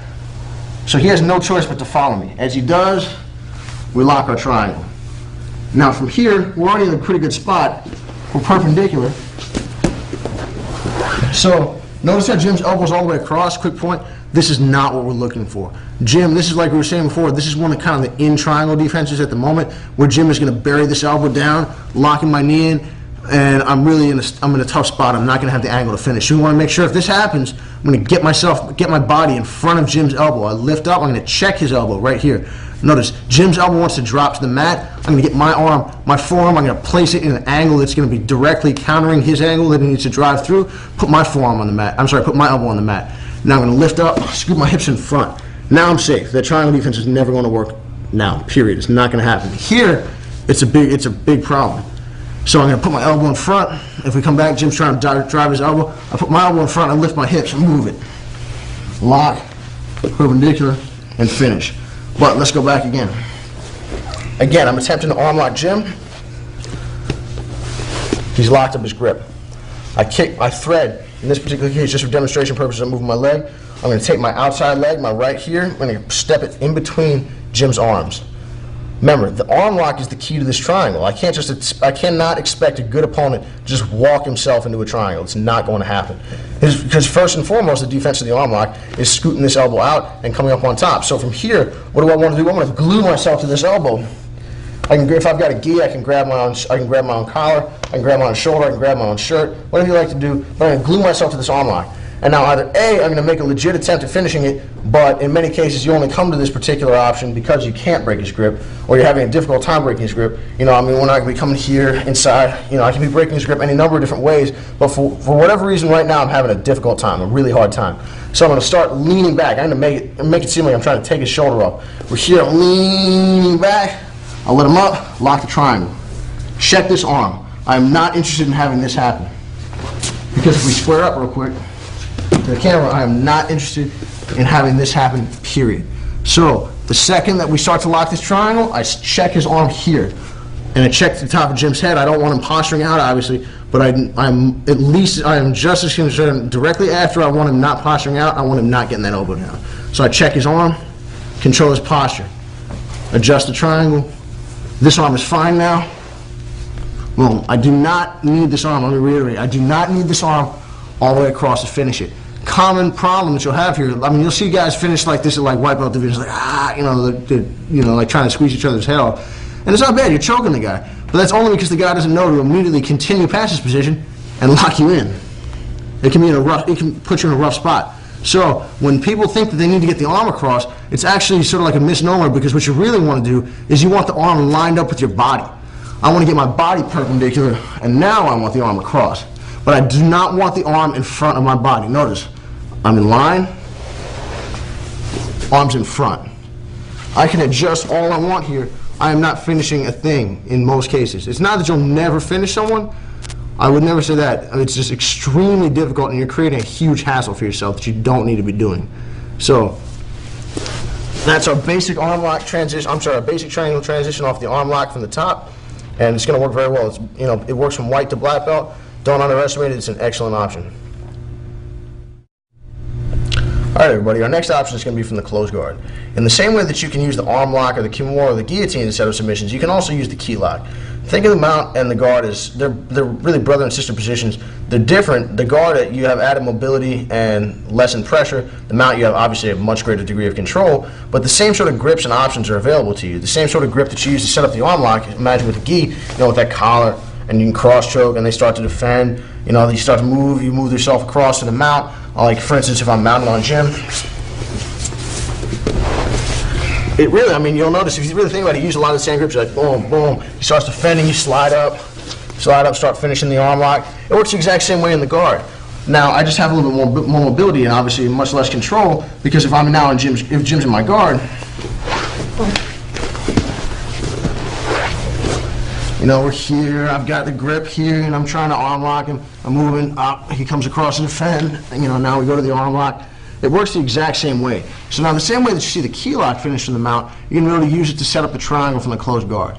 So he has no choice but to follow me. As he does, we lock our triangle. Now from here, we're already in a pretty good spot. We're perpendicular. So notice how Jim's elbow's all the way across. Quick point, this is not what we're looking for. Jim, this is like we were saying before, this is one of kind of the in-triangle defenses at the moment, where Jim is going to bury this elbow down, locking my knee in, and I'm in a tough spot. I'm not going to have the angle to finish. So we want to make sure if this happens, I'm going to get my body in front of Jim's elbow. I lift up, I'm going to check his elbow right here. Notice, Jim's elbow wants to drop to the mat. I'm going to get my arm, my forearm, I'm going to place it in an angle that's going to be directly countering his angle that he needs to drive through. Put my forearm on the mat. Put my elbow on the mat. Now I'm going to lift up, scoop my hips in front. Now I'm safe. That triangle defense is never going to work now, period. It's not going to happen. Here, it's a big problem. So I'm going to put my elbow in front. If we come back, Jim's trying to drive his elbow. I put my elbow in front, I lift my hips and move it. Lock, perpendicular, and finish. But let's go back again. Again, I'm attempting to arm lock Jim. He's locked up his grip. I thread. In this particular case, just for demonstration purposes, I'm moving my leg. I'm going to take my outside leg, my right here, I'm going to step it in between Jim's arms. Remember, the arm lock is the key to this triangle. I cannot expect a good opponent to just walk himself into a triangle. It's not going to happen. Because first and foremost, the defense of the arm lock is scooting this elbow out and coming up on top. So from here, what do I want to do? I want to glue myself to this elbow. If I've got a gi, I can grab my own collar, I can grab my own shoulder, I can grab my own shirt, whatever you like to do. But I'm going to glue myself to this arm lock. And now either A, I'm going to make a legit attempt at finishing it, but in many cases you only come to this particular option because you can't break his grip, or you're having a difficult time breaking his grip. We're not going to be coming here inside. I can be breaking his grip any number of different ways, but for whatever reason right now I'm having a difficult time, a really hard time. So I'm going to start leaning back. I'm going to make it seem like I'm trying to take his shoulder off. We're here, I'm leaning back. I'll let him up, lock the triangle. Check this arm. I'm not interested in having this happen. Because if we square up real quick, to the camera, I am not interested in having this happen, period. So, the second that we start to lock this triangle, I check his arm here. And I check the top of Jim's head. I don't want him posturing out, obviously, but I am just as concerned directly after I want him not posturing out, I want him not getting that elbow down. So I check his arm, control his posture, adjust the triangle. This arm is fine now. Well, I do not need this arm, let me reiterate, I do not need this arm all the way across to finish it. Common problem that you'll have here, you'll see guys finish like this at like white belt divisions, like trying to squeeze each other's head off. And it's not bad, you're choking the guy. But that's only because the guy doesn't know to immediately continue past this position and lock you in. It can put you in a rough spot. So when people think that they need to get the arm across, it's actually sort of like a misnomer, because what you really want to do is you want the arm lined up with your body. I want to get my body perpendicular, and now I want the arm across. But I do not want the arm in front of my body. Notice, I'm in line, arms in front. I can adjust all I want here. I am not finishing a thing in most cases. It's not that you'll never finish someone. I would never say that. It's just extremely difficult, and you're creating a huge hassle for yourself that you don't need to be doing. So that's our basic arm lock transition. Our basic triangle transition off the arm lock from the top, and it's going to work very well. It works from white to black belt. Don't underestimate it. It's an excellent option. All right, everybody, our next option is going to be from the close guard. In the same way that you can use the arm lock or the kimura or the guillotine to set up submissions, you can also use the key lock. Think of the mount and the guard as they're really brother and sister positions. They're different. The guard, you have added mobility and lessened pressure. The mount, you have obviously a much greater degree of control, but the same sort of grips and options are available to you. The same sort of grip that you use to set up the arm lock, imagine with the gi, with that collar, and you can cross choke, and they start to defend. You start to move. You move yourself across to the mount. Like for instance, if I'm mounted on Jim, it really, you'll notice if you really think about it, you use a lot of the same grips. You're like boom, boom. He starts defending. You slide up, start finishing the arm lock. It works the exact same way in the guard. Now I just have a little bit more mobility and obviously much less control, because if I'm now in if Jim's in my guard, you know, we're here, I've got the grip here, and I'm trying to arm lock him. I'm moving up, he comes across the defend, and, you know, now we go to the arm lock. It works the exact same way. So now the same way that you see the key lock finish from the mount, you're going to be able to use it to set up the triangle from the closed guard.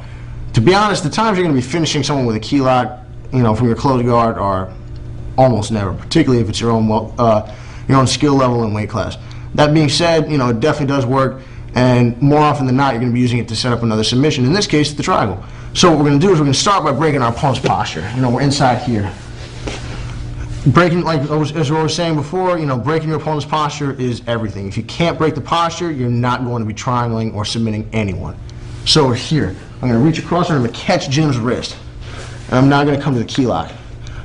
To be honest, the times you're going to be finishing someone with a key lock, you know, from your closed guard are almost never, particularly if it's your own skill level and weight class. That being said, you know, it definitely does work, and more often than not, you're going to be using it to set up another submission. In this case, the triangle. So what we're going to do is we're going to start by breaking our opponent's posture. You know, we're inside here. Breaking, like as I was saying before, you know, breaking your opponent's posture is everything. If you can't break the posture, you're not going to be triangling or submitting anyone. So we're here. I'm going to reach across and I'm going to catch Jim's wrist. And I'm now going to come to the key lock.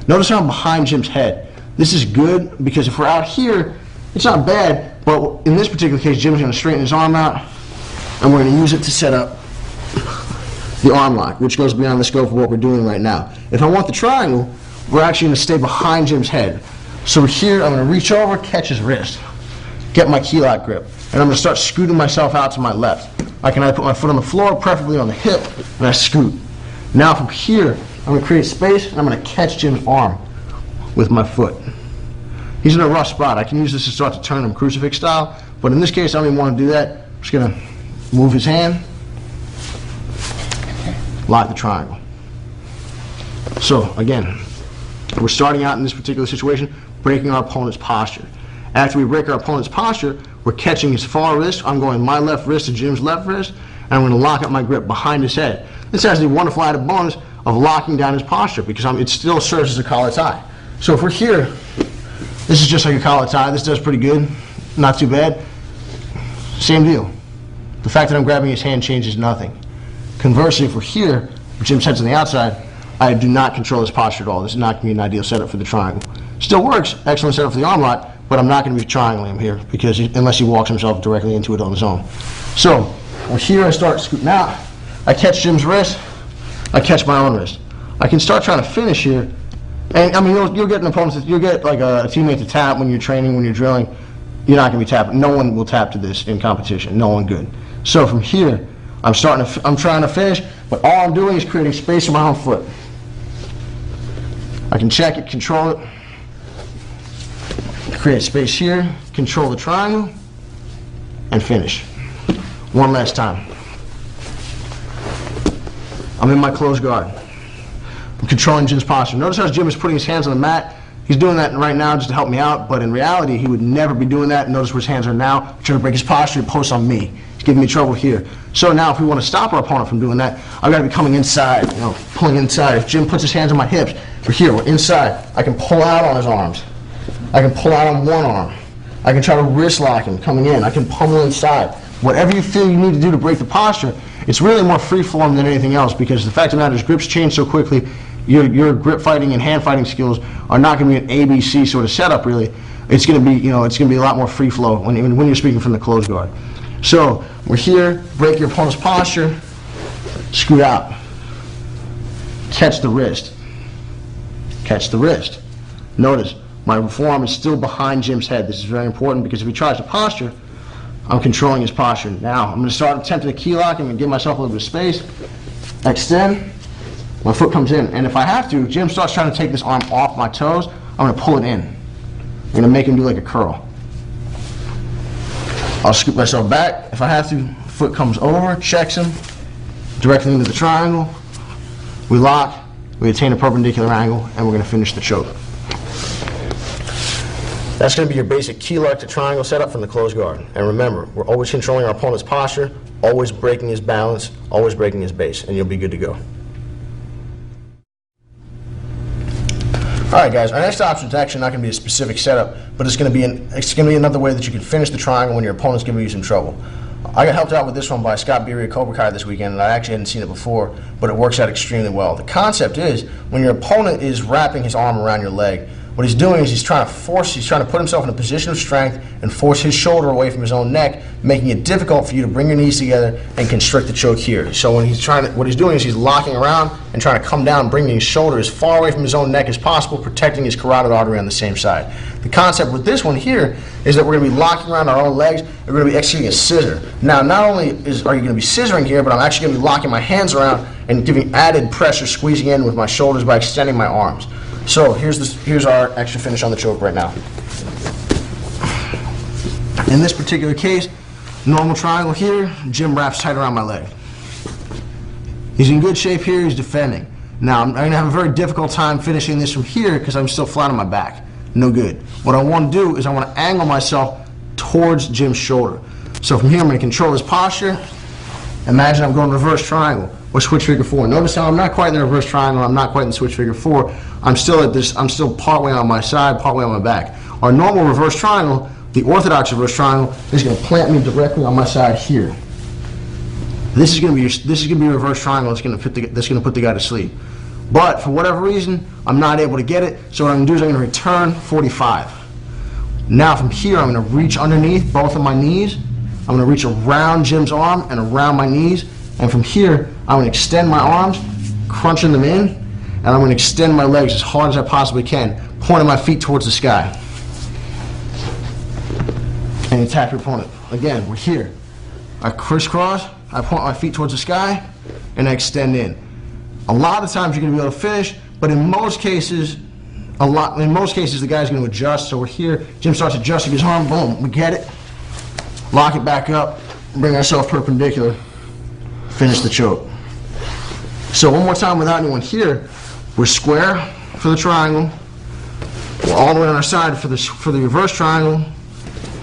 Notice how I'm behind Jim's head. This is good because if we're out here, it's not bad, but in this particular case, Jim's going to straighten his arm out, and we're going to use it to set up the arm lock, which goes beyond the scope of what we're doing right now. If I want the triangle, we're actually going to stay behind Jim's head. So here, I'm going to reach over, catch his wrist, get my key lock grip, and I'm going to start scooting myself out to my left. I can either put my foot on the floor, preferably on the hip, and I scoot. Now from here, I'm going to create space, and I'm going to catch Jim's arm with my foot. He's in a rough spot. I can use this to start to turn him crucifix style, but in this case, I don't even want to do that. I'm just going to move his hand, lock the triangle. So again, we're starting out in this particular situation, breaking our opponent's posture. After we break our opponent's posture, we're catching his far wrist. I'm going my left wrist to Jim's left wrist, and I'm going to lock up my grip behind his head. This has the wonderful added bonus of locking down his posture because it still serves as a collar tie. So if we're here, this is just like a collar tie. This does pretty good, not too bad. Same deal. The fact that I'm grabbing his hand changes nothing. Conversely, if we're here, Jim's head's on the outside, I do not control his posture at all. This is not going to be an ideal setup for the triangle. Still works, excellent setup for the arm lock, but I'm not going to be triangling him here because unless he walks himself directly into it on his own. So, well, here I start scooting out. I catch Jim's wrist. I catch my own wrist. I can start trying to finish here. And I mean, you'll get an opponent, you'll get like a teammate to tap when you're training, when you're drilling. You're not going to be tapping. No one will tap to this in competition. No one good. So from here, I'm trying to finish, but all I'm doing is creating space for my own foot. I can check it, control it, create space here, control the triangle, and finish. One last time. I'm in my closed guard. I'm controlling Jim's posture. Notice how Jim is putting his hands on the mat. He's doing that right now just to help me out, but in reality, he would never be doing that. Notice where his hands are now. I'm trying to break his posture, he posts on me. He's giving me trouble here. So now if we want to stop our opponent from doing that, I've got to be coming inside, you know, pulling inside. If Jim puts his hands on my hips, we're here, we're inside. I can pull out on his arms. I can pull out on one arm. I can try to wrist lock him coming in. I can pummel inside. Whatever you feel you need to do to break the posture, it's really more free form than anything else because the fact of the matter is grips change so quickly. Your grip fighting and hand fighting skills are not going to be an ABC sort of setup really. It's going to be, you know, it's going to be a lot more free flow when you're speaking from the closed guard. So we're here, break your opponent's posture, scoot out, catch the wrist, catch the wrist. Notice my forearm is still behind Jim's head. This is very important because if he tries to posture, I'm controlling his posture. Now I'm going to start attempting a key lock. I'm going to give myself a little bit of space, extend. My foot comes in, and if I have to, Jim starts trying to take this arm off my toes, I'm going to pull it in. I'm going to make him do like a curl. I'll scoop myself back. If I have to, foot comes over, checks him, directly into the triangle. We lock, we attain a perpendicular angle, and we're going to finish the choke. That's going to be your basic key lock to triangle setup from the closed guard. And remember, we're always controlling our opponent's posture, always breaking his balance, always breaking his base, and you'll be good to go. Alright guys, our next option is actually not going to be a specific setup, but it's going to be another way that you can finish the triangle when your opponent's giving you some trouble. I got helped out with this one by Scott Beery of Cobra Kai this weekend, and I actually hadn't seen it before, but it works out extremely well. The concept is, when your opponent is wrapping his arm around your leg, What he's doing is he's trying to put himself in a position of strength and force his shoulder away from his own neck, making it difficult for you to bring your knees together and constrict the choke here. So what he's doing is he's locking around and trying to come down, bringing his shoulder as far away from his own neck as possible, protecting his carotid artery on the same side. The concept with this one here is that we're going to be locking around our own legs, and we're going to be executing a scissor. Now, not only are you going to be scissoring here, but I'm actually going to be locking my hands around and giving added pressure, squeezing in with my shoulders by extending my arms. So here's our extra finish on the choke right now. In this particular case, normal triangle here, Jim wraps tight around my leg. He's in good shape here, he's defending. Now I'm going to have a very difficult time finishing this from here because I'm still flat on my back. No good. What I want to do is I want to angle myself towards Jim's shoulder. So from here I'm going to control his posture. Imagine I'm going reverse triangle or switch figure 4. Notice how I'm not quite in the reverse triangle, I'm not quite in the switch figure 4. I'm still partway on my side, partway on my back. Our normal reverse triangle, the orthodox reverse triangle, is going to plant me directly on my side here. This is going to be a reverse triangle that's going to put the guy to sleep. But for whatever reason, I'm not able to get it, so what I'm going to do is I'm going to return 45. Now from here, I'm going to reach underneath both of my knees. I'm going to reach around Jim's arm and around my knees, and from here, I'm going to extend my arms, crunching them in, and I'm going to extend my legs as hard as I possibly can, pointing my feet towards the sky. And attack your opponent. Again, we're here. I crisscross, I point my feet towards the sky, and I extend in. A lot of times you're going to be able to finish, but in most cases, the guy's going to adjust. So we're here, Jim starts adjusting his arm, boom, we get it. Lock it back up, bring ourselves perpendicular, finish the choke. So one more time without anyone here, we're square for the triangle, we're all the way on our side for the reverse triangle,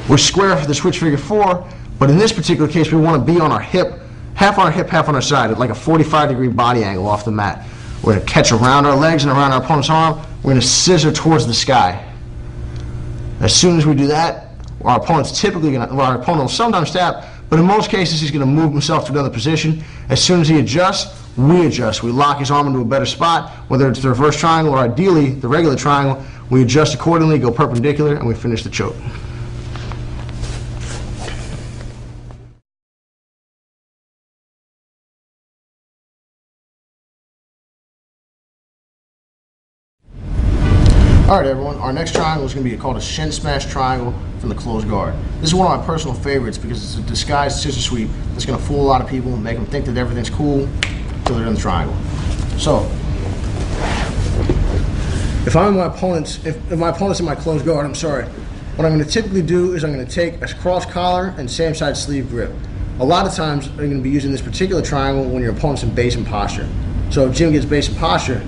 we're square for the switch figure 4, but in this particular case we want to be on our hip, half on our hip, half on our side, at like a 45-degree body angle off the mat. We're going to catch around our legs and around our opponent's arm, we're going to scissor towards the sky. As soon as we do that, our opponent will sometimes tap, but in most cases he's going to move himself to another position. As soon as he adjusts, we adjust. We lock his arm into a better spot, whether it's the reverse triangle or ideally the regular triangle. We adjust accordingly, go perpendicular, and we finish the choke. Alright everyone, our next triangle is going to be called a shin smash triangle from the closed guard. This is one of my personal favorites because it's a disguised scissor sweep that's going to fool a lot of people and make them think that everything's cool until they're in the triangle. So, if my opponent's in my closed guard, what I'm going to typically do is I'm going to take a cross collar and same side sleeve grip. A lot of times I'm going to be using this particular triangle when your opponent's in base and posture. So if Jim gets base and posture,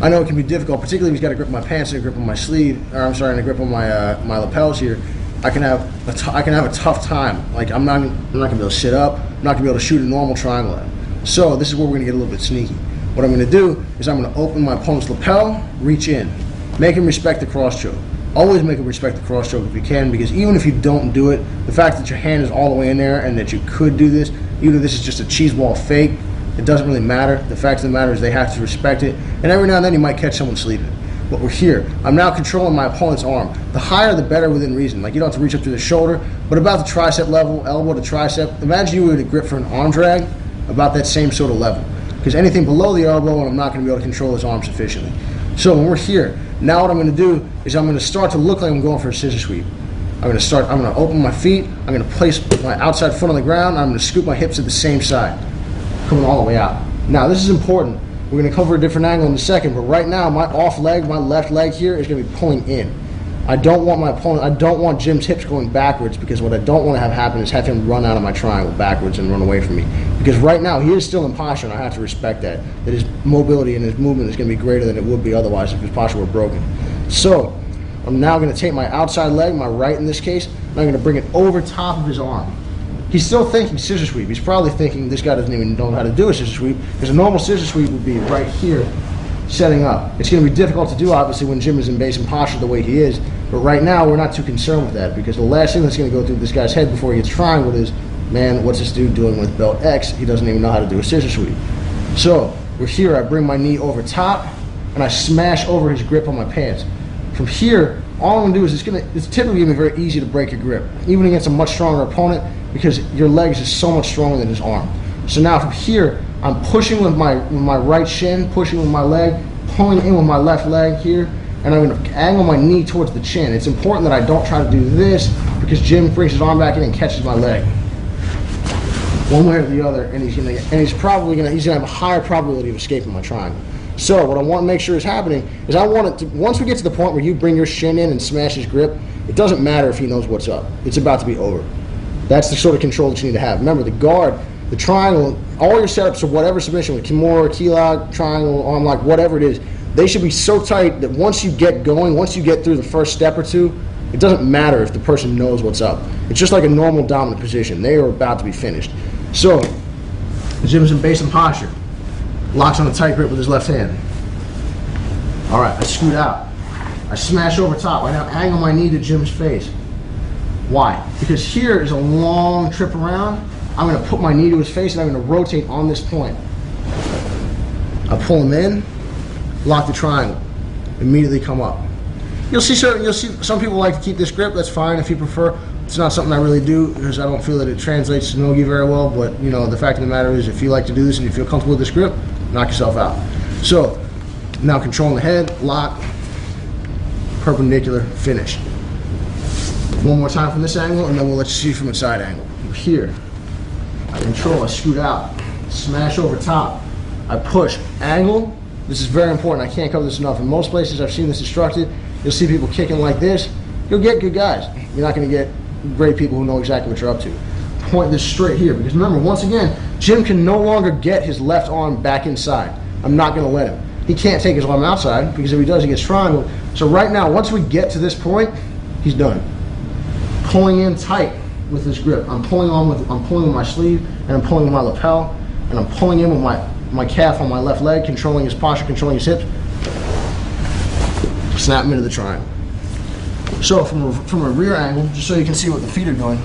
I know it can be difficult, particularly if he's got a grip on my pants and a grip on my sleeve, and a grip on my my lapels here. I can have a tough time. Like I'm not gonna be able to sit up. I'm not gonna be able to shoot a normal triangle at. So this is where we're gonna get a little bit sneaky. What I'm gonna do is I'm gonna open my opponent's lapel, reach in, make him respect the cross choke. Always make him respect the cross choke if you can, because even if you don't do it, the fact that your hand is all the way in there and that you could do this, even if this is just a cheese ball fake, it doesn't really matter. The fact of the matter is they have to respect it, and every now and then you might catch someone sleeping. But we're here. I'm now controlling my opponent's arm. The higher the better within reason. Like you don't have to reach up to the shoulder, but about the tricep level, elbow to tricep. Imagine you were to grip for an arm drag, about that same sort of level. Because anything below the elbow, and I'm not going to be able to control his arm sufficiently. So when we're here, now what I'm going to do is I'm going to start to look like I'm going for a scissor sweep. I'm going to open my feet, I'm going to place my outside foot on the ground, I'm going to scoop my hips to the same side, coming all the way out. Now this is important. We're going to cover a different angle in a second, but right now my off leg, my left leg here is going to be pulling in. I don't want Jim's hips going backwards, because what I don't want to have happen is have him run out of my triangle backwards and run away from me. Because right now he is still in posture, and I have to respect that his mobility and his movement is going to be greater than it would be otherwise if his posture were broken. So I'm now going to take my outside leg, my right in this case, and I'm going to bring it over top of his arm. He's still thinking scissor sweep. He's probably thinking this guy doesn't even know how to do a scissor sweep, because a normal scissor sweep would be right here, setting up. It's going to be difficult to do, obviously, when Jim is in base and posture the way he is, but right now we're not too concerned with that, because the last thing that's going to go through this guy's head before he gets triangled is, man, what's this dude doing with belt X? He doesn't even know how to do a scissor sweep. So we're here. I bring my knee over top. and I smash over his grip on my pants. From here, all I'm gonna do is it's typically gonna be very easy to break your grip, even against a much stronger opponent, because your leg is just so much stronger than his arm. So now from here, I'm pushing with my right shin, pushing with my leg, pulling in with my left leg here, and I'm gonna angle my knee towards the chin. It's important that I don't try to do this, because Jim brings his arm back in and catches my leg. One way or the other, and he's gonna have a higher probability of escaping my triangle. So what I want to make sure is happening is I want it to, once we get to the point where you bring your shin in and smash his grip, it doesn't matter if he knows what's up. It's about to be over. That's the sort of control that you need to have. Remember, the guard, the triangle, all your setups of whatever submission, with Kimura, key lock, triangle, arm lock, whatever it is, they should be so tight that once you get going, once you get through the first step or two, it doesn't matter if the person knows what's up. It's just like a normal dominant position. They are about to be finished. So, Jim's in base and posture. Locks on a tight grip with his left hand. All right, I scoot out. I smash over top. I now angle my knee to Jim's face. Why? Because here is a long trip around. I'm going to put my knee to his face and I'm going to rotate on this point. I pull him in, lock the triangle, immediately come up. You'll see some people like to keep this grip. That's fine if you prefer. It's not something I really do because I don't feel that it translates to no-gi very well. But you know, the fact of the matter is, if you like to do this and you feel comfortable with this grip, knock yourself out. So now controlling the head, lock, perpendicular, finish. One more time from this angle, and then we'll let you see from the side angle. Here, I control, I scoot out, smash over top, I push, angle. This is very important. I can't cover this enough. In most places I've seen this instructed, you'll see people kicking like this. You'll get good guys. You're not going to get great people who know exactly what you're up to. Point this straight here, because remember, once again, Jim can no longer get his left arm back inside. I'm not going to let him. He can't take his arm outside, because if he does, he gets triangled. So right now, once we get to this point, he's done. Pulling in tight with this grip. I'm pulling with my sleeve, and I'm pulling with my lapel, and I'm pulling in with my calf on my left leg, controlling his posture, controlling his hips. Snap him into the triangle. So from a rear angle, just so you can see what the feet are doing,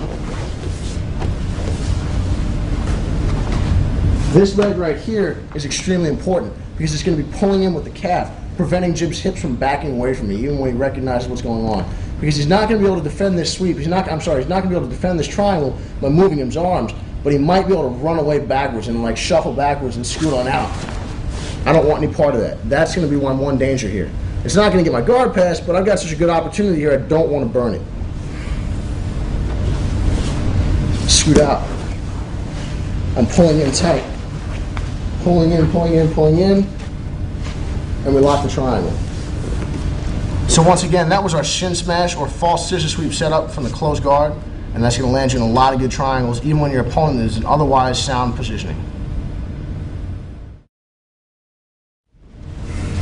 this leg right here is extremely important because it's going to be pulling in with the calf, preventing Jim's hips from backing away from me, even when he recognizes what's going on. Because he's not going to be able to defend this sweep. He's not going to be able to defend this triangle by moving his arms, but he might be able to run away backwards and like shuffle backwards and scoot on out. I don't want any part of that. That's going to be my one danger here. It's not going to get my guard passed, but I've got such a good opportunity here, I don't want to burn it. Scoot out. I'm pulling in tight. Pulling in, pulling in, pulling in, and we lock the triangle. So once again, that was our shin smash or false scissor sweep setup from the closed guard, and that's going to land you in a lot of good triangles, even when your opponent is in otherwise sound positioning.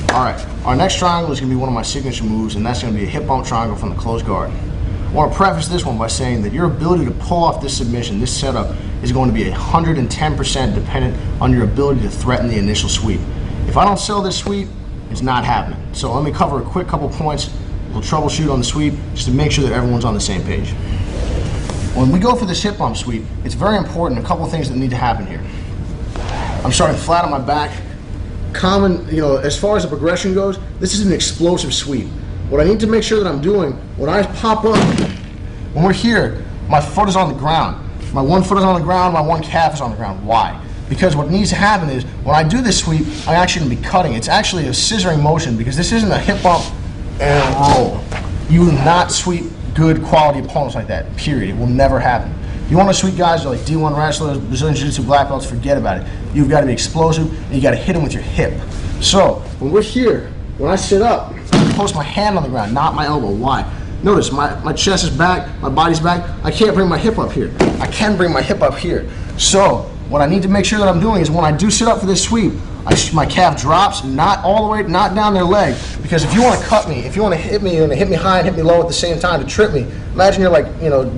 All right, our next triangle is going to be one of my signature moves, and that's going to be a hip bump triangle from the closed guard. I want to preface this one by saying that your ability to pull off this submission, this setup, is going to be 110% dependent on your ability to threaten the initial sweep. If I don't sell this sweep, it's not happening. So let me cover a quick couple points. We'll troubleshoot on the sweep just to make sure that everyone's on the same page. When we go for this hip bump sweep, it's very important, a couple of things that need to happen here. I'm starting flat on my back. Common, as far as the progression goes, this is an explosive sweep. What I need to make sure that I'm doing, when I pop up, when we're here, my foot is on the ground. My one foot is on the ground, my one calf is on the ground. Why? Because what needs to happen is, when I do this sweep, I'm actually going to be cutting. It's actually a scissoring motion, because this isn't a hip bump and roll. You will not sweep good quality opponents like that, period. It will never happen. If you want to sweep guys like D1 wrestlers, Brazilian Jiu-Jitsu black belts, forget about it. You've got to be explosive, and you got to hit them with your hip. So, when we're here, when I sit up, I post my hand on the ground, not my elbow. Why? Notice, my chest is back, my body's back. I can't bring my hip up here. I can bring my hip up here. So, what I need to make sure that I'm doing is when I do sit up for this sweep, my calf drops, not all the way, not down their leg. Because if you want to cut me, if you want to hit me, and hit me high and hit me low at the same time to trip me, imagine you're like,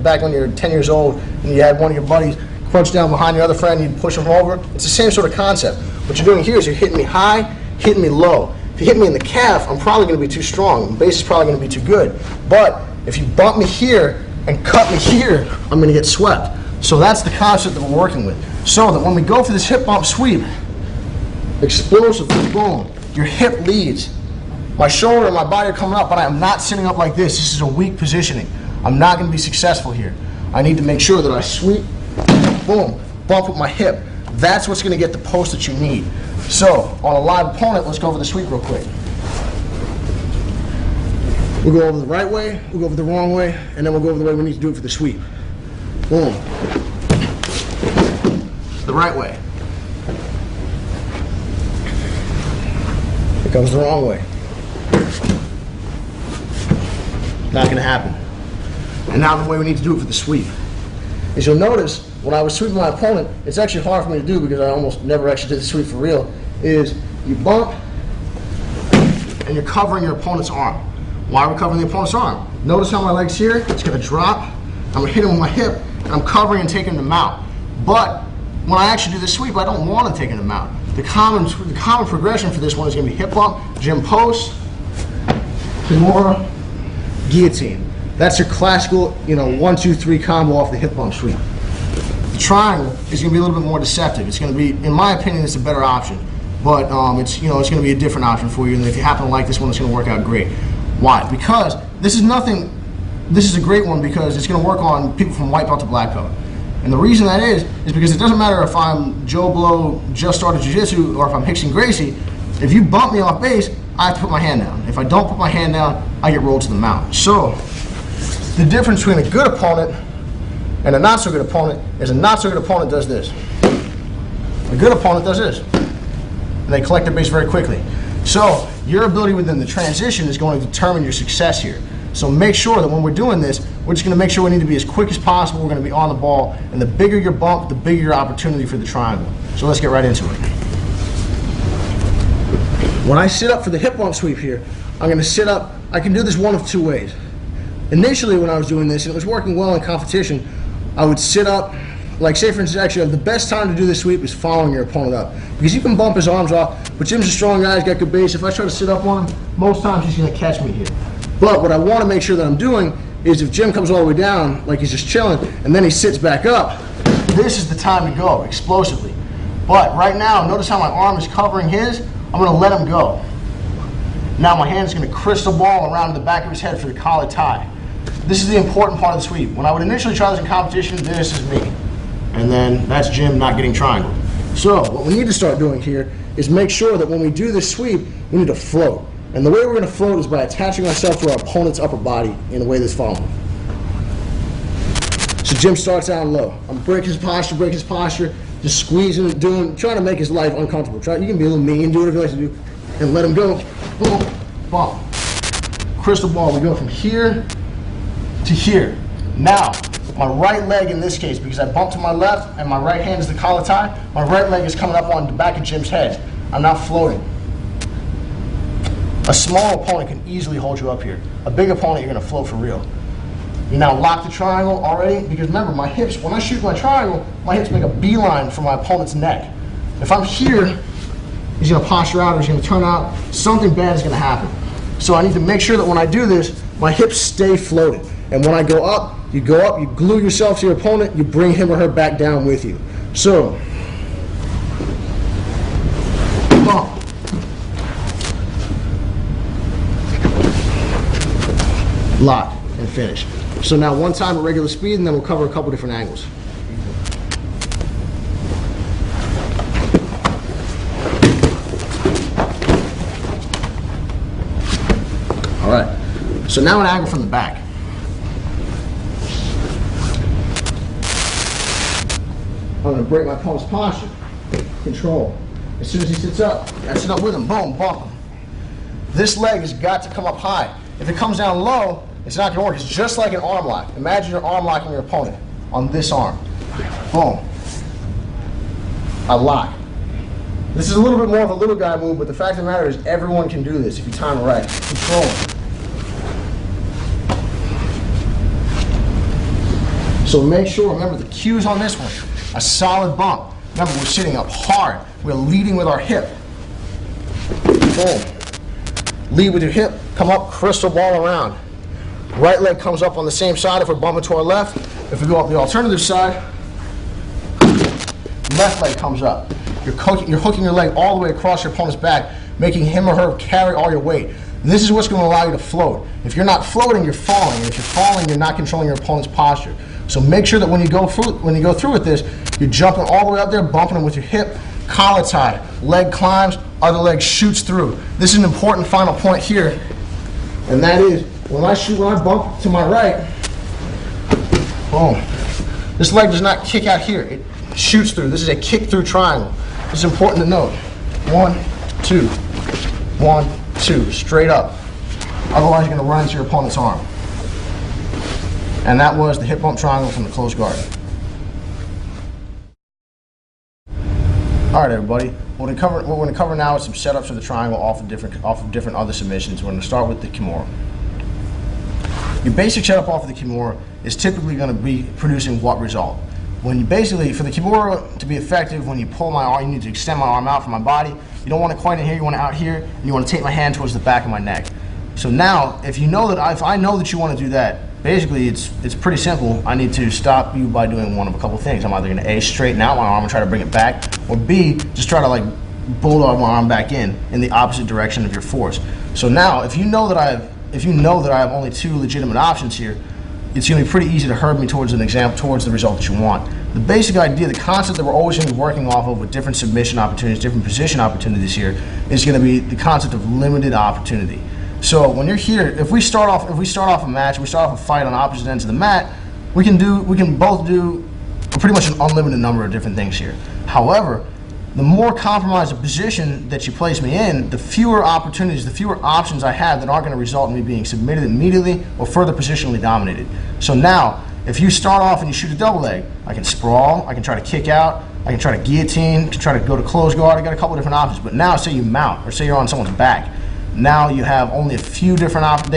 back when you're 10 years old and you had one of your buddies crunch down behind your other friend and you'd push him over. It's the same sort of concept. What you're doing here is you're hitting me high, hitting me low. If you hit me in the calf, I'm probably going to be too strong. The base is probably going to be too good. But if you bump me here and cut me here, I'm going to get swept. So that's the concept that we're working with. So that when we go for this hip bump sweep, explosive, boom, your hip leads. My shoulder and my body are coming up, but I am not sitting up like this. This is a weak positioning. I'm not going to be successful here. I need to make sure that I sweep, boom, bump with my hip. That's what's going to get the post that you need. So, on a live opponent, let's go over the sweep real quick. We'll go over the right way, we'll go over the wrong way, and then we'll go over the way we need to do it for the sweep. Boom. The right way. Here comes the wrong way. Not going to happen. And now the way we need to do it for the sweep. As you'll notice, when I was sweeping my opponent, it's actually hard for me to do because I almost never actually did the sweep for real, is you bump and you're covering your opponent's arm. Why are we covering the opponent's arm? Notice how my leg's here, it's going to drop, I'm going to hit him with my hip, and I'm covering and taking him out. But when I actually do the sweep, I don't want to take him out. The common progression for this one is going to be hip bump, Jim post, Kimura, guillotine. That's your classical, 1, 2, 3 combo off the hip bump sweep. The triangle is going to be a little bit more deceptive. It's going to be, in my opinion, it's a better option. But it's going to be a different option for you. And if you happen to like this one, it's going to work out great. Why? Because this is a great one because it's going to work on people from white belt to black belt. And the reason that is because it doesn't matter if I'm Joe Blow, just started jiu-jitsu, or if I'm Rickson Gracie. If you bump me off base, I have to put my hand down. If I don't put my hand down, I get rolled to the mount. So the difference between a good opponent and a not so good opponent is a not so good opponent does this. A good opponent does this. And they collect their base very quickly. So your ability within the transition is going to determine your success here. So make sure that when we're doing this, we're just going to make sure we need to be as quick as possible. We're going to be on the ball. And the bigger your bump, the bigger your opportunity for the triangle. So let's get right into it. When I sit up for the hip bump sweep here, I'm going to sit up. I can do this one of two ways. Initially, when I was doing this, and it was working well in competition, I would sit up, like say for instance, actually the best time to do this sweep is following your opponent up. Because you can bump his arms off, but Jim's a strong guy, he's got good base. If I try to sit up on him, most times he's going to catch me here. But what I want to make sure that I'm doing is if Jim comes all the way down, like he's just chilling, and then he sits back up, this is the time to go, explosively. But right now, notice how my arm is covering his, I'm going to let him go. Now my hand is going to crystal ball around the back of his head for the collar tie. This is the important part of the sweep. When I would initially try this in competition, this is me. And then that's Jim not getting triangled. So what we need to start doing here is make sure that when we do this sweep, we need to float. And the way we're going to float is by attaching ourselves to our opponent's upper body in a way that's following. So Jim starts down low. I'm breaking his posture, just squeezing and trying to make his life uncomfortable. You can be a little mean, do whatever you like to do, and let him go. Boom, bump. Crystal ball, we go from here to here. Now, my right leg in this case, because I bumped to my left and my right hand is the collar tie, my right leg is coming up on the back of Jim's head. I'm not floating. A small opponent can easily hold you up here. A big opponent, you're going to float for real. You now lock the triangle already, because remember, my hips, when I shoot my triangle, my hips make a beeline for my opponent's neck. If I'm here, he's going to posture out or he's going to turn out, something bad is going to happen. So I need to make sure that when I do this, my hips stay floated. And when I go up, you glue yourself to your opponent, you bring him or her back down with you. So, bump. Lock and finish. So now one time at regular speed, and then we'll cover a couple different angles. All right. So now an angle from the back. I'm going to break my opponent's posture. Control. As soon as he sits up, I sit up with him. Boom, bump him. This leg has got to come up high. If it comes down low, it's not going to work. It's just like an arm lock. Imagine your arm locking your opponent on this arm. Boom. I lock. This is a little bit more of a little guy move, but the fact of the matter is everyone can do this if you time it right. Control it. So make sure, remember the cues on this one. A solid bump. Remember, we're sitting up hard. We're leading with our hip. Boom. Lead with your hip. Come up, crystal ball around. Right leg comes up on the same side if we're bumping to our left. If we go up the alternative side, left leg comes up. You're hooking your leg all the way across your opponent's back, making him or her carry all your weight. This is what's going to allow you to float. If you're not floating, you're falling. And if you're falling, you're not controlling your opponent's posture. So make sure that when you go through with this, you're jumping all the way up there, bumping them with your hip, collar tie, leg climbs, other leg shoots through. This is an important final point here, and that is when I bump to my right, boom, this leg does not kick out here. It shoots through. This is a kick through triangle. This is important to note. 1, 2, 1, 2, straight up. Otherwise, you're going to run into your opponent's arm. And that was the hip bump triangle from the close guard. All right, everybody. What we're going to cover now is some setups for the triangle off of different other submissions. We're going to start with the Kimura. Your basic setup off of the Kimura is typically going to be producing what result? When you basically, for the Kimura to be effective, when you pull my arm, you need to extend my arm out from my body. You don't want it quite in here, you want it out here, and you want to take my hand towards the back of my neck. So now, if I know that you want to do that, basically it's pretty simple. I need to stop you by doing one of a couple things. I'm either going to A, straighten out my arm and try to bring it back, or B, just try to like bulldog my arm back in the opposite direction of your force. So now, if you know that I have only 2 legitimate options here, it's going to be pretty easy to herd me towards the result that you want. The basic idea, the concept that we're always going to be working off of with different submission opportunities, different position opportunities here, is going to be the concept of limited opportunity. So when you're here, if we start off a match, we start off a fight on opposite ends of the mat, we can both do pretty much an unlimited number of different things here. However, the more compromised a position that you place me in, the fewer opportunities, the fewer options I have that aren't going to result in me being submitted immediately or further positionally dominated. So now, if you start off and you shoot a double leg, I can sprawl, I can try to kick out, I can try to guillotine, I can try to go to close guard. I got a couple different options. But now, say you mount, or say you're on someone's back. Now you have only a few different options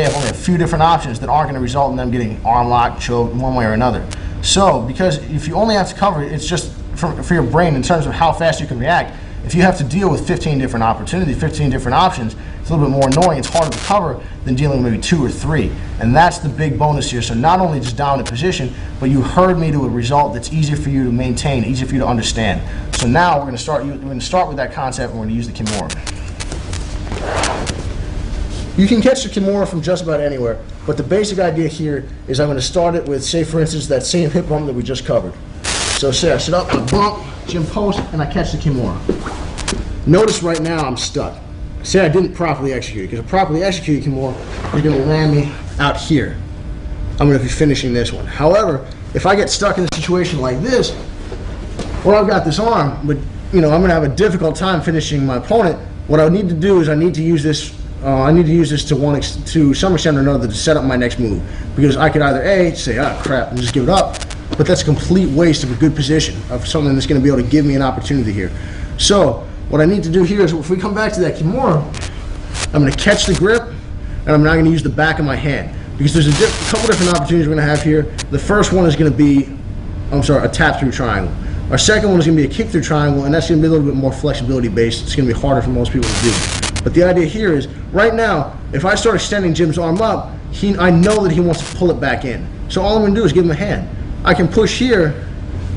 that aren't going to result in them getting arm locked, choked, one way or another. So, because if you only have to cover it, it's just for your brain in terms of how fast you can react. If you have to deal with 15 different opportunities, 15 different options, it's a little bit more annoying. It's harder to cover than dealing with maybe 2 or 3. And that's the big bonus here. So not only just dominant position, but you herd me to a result that's easier for you to maintain, easier for you to understand. So now we're going to start with that concept, and we're going to use the Kimura. You can catch the Kimura from just about anywhere, but the basic idea here is I'm going to start it with, say for instance, that same hip bump that we just covered. So say I sit up, I bump, Jim post, and I catch the Kimura. Notice right now I'm stuck. Say I didn't properly execute it, because a properly executed Kimura is going to land me out here. I'm going to be finishing this one. However, if I get stuck in a situation like this, where I've got this arm, but I'm going to have a difficult time finishing my opponent, what I need to do is I need to use this to some extent or another to set up my next move, because I could either A, say, ah, crap, and just give it up, but that's a complete waste of a good position, of something that's going to be able to give me an opportunity here. So what I need to do here is, if we come back to that Kimura, I'm going to catch the grip, and I'm now going to use the back of my hand, because there's a couple different opportunities we're going to have here. The first one is going to be, a tap through triangle. Our second one is going to be a kick through triangle, and that's going to be a little bit more flexibility based. It's going to be harder for most people to do. But the idea here is, right now, if I start extending Jim's arm up, I know that he wants to pull it back in. So all I'm going to do is give him a hand. I can push here,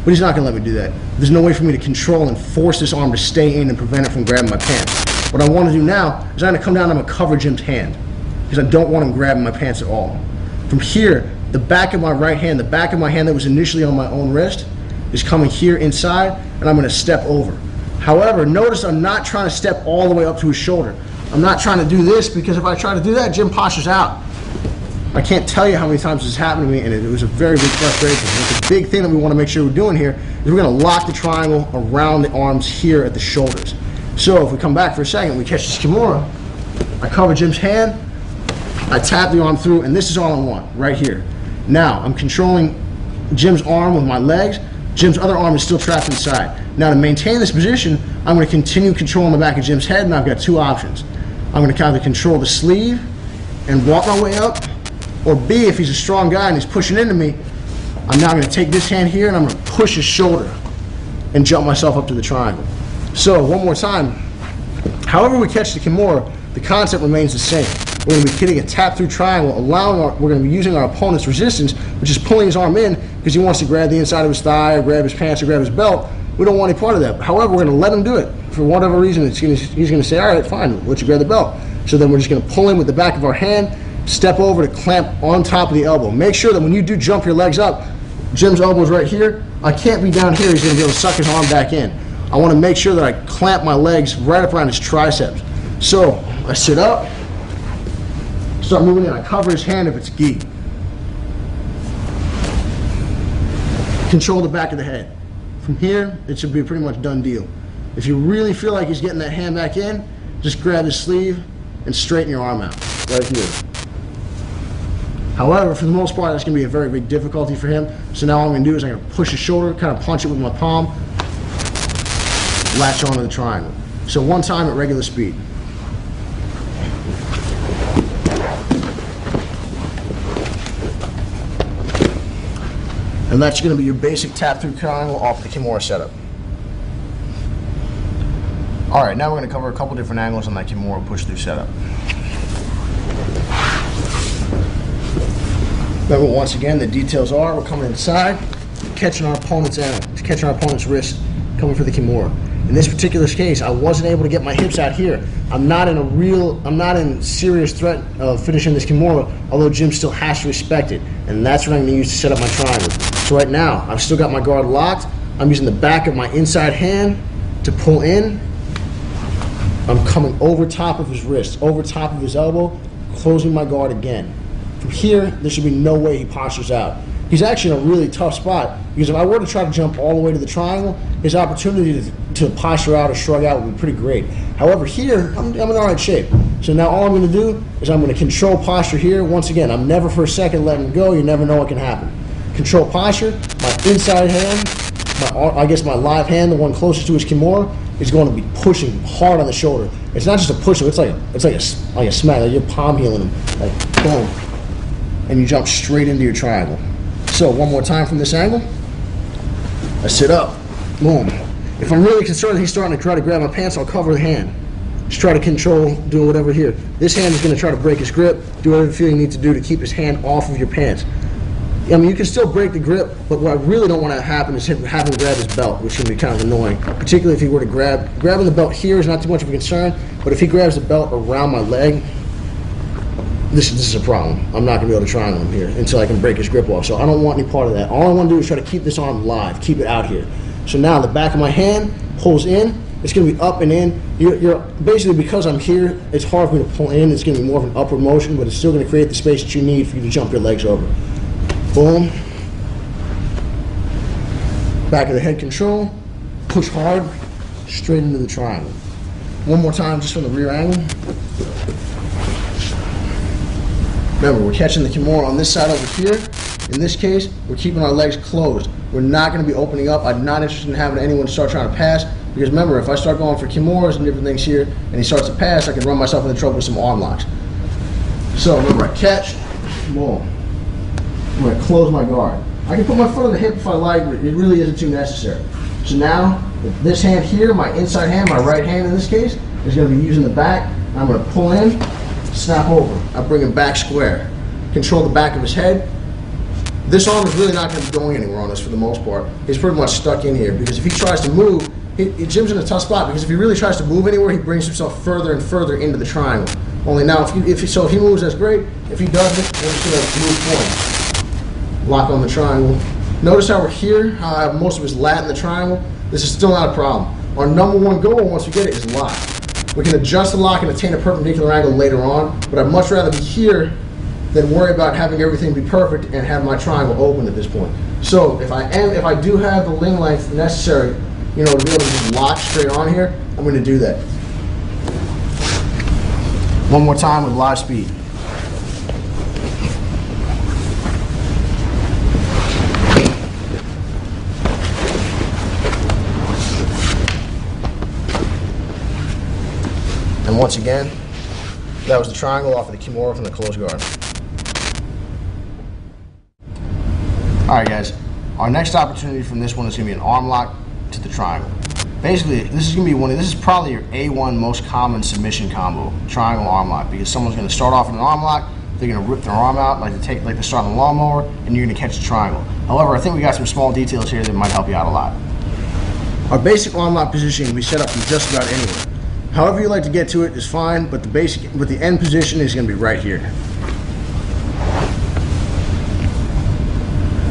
but he's not going to let me do that. There's no way for me to control and force this arm to stay in and prevent it from grabbing my pants. What I want to do now is I'm going to come down and I'm going to cover Jim's hand, because I don't want him grabbing my pants at all. From here, the back of my right hand, the back of my hand that was initially on my own wrist, is coming here inside, and I'm going to step over. However, notice I'm not trying to step all the way up to his shoulder. I'm not trying to do this, because if I try to do that, Jim postures out. I can't tell you how many times this happened to me, and it was a very big frustration. And the big thing that we want to make sure we're doing here is we're going to lock the triangle around the arms here at the shoulders. So if we come back for a second, we catch this Kimura, I cover Jim's hand, I tap the arm through, and this is all I want, right here. Now, I'm controlling Jim's arm with my legs. Jim's other arm is still trapped inside. Now, to maintain this position, I'm going to continue controlling the back of Jim's head, and I've got 2 options. I'm going to either control the sleeve and walk my way up, or B, if he's a strong guy and he's pushing into me, I'm now going to take this hand here and I'm going to push his shoulder and jump myself up to the triangle. So, one more time, however we catch the Kimura, the concept remains the same. We're going to be hitting a tap-through triangle, we're going to be using our opponent's resistance, which is pulling his arm in because he wants to grab the inside of his thigh, or grab his pants, or grab his belt. We don't want any part of that. However, we're going to let him do it. For whatever reason, he's going to say, all right, fine, we'll let you grab the belt. So then we're just going to pull in with the back of our hand, step over to clamp on top of the elbow. Make sure that when you do jump your legs up, Jim's elbow is right here. I can't be down here. He's going to be able to suck his arm back in. I want to make sure that I clamp my legs right up around his triceps. So I sit up, start moving in. I cover his hand if it's gi. Control the back of the head. From here, it should be a pretty much done deal. If you really feel like he's getting that hand back in, just grab his sleeve and straighten your arm out, right here. However, for the most part, that's going to be a very big difficulty for him. So now all I'm going to do is I'm going to push his shoulder, kind of punch it with my palm, latch onto the triangle. So one time at regular speed. And that's going to be your basic tap-through triangle off the Kimura setup. All right, now we're going to cover a couple different angles on that Kimura push-through setup. Remember, once again, the details are we're coming inside, catching our opponent's wrist, coming for the Kimura. In this particular case, I wasn't able to get my hips out here. I'm not in serious threat of finishing this Kimura, although Jim still has to respect it. And that's what I'm going to use to set up my triangle. So right now, I've still got my guard locked. I'm using the back of my inside hand to pull in. I'm coming over top of his wrist, over top of his elbow, closing my guard again. From here, there should be no way he postures out. He's actually in a really tough spot, because if I were to try to jump all the way to the triangle, his opportunity to posture out or shrug out would be pretty great. However, here, I'm in all right shape. So now all I'm going to do is I'm going to control posture here. Once again, I'm never for a second letting him go. You never know what can happen. Control posture, my inside hand, my live hand, the one closest to his Kimura, is going to be pushing hard on the shoulder. It's not just a push, it's like a smack, like you're palm healing him, like boom, and you jump straight into your triangle. So one more time from this angle, I sit up, boom. If I'm really concerned that he's starting to try to grab my pants, I'll cover the hand. Just try to control, do whatever here. This hand is going to try to break his grip, do whatever you feel you need to do to keep his hand off of your pants. I mean, you can still break the grip, but what I really don't want to happen is have him grab his belt, which can be kind of annoying, particularly if he were to grabbing the belt here is not too much of a concern, but if he grabs the belt around my leg, this is a problem. I'm not going to be able to triangle him here until I can break his grip off, so I don't want any part of that. All I want to do is try to keep this arm live, keep it out here. So now the back of my hand pulls in, it's going to be up and in. You're basically, because I'm here, it's hard for me to pull in, it's going to be more of an upward motion, but it's still going to create the space that you need for you to jump your legs over. Boom. Back of the head control. Push hard. Straight into the triangle. One more time just from the rear angle. Remember, we're catching the Kimura on this side over here. In this case, we're keeping our legs closed. We're not going to be opening up. I'm not interested in having anyone start trying to pass, because remember, if I start going for Kimuras and different things here, and he starts to pass, I can run myself into trouble with some arm locks. So remember, I catch. Boom. I'm going to close my guard. I can put my foot on the hip if I like, but it really isn't too necessary. So now, with this hand here, my inside hand, my right hand in this case, is going to be using the back. I'm going to pull in, snap over. I bring him back square. Control the back of his head. This arm is really not going to be going anywhere on us for the most part. He's pretty much stuck in here, because if he tries to move, Jim's in a tough spot, because if he really tries to move anywhere, he brings himself further and further into the triangle. Only now, if he moves, that's great. If he doesn't, we're just going to move forward. Lock on the triangle. Notice how we're here, how I have most of his lat in the triangle. This is still not a problem. Our number one goal, once we get it, is lock. We can adjust the lock and attain a perpendicular angle later on, but I'd much rather be here than worry about having everything be perfect and have my triangle open at this point. So if I do have the ling length necessary, to be able to just lock straight on here, I'm going to do that. One more time with live speed. And once again, that was the triangle off of the Kimura from the closed guard. Alright guys, our next opportunity from this one is going to be an arm lock to the triangle. Basically, this is probably your A1 most common submission combo, triangle arm lock, because someone's going to start off in an arm lock, they're going to rip their arm out like they start on a lawnmower, and you're going to catch the triangle. However, I think we got some small details here that might help you out a lot. Our basic arm lock position can be set up from just about anywhere. However you like to get to it is fine, but the end position is going to be right here.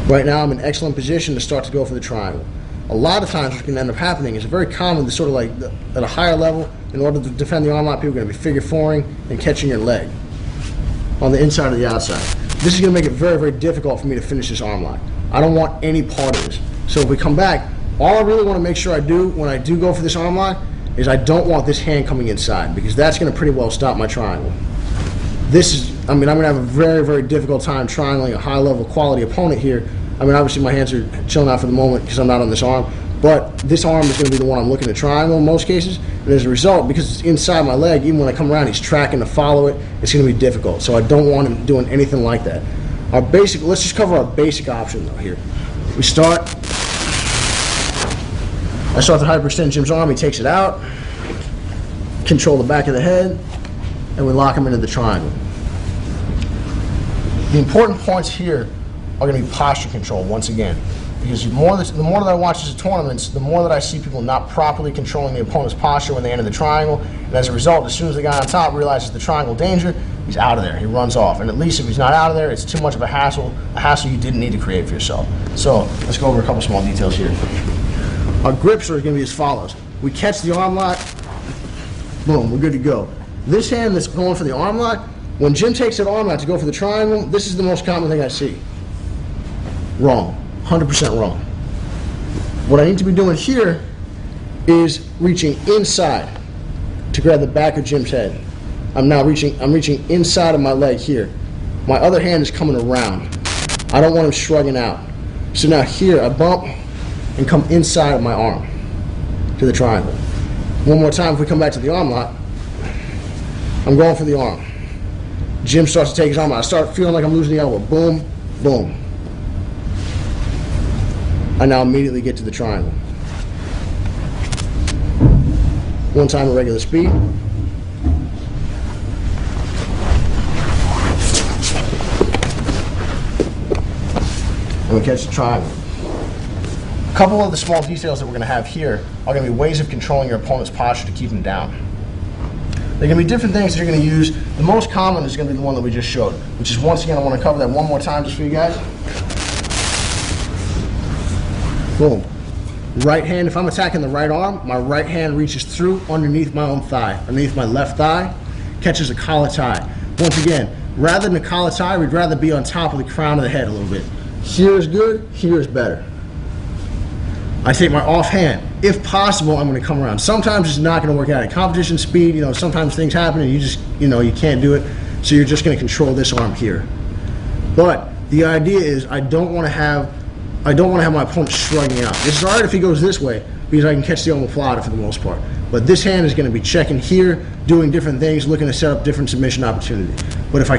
Right now I'm in excellent position to start to go for the triangle. A lot of times what can end up happening is very common to sort of like at a higher level, in order to defend the arm lock, people are going to be figure fouring and catching your leg on the inside or the outside. This is going to make it very, very difficult for me to finish this arm lock. I don't want any part of this. So if we come back, all I really want to make sure I do when I do go for this arm lock is I don't want this hand coming inside, because that's going to pretty well stop my triangle. This is, I mean, I'm going to have a very, very difficult time triangling a high-level quality opponent here. I mean, obviously my hands are chilling out for the moment because I'm not on this arm, but this arm is going to be the one I'm looking to triangle in most cases, and as a result, because it's inside my leg, even when I come around, he's tracking to follow it, it's going to be difficult. So I don't want him doing anything like that. Let's just cover our basic option though here. I start the hyperextend Jim's arm, he takes it out, control the back of the head, and we lock him into the triangle. The important points here are going to be posture control once again, because the more that I watch these tournaments, the more that I see people not properly controlling the opponent's posture when they enter the triangle, and as a result, as soon as the guy on top realizes the triangle danger, he's out of there, he runs off, and at least if he's not out of there, it's too much of a hassle you didn't need to create for yourself. So let's go over a couple small details here. Our grips are going to be as follows. We catch the arm lock, boom, we're good to go. This hand that's going for the arm lock, when Jim takes that arm out to go for the triangle, this is the most common thing I see. Wrong, 100% wrong. What I need to be doing here is reaching inside to grab the back of Jim's head. I'm reaching inside of my leg here. My other hand is coming around. I don't want him shrugging out. So now here I bump and come inside of my arm to the triangle. One more time, if we come back to the arm lock, I'm going for the arm. Jim starts to take his arm out. I start feeling like I'm losing the elbow. Boom, boom. I now immediately get to the triangle. One time at regular speed. And we catch the triangle. A couple of the small details that we're going to have here are going to be ways of controlling your opponent's posture to keep him down. There are going to be different things that you're going to use. The most common is going to be the one that we just showed, which is, once again, I want to cover that one more time just for you guys. Boom. Right hand, if I'm attacking the right arm, my right hand reaches through underneath my own thigh, underneath my left thigh, catches a collar tie. Once again, rather than a collar tie, we'd rather be on top of the crown of the head a little bit. Here is good, here is better. I take my off hand. If possible, I'm going to come around. Sometimes it's not going to work out. At competition speed, sometimes things happen and you just, you can't do it. So you're just going to control this arm here. But the idea is I don't want to have my opponent shrugging out. It's all right if he goes this way, because I can catch the omoplata for the most part. But this hand is going to be checking here, doing different things, looking to set up different submission opportunities. But if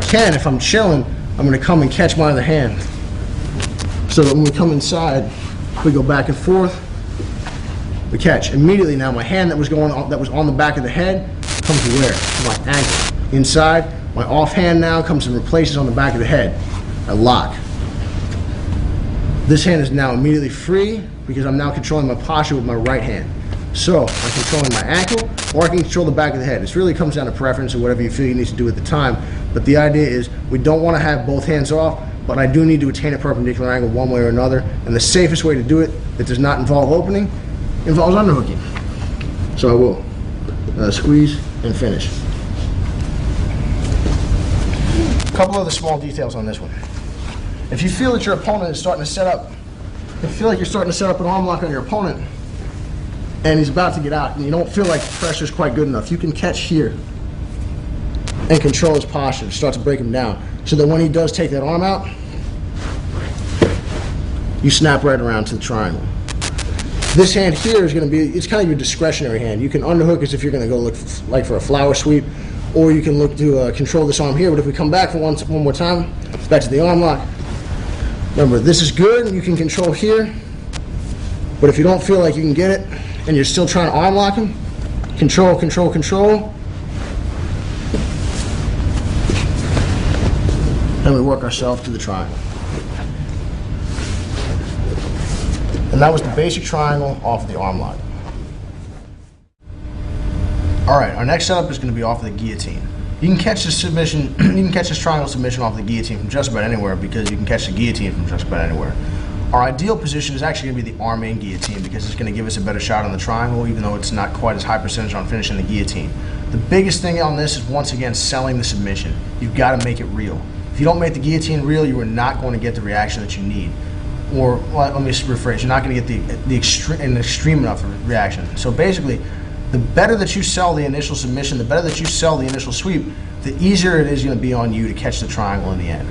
I'm chilling, I'm going to come and catch my other hand. So that when we come inside, we go back and forth, we catch. Immediately now my hand that was on the back of the head comes to where? To my ankle. Inside, my off hand now comes and replaces on the back of the head. I lock. This hand is now immediately free because I'm now controlling my posture with my right hand. So I'm controlling my ankle, or I can control the back of the head. This really comes down to preference or whatever you feel you need to do at the time. But the idea is we don't want to have both hands off, but I do need to attain a perpendicular angle one way or another. And the safest way to do it that does not involve opening involves underhooking. So I will squeeze and finish. A couple other small details on this one. If you feel that your opponent is starting to set up, if you feel like you're starting to set up an arm lock on your opponent and he's about to get out and you don't feel like the pressure is quite good enough, you can catch here and control his posture, start to break him down, so that when he does take that arm out, you snap right around to the triangle. This hand here is going to be, it's kind of your discretionary hand. You can underhook as if you're going to go look like for a flower sweep, or you can look to control this arm here. But if we come back for one more time, back to the arm lock. Remember, this is good, you can control here, but if you don't feel like you can get it and you're still trying to arm lock him, control, control, control, and we work ourselves to the triangle. And that was the basic triangle off of the arm lock. All right, our next setup is going to be off of the guillotine. You can catch this submission, you can catch this triangle submission off the guillotine from just about anywhere because you can catch the guillotine from just about anywhere. Our ideal position is actually going to be the arm in guillotine because it's going to give us a better shot on the triangle, even though it's not quite as high percentage on finishing the guillotine. The biggest thing on this is, once again, selling the submission. You've got to make it real. If you don't make the guillotine real, you are not going to get the reaction that you need. Or, well, let me rephrase, you're not going to get an extreme enough reaction. So basically, the better that you sell the initial submission, the better that you sell the initial sweep, the easier it is going to be on you to catch the triangle in the end.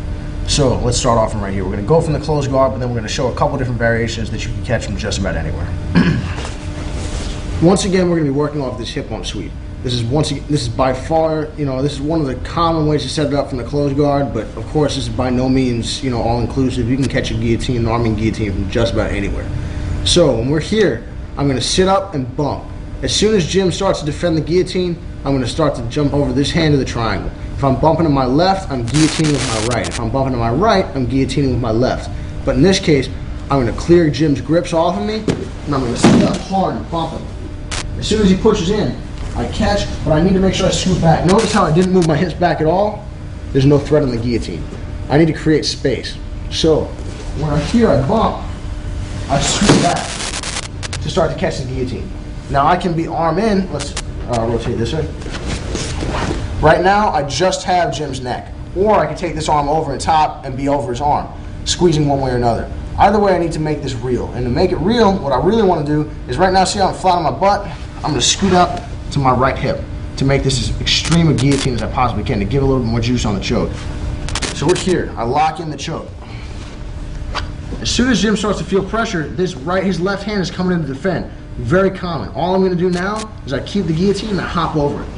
So let's start off from right here. We're going to go from the closed guard, but then we're going to show a couple different variations that you can catch from just about anywhere. Once again, we're going to be working off this hip bump sweep. This is by far, this is one of the common ways to set it up from the closed guard, but of course this is by no means, all inclusive. You can catch a guillotine, an arming guillotine from just about anywhere. So when we're here, I'm going to sit up and bump. As soon as Jim starts to defend the guillotine, I'm going to start to jump over this hand of the triangle. If I'm bumping to my left, I'm guillotining with my right. If I'm bumping to my right, I'm guillotining with my left. But in this case, I'm going to clear Jim's grips off of me, and I'm going to sit up hard and bump him. As soon as he pushes in, I catch, but I need to make sure I scoot back. Notice how I didn't move my hips back at all? There's no threat on the guillotine. I need to create space. So, when I'm here, I bump, I scoot back to start to catch the guillotine. Now I can be arm in, let's rotate this way. Right now, I just have Jim's neck. Or I can take this arm over and top and be over his arm, squeezing one way or another. Either way, I need to make this real. And to make it real, what I really want to do is, right now, see how I'm flat on my butt? I'm going to scoot up to my right hip to make this as extreme a guillotine as I possibly can, to give a little bit more juice on the choke. So we're here. I lock in the choke. As soon as Jim starts to feel pressure, his left hand is coming in to defend. Very common. All I'm going to do now is I keep the guillotine and I hop over it.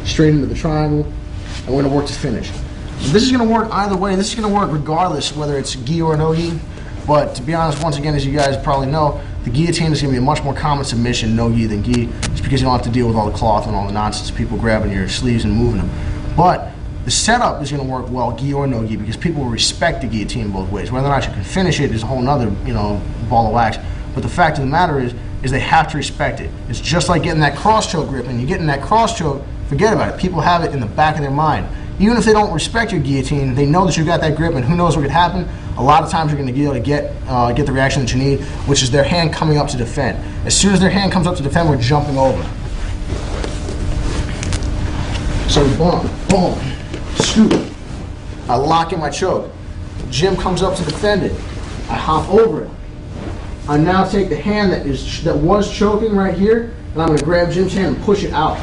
Straight into the triangle, and we're going to work to finish. This is going to work either way. This is going to work regardless whether it's gi or no gi. But to be honest, once again, as you guys probably know, the guillotine is going to be a much more common submission no gi than gi, just because you don't have to deal with all the cloth and all the nonsense, people grabbing your sleeves and moving them. But the setup is going to work well, gi or no gi, because people will respect the guillotine both ways. Whether or not you can finish it is a whole nother, ball of wax. But the fact of the matter is they have to respect it. It's just like getting that cross choke grip, and you get in that cross choke, forget about it. People have it in the back of their mind. Even if they don't respect your guillotine, they know that you've got that grip, and who knows what could happen. A lot of times you're going to be able to get the reaction that you need, which is their hand coming up to defend. As soon as their hand comes up to defend, we're jumping over. So boom, boom, scoop. I lock in my choke. Jim comes up to defend it. I hop over it. I now take the hand that was choking right here, and I'm going to grab Jim's hand and push it out.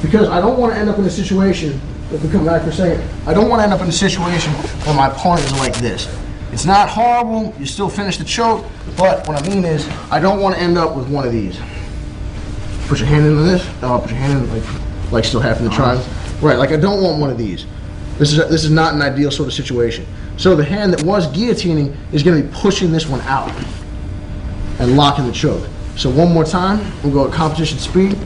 Because I don't want to end up in a situation, if we come back for a second, I don't want to end up in a situation where my opponent is like this. It's not horrible, you still finish the choke, but what I mean is, I don't want to end up with one of these. Put your hand into this, put your hand in like still half in the triangle. Right, like I don't want one of these. This is not an ideal sort of situation. So the hand that was guillotining is going to be pushing this one out and locking the choke. So one more time, we'll go at competition speed.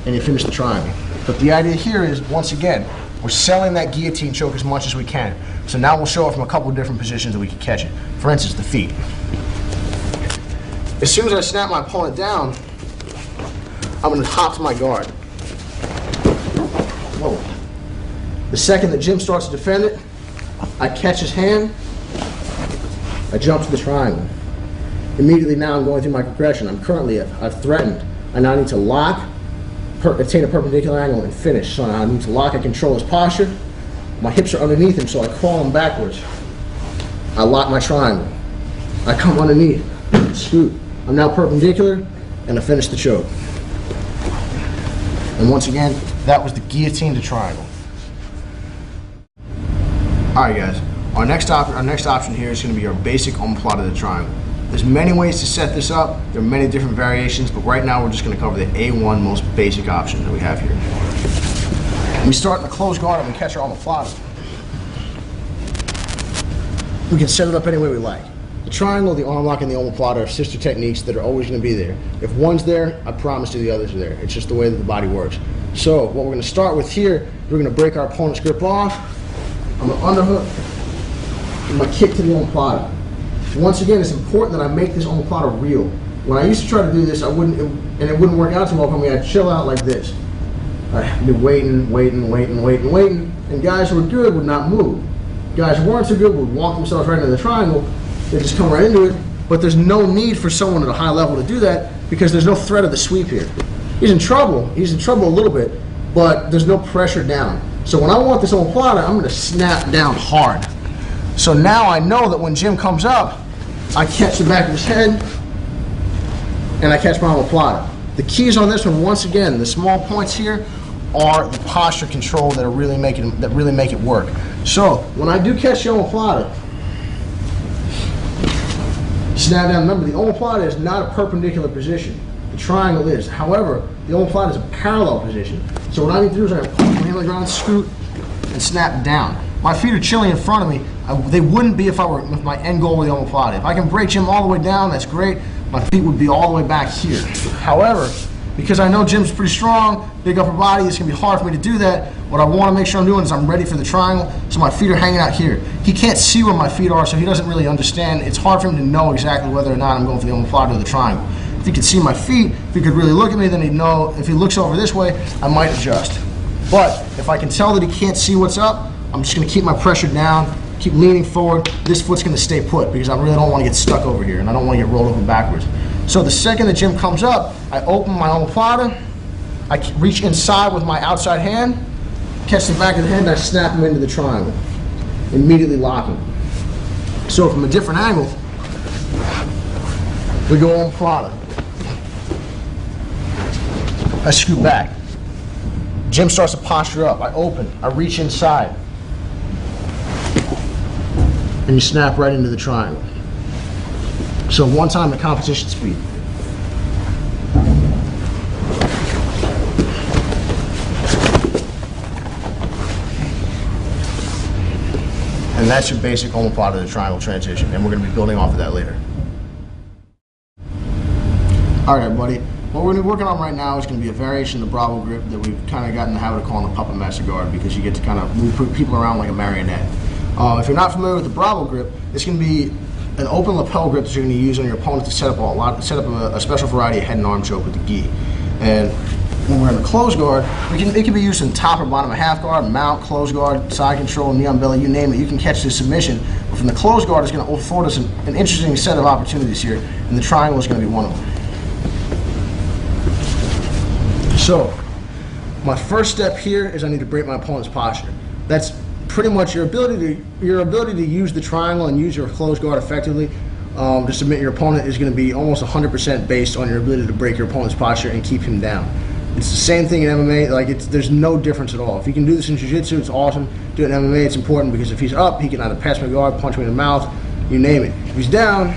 And you finish the triangle. But the idea here is, once again, we're selling that guillotine choke as much as we can. So now we'll show it from a couple of different positions that we can catch it. For instance, the feet. As soon as I snap my opponent down, I'm going to hop to my guard. Whoa. The second that Jim starts to defend it, I catch his hand, I jump to the triangle. Immediately now I'm going through my progression. I've threatened. I now need to lock, attain a perpendicular angle, and finish. So now I need to lock and control his posture. My hips are underneath him, so I crawl him backwards. I lock my triangle. I come underneath, scoot. I'm now perpendicular, and I finish the choke. And once again, that was the guillotine to triangle. All right, guys. Our next option here is going to be our basic omoplata to triangle. There's many ways to set this up. There are many different variations, but right now we're just going to cover the A1 most basic option that we have here. We start in the closed guard and we catch our omoplata. We can set it up any way we like. The triangle, the arm lock, and the omoplata are sister techniques that are always going to be there. If one's there, I promise you the others are there. It's just the way that the body works. So what we're going to start with here, we're going to break our opponent's grip off. I'm going to underhook. I'm going to kick to the omoplata. Once again, it's important that I make this omoplata real. When I used to try to do this, and it wouldn't work out too well for me, I'd chill out like this. I'd be waiting, and guys who were good would not move. Guys who weren't so good would walk themselves right into the triangle. They just come right into it, but there's no need for someone at a high level to do that because there's no threat of the sweep here. He's in trouble a little bit, but there's no pressure down. So when I want this omoplata, I'm going to snap down hard. So now I know that when Jim comes up, I catch the back of his head, and I catch my omoplata. The keys on this one, once again, the small points here are the posture control that really make it work. So when I do catch the omoplata, snap down. Remember, the omoplata is not a perpendicular position. The triangle is. However, the omoplata is a parallel position. So what I need to do is I put my hand on the ground, scoot, and snap down. My feet are chilling in front of me. They wouldn't be if my end goal were the omoplata. If I can break Jim all the way down, that's great. My feet would be all the way back here. However, because I know Jim's pretty strong, big upper body, it's going to be hard for me to do that. What I want to make sure I'm doing is I'm ready for the triangle, so my feet are hanging out here. He can't see where my feet are, so he doesn't really understand. It's hard for him to know exactly whether or not I'm going for the omoplata or the triangle. If he could see my feet, if he could really look at me, then he'd know. If he looks over this way, I might adjust. But if I can tell that he can't see what's up, I'm just going to keep my pressure down, keep leaning forward. This foot's going to stay put because I really don't want to get stuck over here, and I don't want to get rolled over backwards. So the second that Jim comes up, I open my omoplata, I reach inside with my outside hand, catch the back of the head, and I snap him into the triangle, immediately locking. So from a different angle, we go omoplata. I scoot back. Jim starts to posture up. I open, I reach inside, and you snap right into the triangle. So one time at competition speed. And that's your basic omoplata to triangle transition, and we're going to be building off of that later. All right, buddy. What we're going to be working on right now is going to be a variation of the Bravo grip that we've kind of gotten in the habit of calling the Puppet Master guard, because you get to kind of move people around like a marionette. If you're not familiar with the Bravo grip, it's going to be an open lapel grip that you're going to use on your opponent to set up a special variety of head and arm choke with the gi. And when we're in the close guard, it can be used in top or bottom of half guard, mount, close guard, side control, knee on belly, you name it. You can catch the submission. But from the close guard, it's going to afford us an interesting set of opportunities here, and the triangle is going to be one of them. So my first step here is I need to break my opponent's posture. That's pretty much your ability to use the triangle and use your closed guard effectively to submit your opponent is going to be almost 100% based on your ability to break your opponent's posture and keep him down. It's the same thing in MMA. There's no difference at all. If you can do this in jiu-jitsu, it's awesome. Do it in MMA, it's important, because if he's up, he can either pass my guard, punch me in the mouth, you name it. If he's down,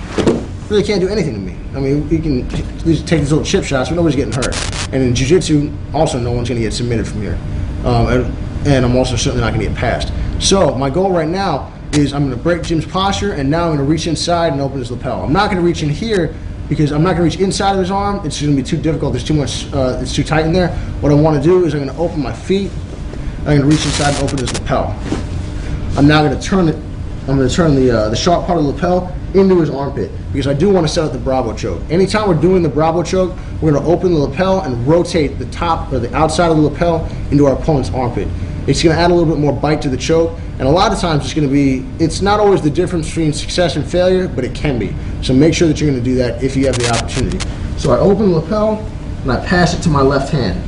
really can't do anything to me. I mean, he can at least take these little chip shots, but nobody's getting hurt. And in jiu-jitsu, also no one's going to get submitted from here. And I'm also certainly not going to get passed. So my goal right now is I'm going to break Jim's posture, and now I'm going to reach inside and open his lapel. I'm not going to reach in here because I'm not going to reach inside of his arm. It's going to be too difficult. There's too much. It's too tight in there. What I want to do is I'm going to open my feet. I'm going to reach inside and open his lapel. I'm now going to turn it. I'm going to turn the sharp part of the lapel into his armpit, because I do want to set up the Bravo choke. Anytime we're doing the Bravo choke, we're going to open the lapel and rotate the top or the outside of the lapel into our opponent's armpit. It's going to add a little bit more bite to the choke, and a lot of times it's not always the difference between success and failure, but it can be. So make sure that you're going to do that if you have the opportunity. So I open the lapel and I pass it to my left hand.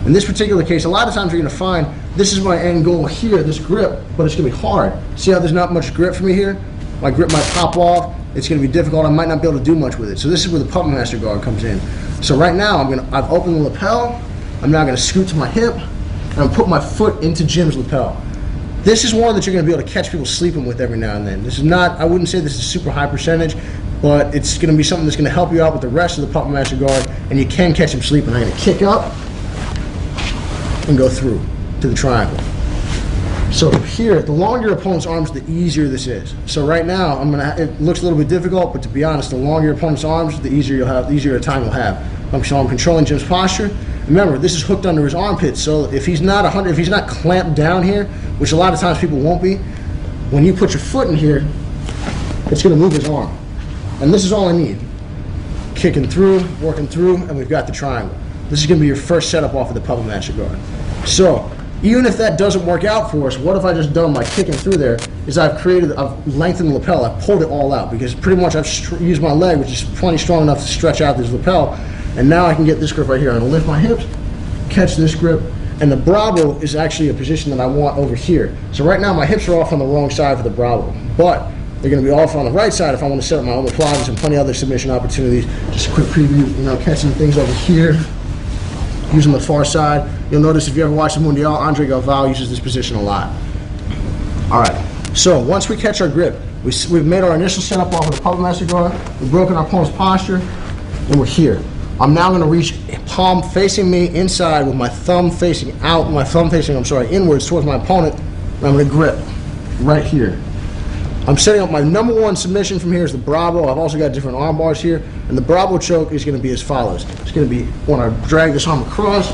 In this particular case, a lot of times you're going to find this is my end goal here, this grip, but it's going to be hard. See how there's not much grip for me here? My grip might pop off. It's going to be difficult. I might not be able to do much with it. So this is where the Puppet Master guard comes in. So right now I've opened the lapel. I'm now going to scoot to my hip and I'm put my foot into Jim's lapel. This is one that you're going to be able to catch people sleeping with every now and then. This is not, I wouldn't say this is super high percentage, but it's going to be something that's going to help you out with the rest of the Puppet Master guard, and you can catch him sleeping. I'm going to kick up and go through to the triangle. So here, the longer your opponent's arms, the easier this is. So right now, it looks a little bit difficult, but to be honest, the longer your opponent's arms, the easier time you'll have. So I'm controlling Jim's posture, Remember, this is hooked under his armpit, so if he's not clamped down here, which a lot of times people won't be, when you put your foot in here, it's going to move his arm. And this is all I need. Kicking through, working through, and we've got the triangle. This is going to be your first setup off of the Puppet Master guard. So, even if that doesn't work out for us, what have I just done by kicking through there is I've lengthened the lapel, I've pulled it all out, because pretty much I've used my leg, which is plenty strong enough to stretch out this lapel, and now I can get this grip right here. I'm going to lift my hips, catch this grip, and the Bravo is actually a position that I want over here. So right now my hips are off on the wrong side for the Bravo, but they're going to be off on the right side if I want to set up my own plugins and plenty of other submission opportunities. Just a quick preview, catching things over here, using the far side. You'll notice if you ever watch the Mundial, Andre Galvao uses this position a lot. All right, so once we catch our grip, we've made our initial setup off of the Puppet Master guard, we've broken our opponent's posture, and we're here. I'm now going to reach palm facing me inside with my thumb facing out, inwards towards my opponent, and I'm going to grip right here. I'm setting up my number one submission from here is the Bravo. I've also got different arm bars here, and the Bravo choke is going to be as follows. It's going to be when I drag this arm across,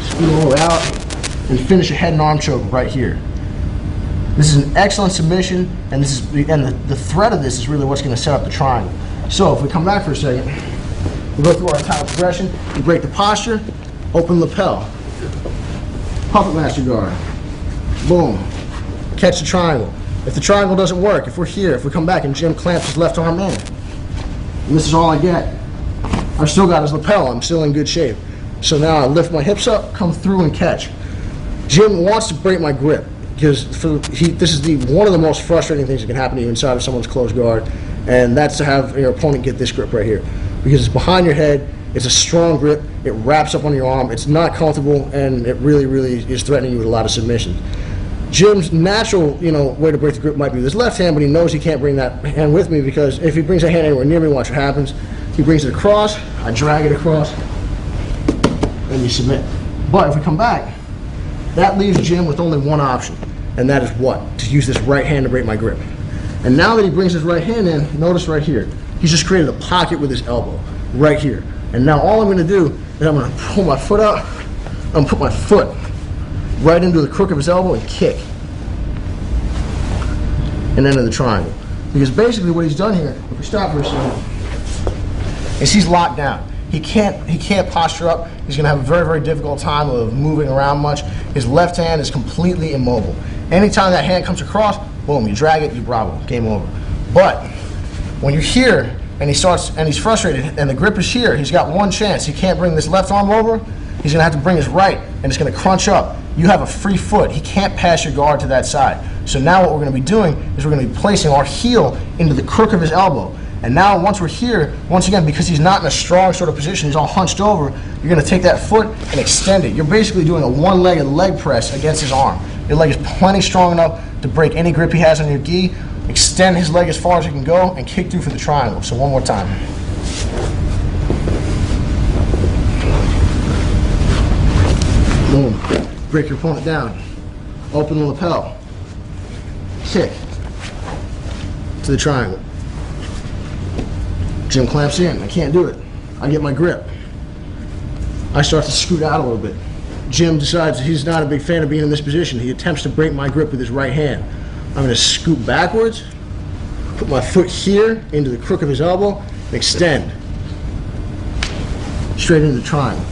scoot all the way out, and finish a head and arm choke right here. This is an excellent submission, and the threat of this is really what's going to set up the triangle. So if we come back for a second, we go through our entire progression, we break the posture, open lapel, Puppet Master guard, boom, catch the triangle. If the triangle doesn't work, if we're here, if we come back and Jim clamps his left arm in, and this is all I get, I've still got his lapel, I'm still in good shape. So now I lift my hips up, come through and catch. Jim wants to break my grip, because this is one of the most frustrating things that can happen to you inside of someone's closed guard, and that's to have your opponent get this grip right here. Because it's behind your head, it's a strong grip, it wraps up on your arm, it's not comfortable, and it really, really is threatening you with a lot of submissions. Jim's natural, way to break the grip might be with his left hand, but he knows he can't bring that hand with me, because if he brings that hand anywhere near me, watch what happens. He brings it across, I drag it across, and you submit. But if we come back, that leaves Jim with only one option, and that is what? To use this right hand to break my grip. And now that he brings his right hand in, notice right here, he's just created a pocket with his elbow, right here. And now all I'm going to do is I'm going to pull my foot out, I'm going to put my foot right into the crook of his elbow and kick. And then into the triangle. Because basically what he's done here, if we stop for a second, is he's locked down. He can't posture up. He's going to have a very, very difficult time of moving around much. His left hand is completely immobile. Anytime that hand comes across, boom, you drag it, you Bravo, game over. But when you're here and he's frustrated and the grip is here, he's got one chance. He can't bring this left arm over. He's going to have to bring his right, and it's going to crunch up. You have a free foot. He can't pass your guard to that side. So now what we're going to be doing is we're going to be placing our heel into the crook of his elbow. And now once we're here, once again, because he's not in a strong sort of position, he's all hunched over, you're going to take that foot and extend it. You're basically doing a one-legged leg press against his arm. Your leg is plenty strong enough to break any grip he has on your gi, extend his leg as far as it can go, and kick through for the triangle. So one more time. Boom. Break your opponent down. Open the lapel. Kick to the triangle. Jim clamps in. I can't do it. I get my grip. I start to scoot out a little bit. Jim decides that he's not a big fan of being in this position. He attempts to break my grip with his right hand. I'm going to scoot backwards, put my foot here into the crook of his elbow, and extend straight into the triangle.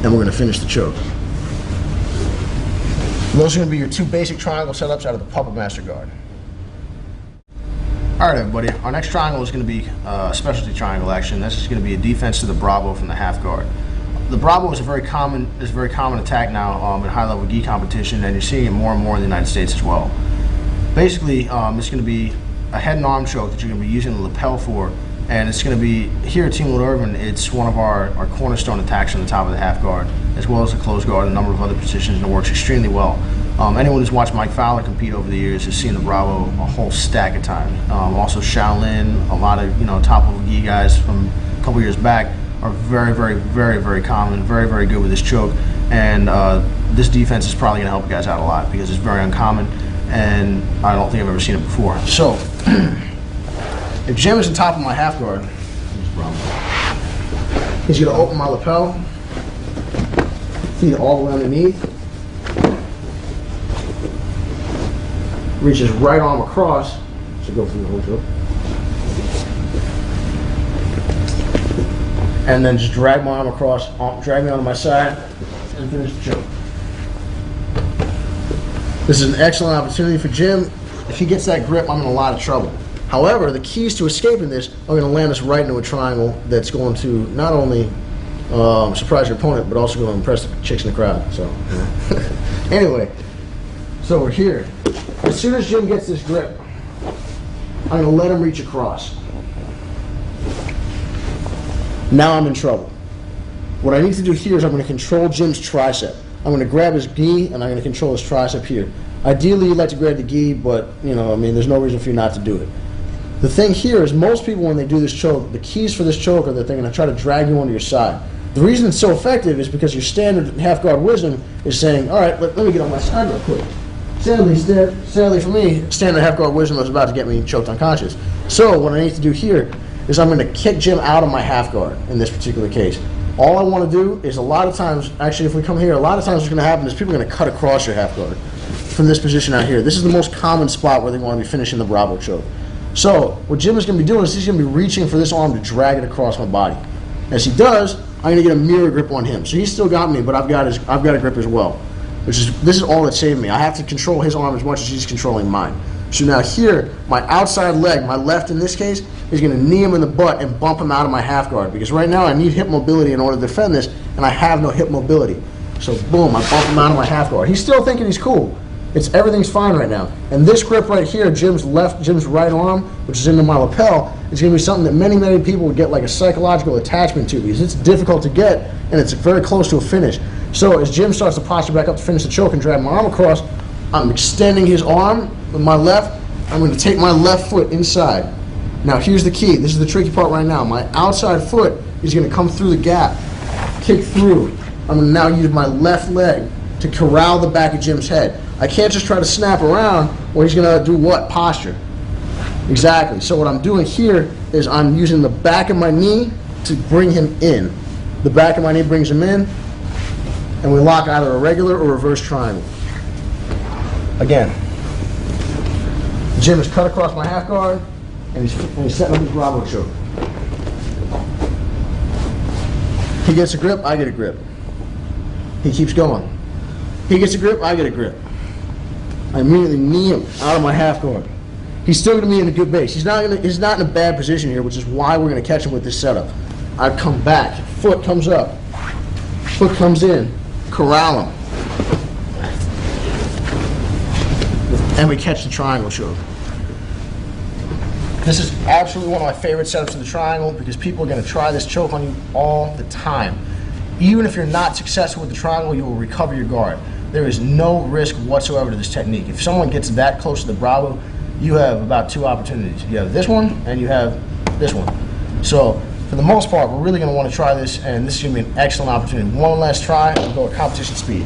And we're going to finish the choke. Those are going to be your two basic triangle setups out of the Puppet Master guard. Alright everybody, our next triangle is going to be a specialty triangle action. This is going to be a defense to the Bravo from the half guard. The Bravo is a very common attack now in high-level gi competition, and you're seeing it more and more in the United States as well. Basically, it's going to be a head and arm choke that you're going to be using the lapel for, and it's going to be, here at Team Little Irvin, it's one of our cornerstone attacks on the top of the half guard, as well as the closed guard and a number of other positions, and it works extremely well. Anyone who's watched Mike Fowler compete over the years has seen the Bravo a whole stack of times. Also Shaolin, a lot of top-level gi guys from a couple years back are very, very, very, very common, very, very good with this choke, and this defense is probably going to help you guys out a lot because it's very uncommon, and I don't think I've ever seen it before. So, if Jim is on top of my half guard, He's going to open my lapel, feet all the way underneath, reach his right arm across, so go through the whole choke, and then just drag my arm across, drag me onto my side, and finish the choke. This is an excellent opportunity for Jim. If he gets that grip, I'm in a lot of trouble. However, the keys to escaping this are going to land us right into a triangle that's going to not only surprise your opponent, but also going to impress the chicks in the crowd. So, anyway, so we're here. As soon as Jim gets this grip, I'm going to let him reach across. Now I'm in trouble. What I need to do here is I'm going to control Jim's tricep. I'm going to grab his gi and I'm going to control his tricep here. Ideally, you'd like to grab the gi, but there's no reason for you not to do it. The thing here is most people, when they do this choke, the keys for this choke are that they're going to try to drag you onto your side. The reason it's so effective is because your standard half guard wisdom is saying, all right, let me get on my side real quick. Sadly for me, standard half guard wisdom is about to get me choked unconscious. So what I need to do here is I'm going to kick Jim out of my half guard in this particular case. All I want to do is a lot of times, actually if we come here, a lot of times what's going to happen is people are going to cut across your half guard from this position out here. This is the most common spot where they want to be finishing the Bravo choke. So what Jim is going to be doing is he's going to be reaching for this arm to drag it across my body. As he does, I'm going to get a mirror grip on him. So he's still got me, but I've got a grip as well. This is all that saved me. I have to control his arm as much as he's controlling mine. So now here, my outside leg, my left in this case, is going to knee him in the butt and bump him out of my half guard, because right now I need hip mobility in order to defend this, and I have no hip mobility. So boom, I bump him out of my half guard. He's still thinking he's cool. Everything's fine right now. And this grip right here, Jim's right arm, which is into my lapel, is going to be something that many people would get like a psychological attachment to, because it's difficult to get and it's very close to a finish. So as Jim starts to posture back up to finish the choke and drag my arm across, I'm extending his arm with my left. I'm going to take my left foot inside. Now here's the key. This is the tricky part right now. My outside foot is going to come through the gap, kick through. I'm going to now use my left leg to corral the back of Jim's head. I can't just try to snap around, or he's going to do what? Posture. Exactly. So what I'm doing here is I'm using the back of my knee to bring him in. The back of my knee brings him in, and we lock either a regular or reverse triangle. Again, Jim is cut across my half guard, and he's setting up his Bravo choke. He gets a grip, I get a grip. He keeps going. He gets a grip, I get a grip. I immediately knee him out of my half guard. He's still going to be in a good base. He's not in a bad position here, which is why we're going to catch him with this setup. I come back, foot comes up, foot comes in, corral him, and we catch the triangle choke. This is absolutely one of my favorite setups of the triangle, because people are going to try this choke on you all the time. Even if you're not successful with the triangle, you will recover your guard. There is no risk whatsoever to this technique. If someone gets that close to the Bravo, you have about two opportunities. You have this one, and you have this one. So for the most part, we're really going to want to try this, and this is going to be an excellent opportunity. One last try, and we'll go at competition speed.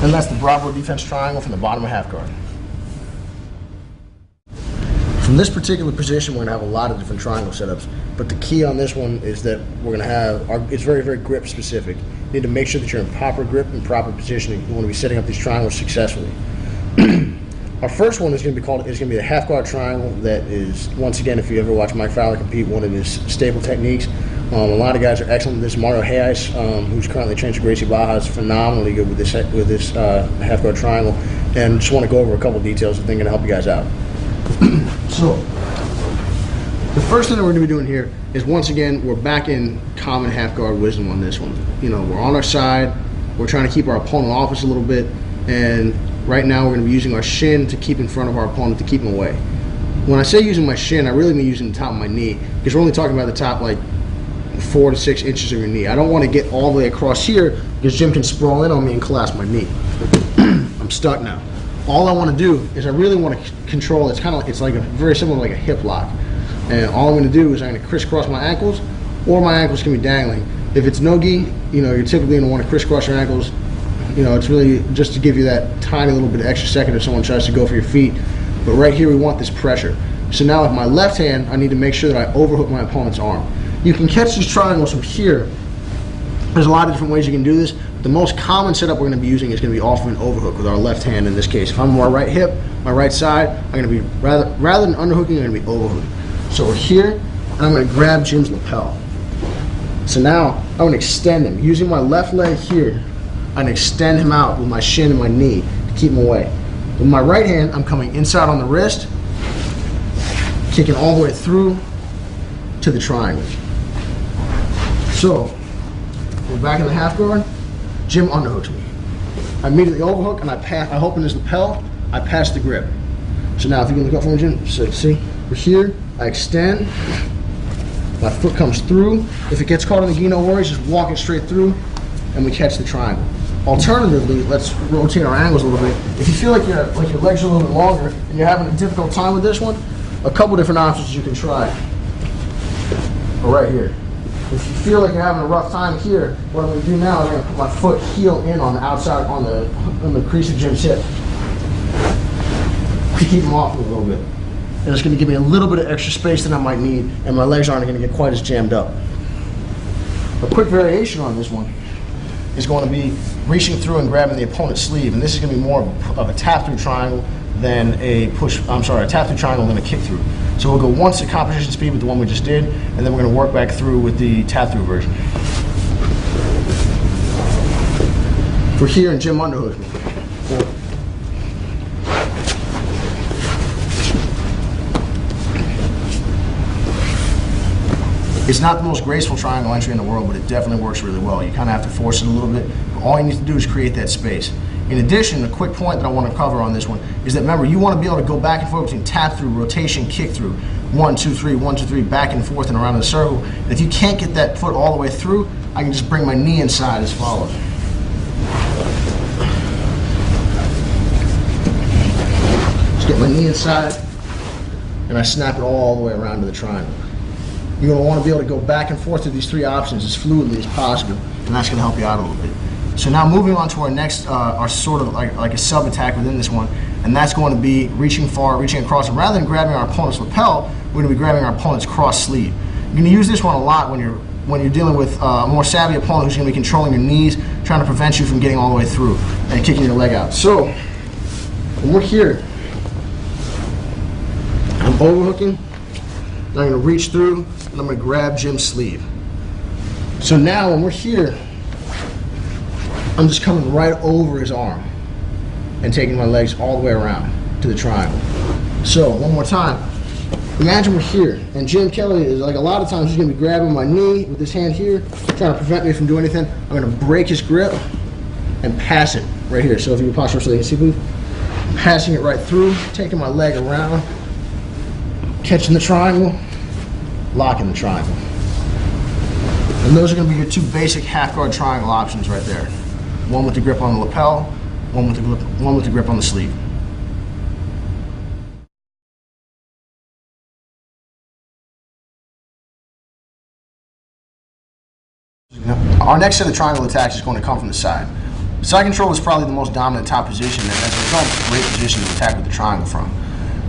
And that's the Bravo defense triangle from the bottom of half guard. From this particular position, we're going to have a lot of different triangle setups, but the key on this one is that we're going to have, it's very grip specific. You need to make sure that you're in proper grip and proper positioning. You want to be setting up these triangles successfully. Our first one is going to be a half guard triangle that is, once again, if you ever watch Mike Fowler compete, one of his staple techniques. A lot of guys are excellent with this. Mario Hayes, who's currently trained for Gracie Baja, is phenomenally good with this half guard triangle, and just want to go over a couple details that I think are going to help you guys out. So, the first thing that we're going to be doing here is, once again, we're back in common half guard wisdom on this one. We're on our side, we're trying to keep our opponent off us a little bit, and right now we're going to be using our shin to keep in front of our opponent to keep him away. When I say using my shin, I really mean using the top of my knee, because we're only talking about the top like 4 to 6 inches of your knee. I don't want to get all the way across here, because Jim can sprawl in on me and collapse my knee. I'm stuck now. All I want to do is I really want to control, it's like very similar to like a hip lock. And all I'm going to do is I'm going to crisscross my ankles, or my ankles can be dangling, If it's no-gi, you're typically going to want to crisscross your ankles. It's really just to give you that tiny little bit of extra second if someone tries to go for your feet. But right here, we want this pressure. So now with my left hand, I need to make sure that I overhook my opponent's arm. You can catch these triangles from here. There's a lot of different ways you can do this. The most common setup we're going to be using is going to be off of an overhook with our left hand in this case. If I'm on my right hip, my right side, I'm going to be, rather than underhooking, I'm going to be overhooking. So we're here, and I'm going to grab Jim's lapel. So now, I'm going to extend him. Using my left leg here, I'm going to extend him out with my shin and my knee to keep him away. With my right hand, I'm coming inside on the wrist, kicking all the way through to the triangle. So, we're back in the half guard. Jim underhooks me. I immediately overhook and I open his lapel, I pass the grip. So now if you can look up for me, Jim, so see, we're here, I extend, my foot comes through. If it gets caught in the gi, no worries, just walk it straight through and we catch the triangle. Alternatively, let's rotate our angles a little bit. If you feel like your legs are a little bit longer and you're having a difficult time with this one, a couple different options you can try are right here. If you feel like you're having a rough time here, what I'm going to do now is I'm going to put my foot heel in on the outside, on the crease of Jim's hip to keep him off a little bit. And it's going to give me a little bit of extra space that I might need, and my legs aren't going to get quite as jammed up. A quick variation on this one is going to be reaching through and grabbing the opponent's sleeve, and this is going to be more of a tap-through triangle than a tap-through triangle than a kick-through. So we'll go once at competition speed with the one we just did, and then we're going to work back through with the tap-through version. We're here and Jim underhooks me. It's not the most graceful triangle entry in the world, but it definitely works really well. You kind of have to force it a little bit. All you need to do is create that space. In addition, a quick point that I want to cover on this one is that, remember, you want to be able to go back and forth between tap through, rotation, kick through, 1, 2, 3, 1, 2, 3, back and forth and around in a circle. And if you can't get that foot all the way through, I can just bring my knee inside as follows. Just get my knee inside, and I snap it all the way around to the triangle. You're going to want to be able to go back and forth to these three options as fluidly as possible, and that's going to help you out a little bit. So now moving on to our next, our sort of like a sub attack within this one, and that's going to be reaching far, reaching across, and rather than grabbing our opponent's lapel, we're going to be grabbing our opponent's cross sleeve. You're going to use this one a lot when you're dealing with a more savvy opponent who's going to be controlling your knees, trying to prevent you from getting all the way through and kicking your leg out. So when we're here, I'm overhooking, I'm going to reach through, and I'm going to grab Jim's sleeve. So now when we're here, I'm just coming right over his arm and taking my legs all the way around to the triangle. So one more time. Imagine we're here, and Jim Kelly is, like a lot of times, he's going to be grabbing my knee with his hand here, trying to prevent me from doing anything. I'm going to break his grip and pass it right here. So if you can posture so they can see, please. Passing it right through, taking my leg around, catching the triangle, locking the triangle. And those are going to be your two basic half guard triangle options right there. One with the grip on the lapel, one with the grip on the sleeve. Our next set of triangle attacks is going to come from the side. Side control is probably the most dominant top position, and as a result, it's a great position to attack with the triangle from.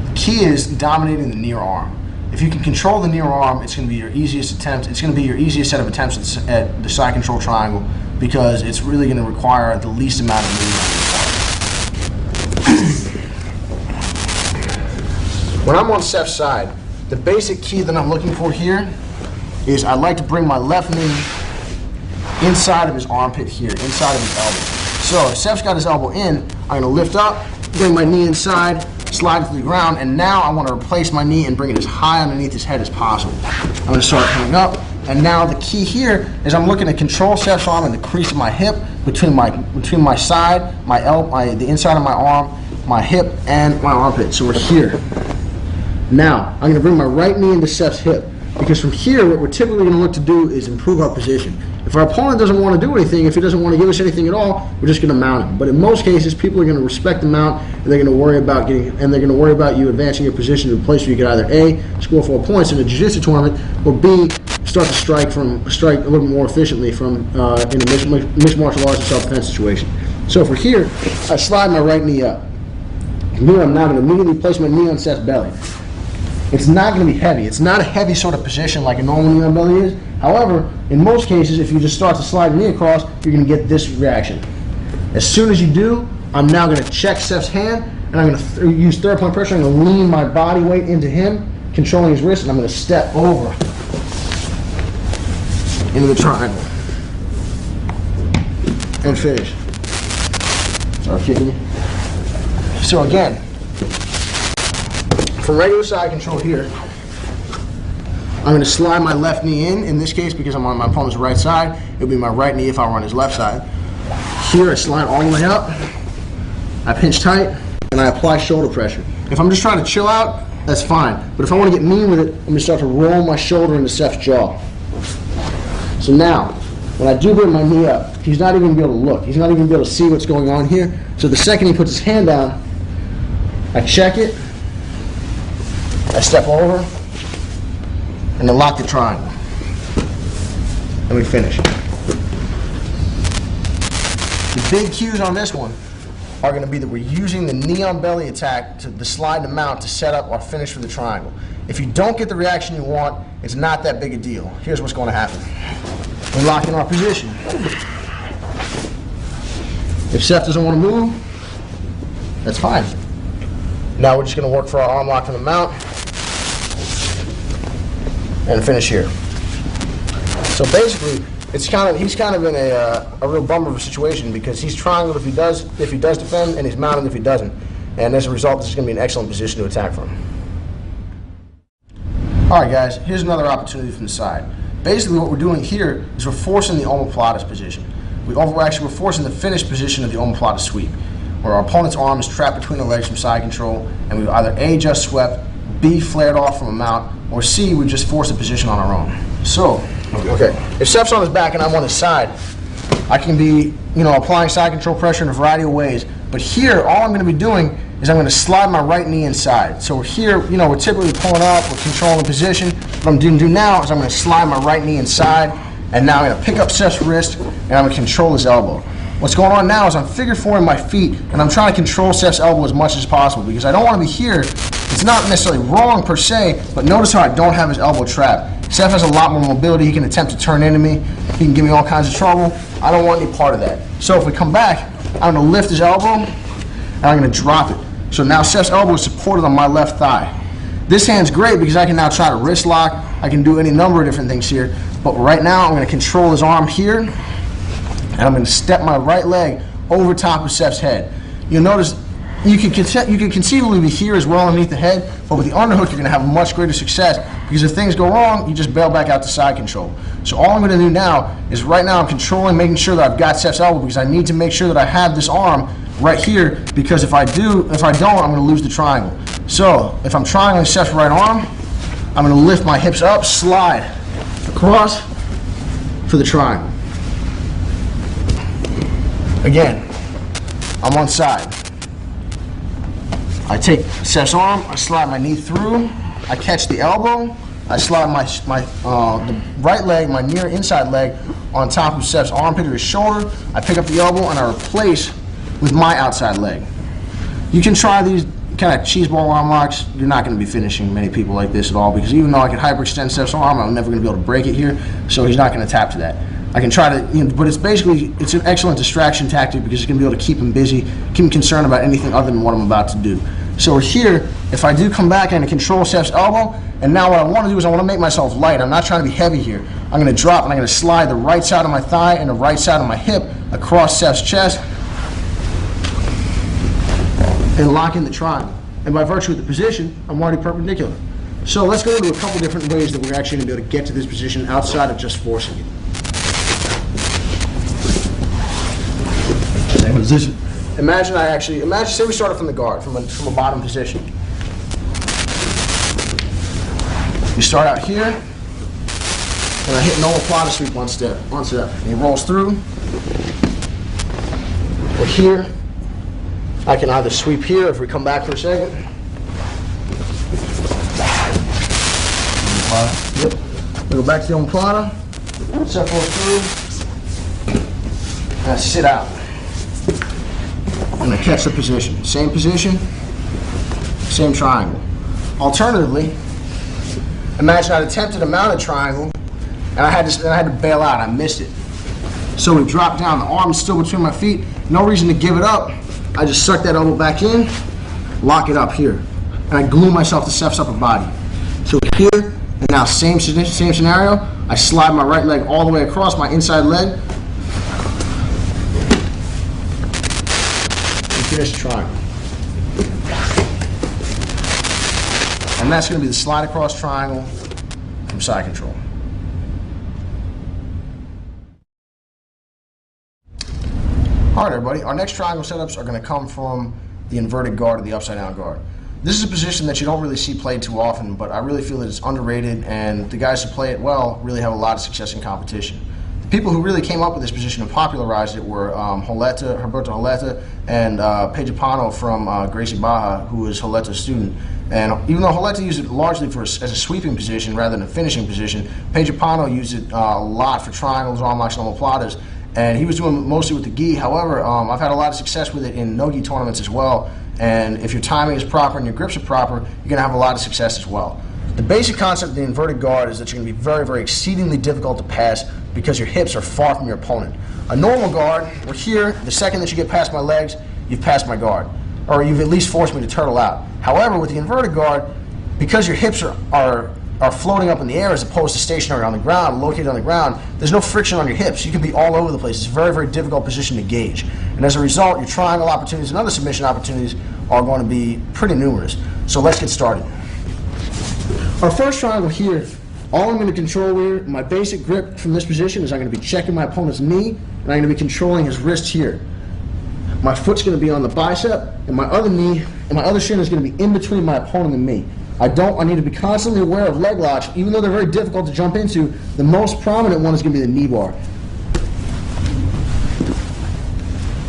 The key is dominating the near arm. If you can control the near arm, it's going to be your easiest attempt. It's going to be your easiest set of attempts at the side control triangle, because it's really going to require the least amount of movement on your part. When I'm on Seth's side, the basic key that I'm looking for here is I like to bring my left knee inside of his armpit here, inside of his elbow. So if Seth's got his elbow in, I'm going to lift up, bring my knee inside, slide it to the ground, and now I want to replace my knee and bring it as high underneath his head as possible. I'm going to start coming up, and now the key here is I'm looking to control Seth's arm in the crease of my hip, between my side, the inside of my arm, my hip, and my armpit. So we're here. Now, I'm going to bring my right knee into Seth's hip, because from here, what we're typically going to look to do is improve our position. If our opponent doesn't want to do anything, if he doesn't want to give us anything at all, we're just going to mount him. But in most cases, people are going to respect the mount, and they're going to worry about you advancing your position to a place where you can either A, score 4 points in a jiu-jitsu tournament, or B, start to strike a little bit more efficiently from in a mixed martial arts and self-defense situation. So if we're here, I slide my right knee up. Here I'm now going to immediately place my knee on Seth's belly. It's not going to be heavy. It's not a heavy sort of position like a normal knee on belly is. However, in most cases, if you just start to slide your knee across, you're going to get this reaction. As soon as you do, I'm now going to check Seth's hand, and I'm going to use third point pressure. I'm going to lean my body weight into him, controlling his wrist, and I'm going to step over into the triangle and finish. Start kicking you. So again, for regular side control here, I'm going to slide my left knee in this case, because I'm on my opponent's right side. It would be my right knee if I were on his left side. Here I slide all the way up, I pinch tight, and I apply shoulder pressure. If I'm just trying to chill out, that's fine. But if I want to get mean with it, I'm going to start to roll my shoulder into Seth's jaw. So now, when I do bring my knee up, he's not even going to be able to look. He's not even going to be able to see what's going on here. So the second he puts his hand down, I check it, I step over, and then lock the triangle. And we finish. The big cues on this one are going to be that we're using the knee on belly attack, the slide to mount, to set up our finish for the triangle. If you don't get the reaction you want, it's not that big a deal. Here's what's going to happen. We lock in our position. If Seth doesn't want to move, that's fine. Now we're just going to work for our arm lock from the mount and finish here. So basically, he's kind of in a real bummer of a situation, because he's triangled if he does defend, and he's mounted if he doesn't. And as a result, this is going to be an excellent position to attack from. All right, guys, here's another opportunity from the side. Basically, what we're doing here is we're forcing the omoplata position. We're forcing the finished position of the omoplata sweep, where our opponent's arm is trapped between the legs from side control, and we've either A, just swept, B, flared off from a mount, or C, we just forced a position on our own. So, okay, if Seth's on his back and I'm on his side, I can be, applying side control pressure in a variety of ways. But here, all I'm going to be doing is I'm going to slide my right knee inside. So we're here, we're typically pulling up, we're controlling the position. What I'm going to do now is I'm going to slide my right knee inside, and now I'm going to pick up Seth's wrist, and I'm going to control his elbow. What's going on now is I'm figure fouring my feet, and I'm trying to control Seth's elbow as much as possible, because I don't want to be here. It's not necessarily wrong per se, but notice how I don't have his elbow trapped. Seth has a lot more mobility. He can attempt to turn into me. He can give me all kinds of trouble. I don't want any part of that. So if we come back, I'm going to lift his elbow, and I'm going to drop it. So now Seth's elbow is supported on my left thigh. This hand's great because I can now try to wrist lock. I can do any number of different things here. But right now, I'm going to control his arm here, and I'm going to step my right leg over top of Seth's head. You'll notice you can conceivably be here as well underneath the head, but with the underhook, you're going to have much greater success, because if things go wrong, you just bail back out to side control. So all I'm going to do now is right now I'm controlling, making sure that I've got Seth's elbow, because I need to make sure that I have this arm right here, because if I don't, I'm going to lose the triangle. So if I'm triangling Seth's right arm, I'm going to lift my hips up, slide across for the triangle. Again, I'm on side. I take Seth's arm, I slide my knee through, I catch the elbow, I slide the right leg, my near inside leg, on top of Seth's armpit or his shoulder. I pick up the elbow and I replace with my outside leg. You can try these kind of cheese ball arm locks. You're not going to be finishing many people like this at all, because even though I can hyperextend Seth's arm, I'm never going to be able to break it here, so he's not going to tap to that. I can try to, but it's an excellent distraction tactic, because it's going to be able to keep him busy, keep him concerned about anything other than what I'm about to do. So we're here. If I do come back and control Seth's elbow, and now what I want to do is I want to make myself light. I'm not trying to be heavy here. I'm going to drop, and I'm going to slide the right side of my thigh and the right side of my hip across Seth's chest and lock in the triangle. And by virtue of the position, I'm already perpendicular. So let's go into a couple different ways that we're actually going to be able to get to this position outside of just forcing it. Same position. Imagine, say we started from the guard, from a bottom position. You start out here, and I hit an omoplata sweep one step. And he rolls through. We're here. I can either sweep here if we come back for a second. Yep. I go back to the omoplata, step forward through, and I sit out. And I catch the position. Same position, same triangle. Alternatively, imagine I'd attempted a mounted triangle, and I had to bail out. I missed it. So we drop down. The arm is still between my feet. No reason to give it up. I just suck that elbow back in, lock it up here, and I glue myself to Steph's upper body. So here, and now same scenario. I slide my right leg all the way across my inside leg, and finish the triangle. And that's going to be the slide across triangle from side control. All right, everybody, our next triangle setups are going to come from the inverted guard or the upside down guard. This is a position that you don't really see played too often, but I really feel that it's underrated, and the guys who play it well really have a lot of success in competition. The people who really came up with this position and popularized it were Roberto Holeta and Pejapano from Gracie Barra, who was Holeta's student. And even though Holeta used it largely as a sweeping position rather than a finishing position, Pejapano used it a lot for triangles, arm locks, and omoplatas. And he was doing it mostly with the gi. However, I've had a lot of success with it in no-gi tournaments as well. And if your timing is proper and your grips are proper, you're going to have a lot of success as well. The basic concept of the inverted guard is that you're going to be very, very exceedingly difficult to pass because your hips are far from your opponent. A normal guard, we're here, the second that you get past my legs, you've passed my guard. Or you've at least forced me to turtle out. However, with the inverted guard, because your hips are floating up in the air as opposed to stationary on the ground, located on the ground, there's no friction on your hips. You can be all over the place. It's a very, very difficult position to gauge. And as a result, your triangle opportunities and other submission opportunities are going to be pretty numerous. So let's get started. Our first triangle here, all I'm going to control here, my basic grip from this position is I'm going to be checking my opponent's knee, and I'm going to be controlling his wrist here. My foot's going to be on the bicep, and my other knee and my other shin is going to be in between my opponent and me. I need to be constantly aware of leg locks, even though they're very difficult to jump into. The most prominent one is going to be the knee bar.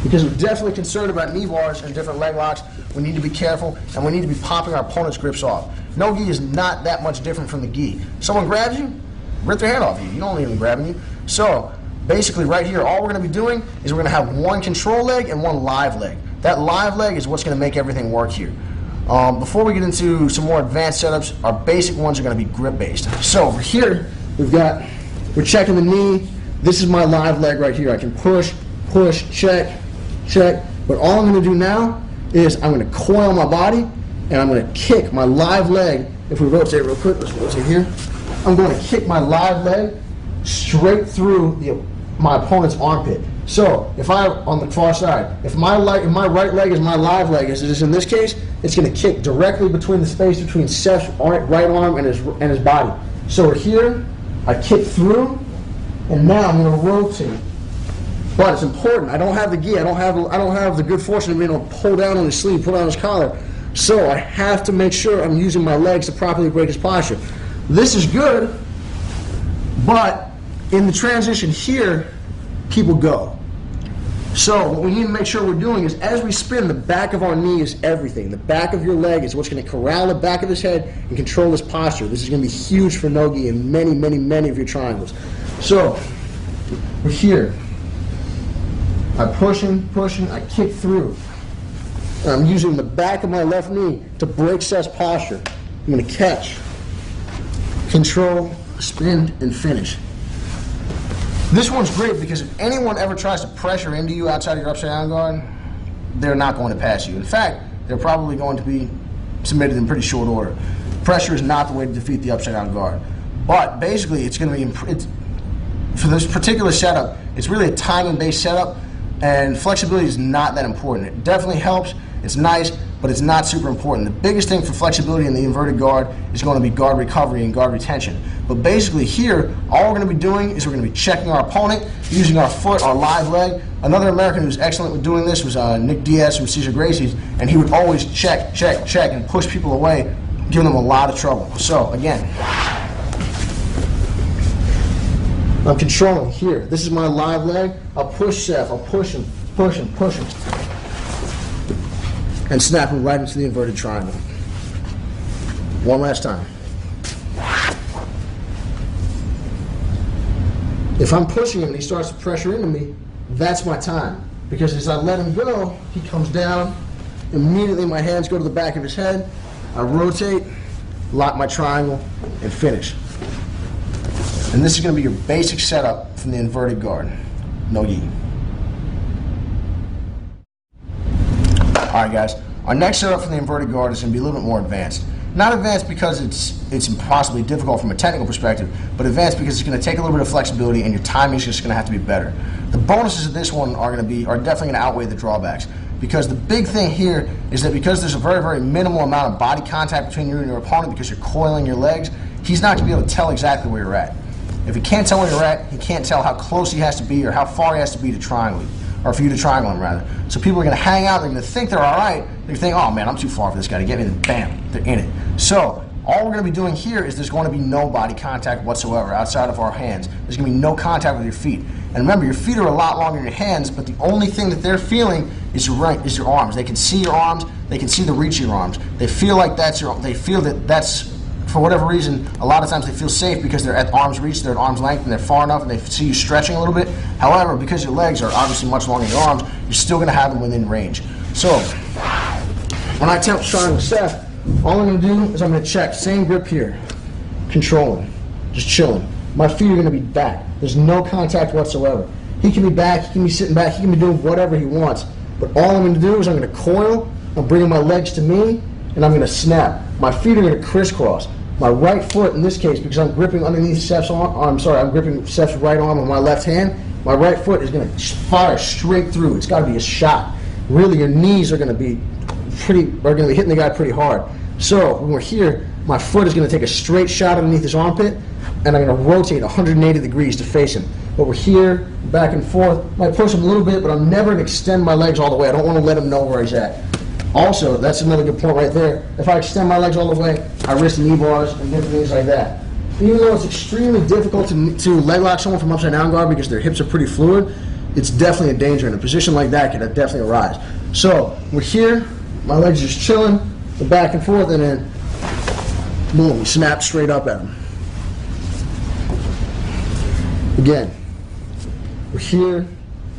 Because we're definitely concerned about knee bars and different leg locks, we need to be careful, and we need to be popping our opponent's grips off. No gi is not that much different from the gi. Someone grabs you, rip their hand off you. You don't need them grabbing you. So basically right here, all we're going to be doing is we're going to have one control leg and one live leg. That live leg is what's going to make everything work here. Before we get into some more advanced setups, our basic ones are going to be grip based. So over here, we're checking the knee. This is my live leg right here. I can push, check, check. But all I'm going to do now is I'm going to coil my body and I'm going to kick my live leg. If we rotate real quick, let's rotate here. I'm going to kick my live leg straight through my opponent's armpit. So if on the far side, if my right leg is my live leg, as it is in this case, it's going to kick directly between the space between Steph's right arm and his body. So here, I kick through, and now I'm going to rotate. But it's important. I don't have the gi. I don't have the good fortune of being able to pull down on his sleeve, pull down his collar. So I have to make sure I'm using my legs to properly break his posture. This is good, but in the transition here, people go. So what we need to make sure we're doing is as we spin, the back of our knee is everything. The back of your leg is what's going to corral the back of his head and control his posture. This is going to be huge for no-gi in many, many, many of your triangles. So we're here. I'm pushing, I kick through. And I'm using the back of my left knee to break Seth's posture. I'm going to catch, control, spin, and finish. This one's great because if anyone ever tries to pressure into you outside of your upside down guard, they're not going to pass you. In fact, they're probably going to be submitted in pretty short order. Pressure is not the way to defeat the upside down guard. But basically, it's going to be, for this particular setup, it's really a timing-based setup, and flexibility is not that important. It definitely helps, it's nice, but it's not super important. The biggest thing for flexibility in the inverted guard is going to be guard recovery and guard retention. But basically here, all we're going to be doing is we're going to be checking our opponent, using our foot, our live leg. Another American who's excellent with doing this was Nick Diaz from Cesar Gracie's, and he would always check, check, check, and push people away, giving them a lot of trouble. So again, I'm controlling here. This is my live leg. I'll push Seth. I'll push him, push him, push him, and snap him right into the inverted triangle. One last time. If I'm pushing him and he starts to pressure into me, that's my time. Because as I let him go, he comes down. Immediately my hands go to the back of his head. I rotate, lock my triangle, and finish. And this is going to be your basic setup from the inverted guard. No gi. Alright guys, our next setup from the inverted guard is going to be a little bit more advanced. Not advanced because it's impossibly difficult from a technical perspective, but advanced because it's going to take a little bit of flexibility and your timing is just going to have to be better. The bonuses of this one are definitely going to outweigh the drawbacks. Because the big thing here is that because there's a very, very minimal amount of body contact between you and your opponent because you're coiling your legs, he's not going to be able to tell exactly where you're at. If he can't tell where you're at, he can't tell how close he has to be or how far he has to be to triangle, or for you to triangle him rather. So people are going to hang out, they're going to think they're all right, they're going to think, oh man, I'm too far for this guy to get me, and bam, they're in it. So all we're going to be doing here is there's going to be no body contact whatsoever outside of our hands. There's going to be no contact with your feet. And remember, your feet are a lot longer than your hands, but the only thing that they're feeling is your arms. They can see your arms, they can see the reach of your arms. They feel like they feel that that's, for whatever reason, a lot of times they feel safe because they're at arm's reach, they're at arm's length, and they're far enough, and they see you stretching a little bit. However, because your legs are obviously much longer than your arms, you're still going to have them within range. So, when I attempt triangle Seth, all I'm going to do is I'm going to check, same grip here, controlling, just chilling. My feet are going to be back. There's no contact whatsoever. He can be back, he can be sitting back, he can be doing whatever he wants. But all I'm going to do is I'm going to coil, I'm bringing my legs to me, and I'm going to snap. My feet are going to crisscross. My right foot, in this case, because I'm gripping underneath Seth's arm, I'm gripping Seth's right arm with my left hand, my right foot is going to fire straight through. It's got to be a shot. Really, your knees are going to be hitting the guy pretty hard. So when we're here, my foot is going to take a straight shot underneath his armpit, and I'm going to rotate 180 degrees to face him. But we're here, back and forth. I might push him a little bit, but I'm never going to extend my legs all the way. I don't want to let him know where he's at. Also, that's another good point right there. If I extend my legs all the way, I risk knee bars and different things like that. Even though it's extremely difficult to leg lock someone from upside down guard because their hips are pretty fluid, it's definitely a danger. In a position like that, could definitely arise. So we're here, my legs are just chilling, the back and forth, and then boom, we snap straight up at him. Again, we're here,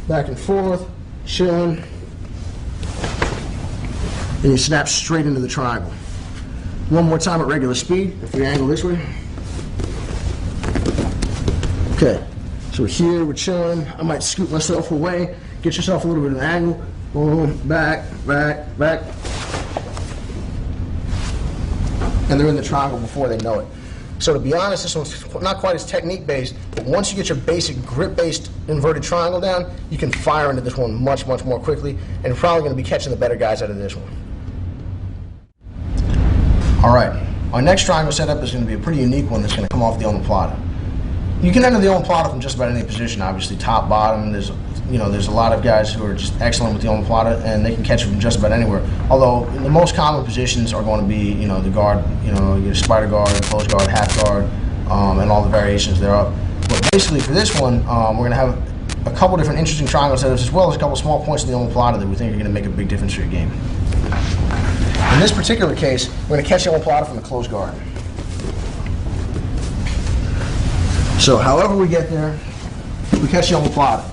back and forth, chilling, and you snap straight into the triangle. One more time at regular speed, if we angle this way. Okay, so we're here, we're chilling. I might scoot myself away, get yourself a little bit of an angle. Boom, back, back, back. And they're in the triangle before they know it. So to be honest, this one's not quite as technique-based, but once you get your basic grip-based inverted triangle down, you can fire into this one much, much more quickly, and you're probably going to be catching the better guys out of this one. All right, our next triangle setup is going to be a pretty unique one that's going to come off the omoplata. You can enter the omoplata from just about any position, obviously, top, bottom. There's a lot of guys who are just excellent with the omoplata, and they can catch it from just about anywhere. Although the most common positions are going to be, the guard, your spider guard, close guard, half guard, and all the variations thereof. But basically, for this one, we're going to have a couple different interesting triangle setups, as well as a couple small points in the omoplata that we think are going to make a big difference for your game. In this particular case, we're going to catch the omoplata from the close guard. So however we get there, we catch the omoplata.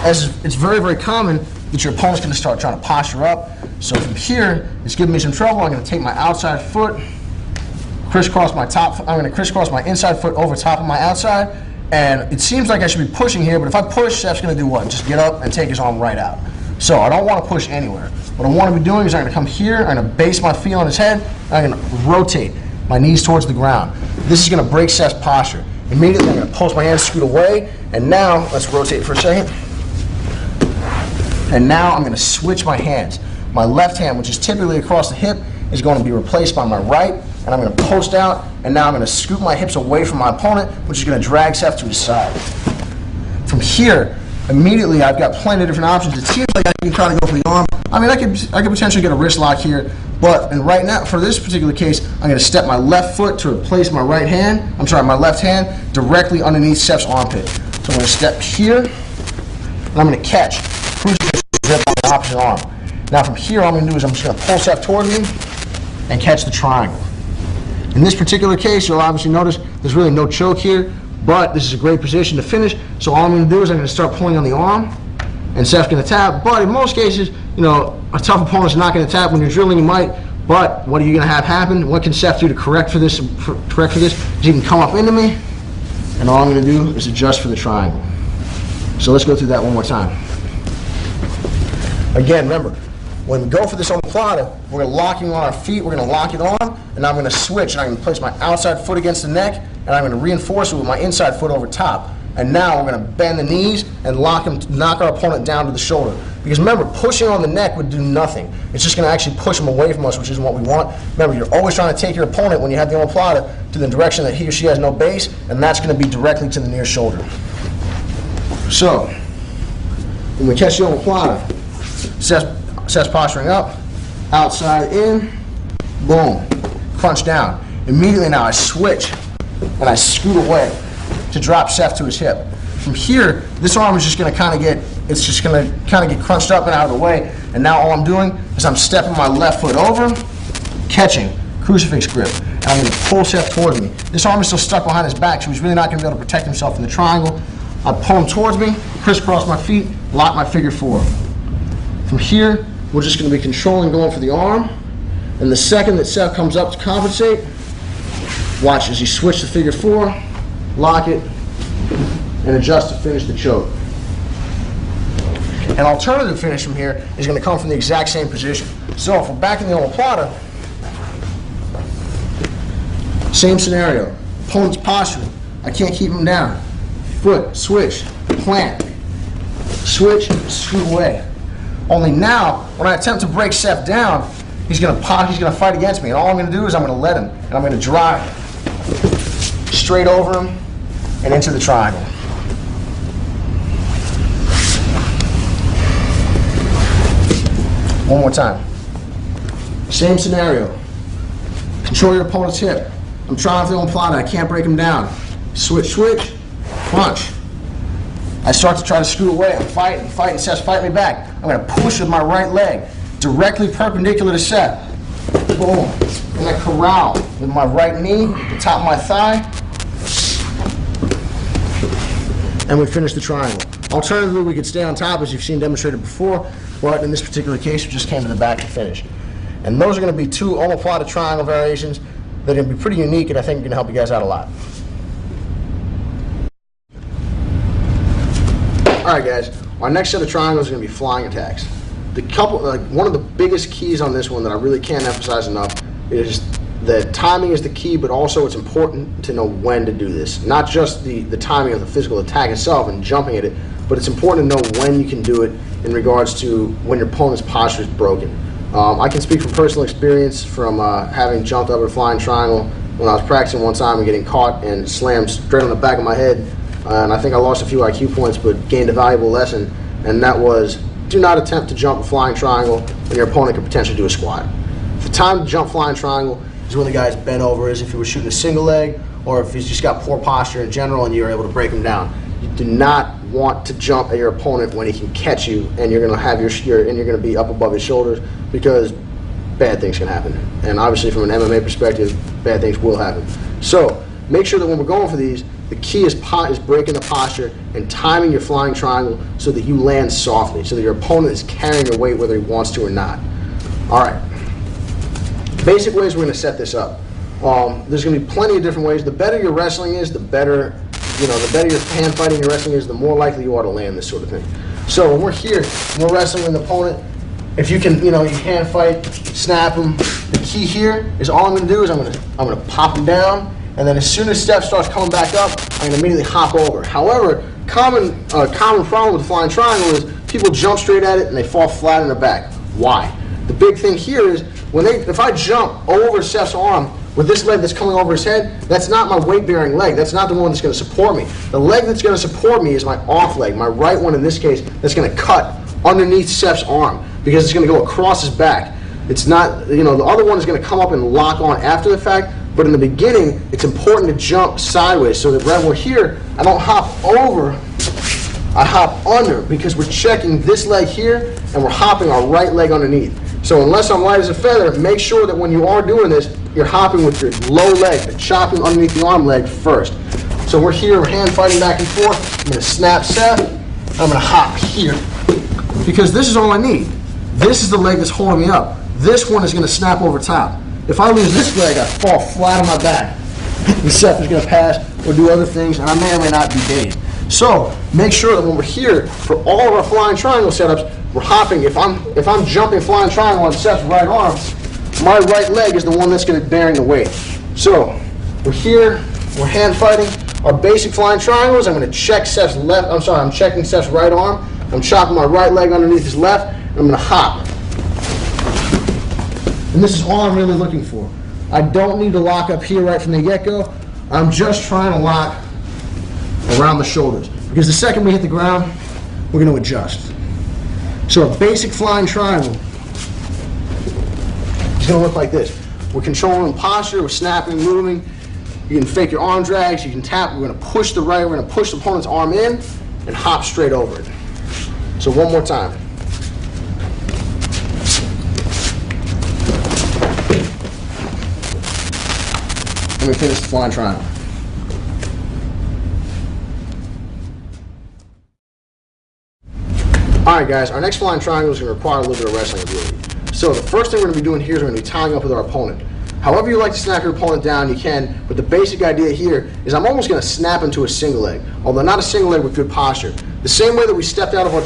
As it's very, very common that your opponent's going to start trying to posture up. So from here, it's giving me some trouble. I'm going to take my outside foot, crisscross my top. I'm going to crisscross my inside foot over top of my outside. And it seems like I should be pushing here, but if I push, Seth's going to do what? Just get up and take his arm right out. So I don't want to push anywhere. What I want to be doing is I'm going to come here, I'm going to base my feet on his head, and I'm going to rotate my knees towards the ground. This is going to break Seth's posture. Immediately, I'm going to pulse my hands, scoot away, and now, let's rotate for a second. And now I'm going to switch my hands. My left hand, which is typically across the hip, is going to be replaced by my right, and I'm going to post out, and now I'm going to scoot my hips away from my opponent, which is going to drag Seth to his side. From here, immediately I've got plenty of different options. It seems like I can try to go for the arm. I mean, I could potentially get a wrist lock here, but right now, for this particular case, I'm going to step my left foot to replace my right hand, my left hand, directly underneath Seth's armpit. So I'm going to step here, and I'm going to catch, cruise grip on the opposite arm. Now from here, all I'm going to do is I'm just going to pull Seth towards me and catch the triangle. In this particular case, you'll obviously notice there's really no choke here, but this is a great position to finish. So all I'm going to do is I'm going to start pulling on the arm, and Seth's going to tap. But in most cases, you know, a tough opponent's not going to tap. When you're drilling, you might. But what are you going to have happen? What can Seth do to correct for this? Is he can come up into me, and all I'm going to do is adjust for the triangle. So let's go through that one more time. Again, remember, when we go for this omoplata, we're locking on our feet, we're going to lock it on, and I'm going to switch, and I'm going to place my outside foot against the neck, and I'm going to reinforce it with my inside foot over top. And now we're going to bend the knees and knock our opponent down to the shoulder. Because remember, pushing on the neck would do nothing. It's just going to actually push him away from us, which isn't what we want. Remember, you're always trying to take your opponent, when you have the omoplata, to the direction that he or she has no base, and that's going to be directly to the near shoulder. So, when we catch the omoplata, Seth's posturing up, outside in, boom, crunch down. Immediately now I switch and I scoot away to drop Seth to his hip. From here, this arm is just going to kind of get crunched up and out of the way. And now all I'm doing is I'm stepping my left foot over, catching, crucifix grip, and I'm going to pull Seth towards me. This arm is still stuck behind his back, so he's really not going to be able to protect himself in the triangle. I pull him towards me, crisscross my feet, lock my figure four. From here, we're just going to be controlling, going for the arm. And the second that Seth comes up to compensate, watch as he switches to figure four, lock it, and adjust to finish the choke. An alternative finish from here is going to come from the exact same position. So if we're back in the omoplata, same scenario. Opponent's posturing. I can't keep him down. Foot, switch, plant, switch, scoot away. Only now, when I attempt to break Seth down, he's going to fight against me. And all I'm going to do is I'm going to let him. And I'm going to drive straight over him and into the triangle. One more time. Same scenario. Control your opponent's hip. I'm trying for the omoplata. I can't break him down. Switch, switch, punch. I start to try to scoot away. I'm fighting. Seth, fight me back. I'm going to push with my right leg directly perpendicular to Seth. Boom. And I corral with my right knee, the top of my thigh, and we finish the triangle. Alternatively, we could stay on top, as you've seen demonstrated before, but in this particular case, we just came to the back to finish. And those are going to be two omoplata triangle variations that are going to be pretty unique, and I think are going to help you guys out a lot. All right, guys. Our next set of triangles are going to be flying attacks. One of the biggest keys on this one that I really can't emphasize enough is that timing is the key, but also it's important to know when to do this. Not just the timing of the physical attack itself and jumping at it, but it's important to know when you can do it in regards to when your opponent's posture is broken. I can speak from personal experience from having jumped up at a flying triangle when I was practicing one time and getting caught and slammed straight on the back of my head. And I think I lost a few IQ points, but gained a valuable lesson, and that was, do not attempt to jump a flying triangle when your opponent could potentially do a squat. The time to jump flying triangle is when the guy's bent over, as if he was shooting a single leg, or if he's just got poor posture in general and you're able to break him down. You do not want to jump at your opponent when he can catch you and you're going to have you're going to be up above his shoulders, because bad things can happen. And obviously from an MMA perspective, bad things will happen. So make sure that when we're going for these, the key is breaking the posture and timing your flying triangle so that you land softly, so that your opponent is carrying your weight whether he wants to or not. All right. Basic ways we're going to set this up. There's going to be plenty of different ways. The better your wrestling is, the better your hand fighting your wrestling is, the more likely you are to land this sort of thing. So when we're here, when we're wrestling with an opponent, if you can, you hand fight, snap him. The key here is all I'm going to do is I'm going to pop him down. And then as soon as Steph starts coming back up, I'm going to immediately hop over. However, common problem with the flying triangle is people jump straight at it and they fall flat on their back. Why? The big thing here is if I jump over Steph's arm with this leg that's coming over his head, that's not my weight-bearing leg. That's not the one that's going to support me. The leg that's going to support me is my off leg, my right one in this case, that's going to cut underneath Steph's arm because it's going to go across his back. It's not, the other one is going to come up and lock on after the fact. But in the beginning, it's important to jump sideways so that when we're here, I don't hop over, I hop under, because we're checking this leg here and we're hopping our right leg underneath. So unless I'm light as a feather, make sure that when you are doing this, you're hopping with your low leg, the chopping underneath the arm leg first. So we're here, we're hand fighting back and forth. I'm going to snap Seth. I'm going to hop here. Because this is all I need. This is the leg that's holding me up. This one is going to snap over top. If I lose this leg, I fall flat on my back. And Seth is going to pass or do other things, and I may or may not be dead. So make sure that when we're here for all of our flying triangle setups, we're hopping. If I'm jumping flying triangle on Seth's right arm, my right leg is the one that's going to be bearing the weight. So we're here, we're hand fighting. Our basic flying triangles, I'm going to check Seth's left. I'm checking Seth's right arm. I'm chopping my right leg underneath his left, and I'm going to hop. And this is all I'm really looking for. I don't need to lock up here right from the get-go. I'm just trying to lock around the shoulders. Because the second we hit the ground, we're going to adjust. So a basic flying triangle is going to look like this. We're controlling posture, we're snapping, moving. You can fake your arm drags, you can tap. We're going to push the right, we're going to push the opponent's arm in and hop straight over it. So one more time. Let me finish the flying triangle. Alright guys, our next flying triangle is going to require a little bit of wrestling ability. So the first thing we're going to be doing here is we're going to be tying up with our opponent. However you like to snap your opponent down, you can, but the basic idea here is I'm almost going to snap into a single leg, although not a single leg with good posture. The same way that we stepped out of our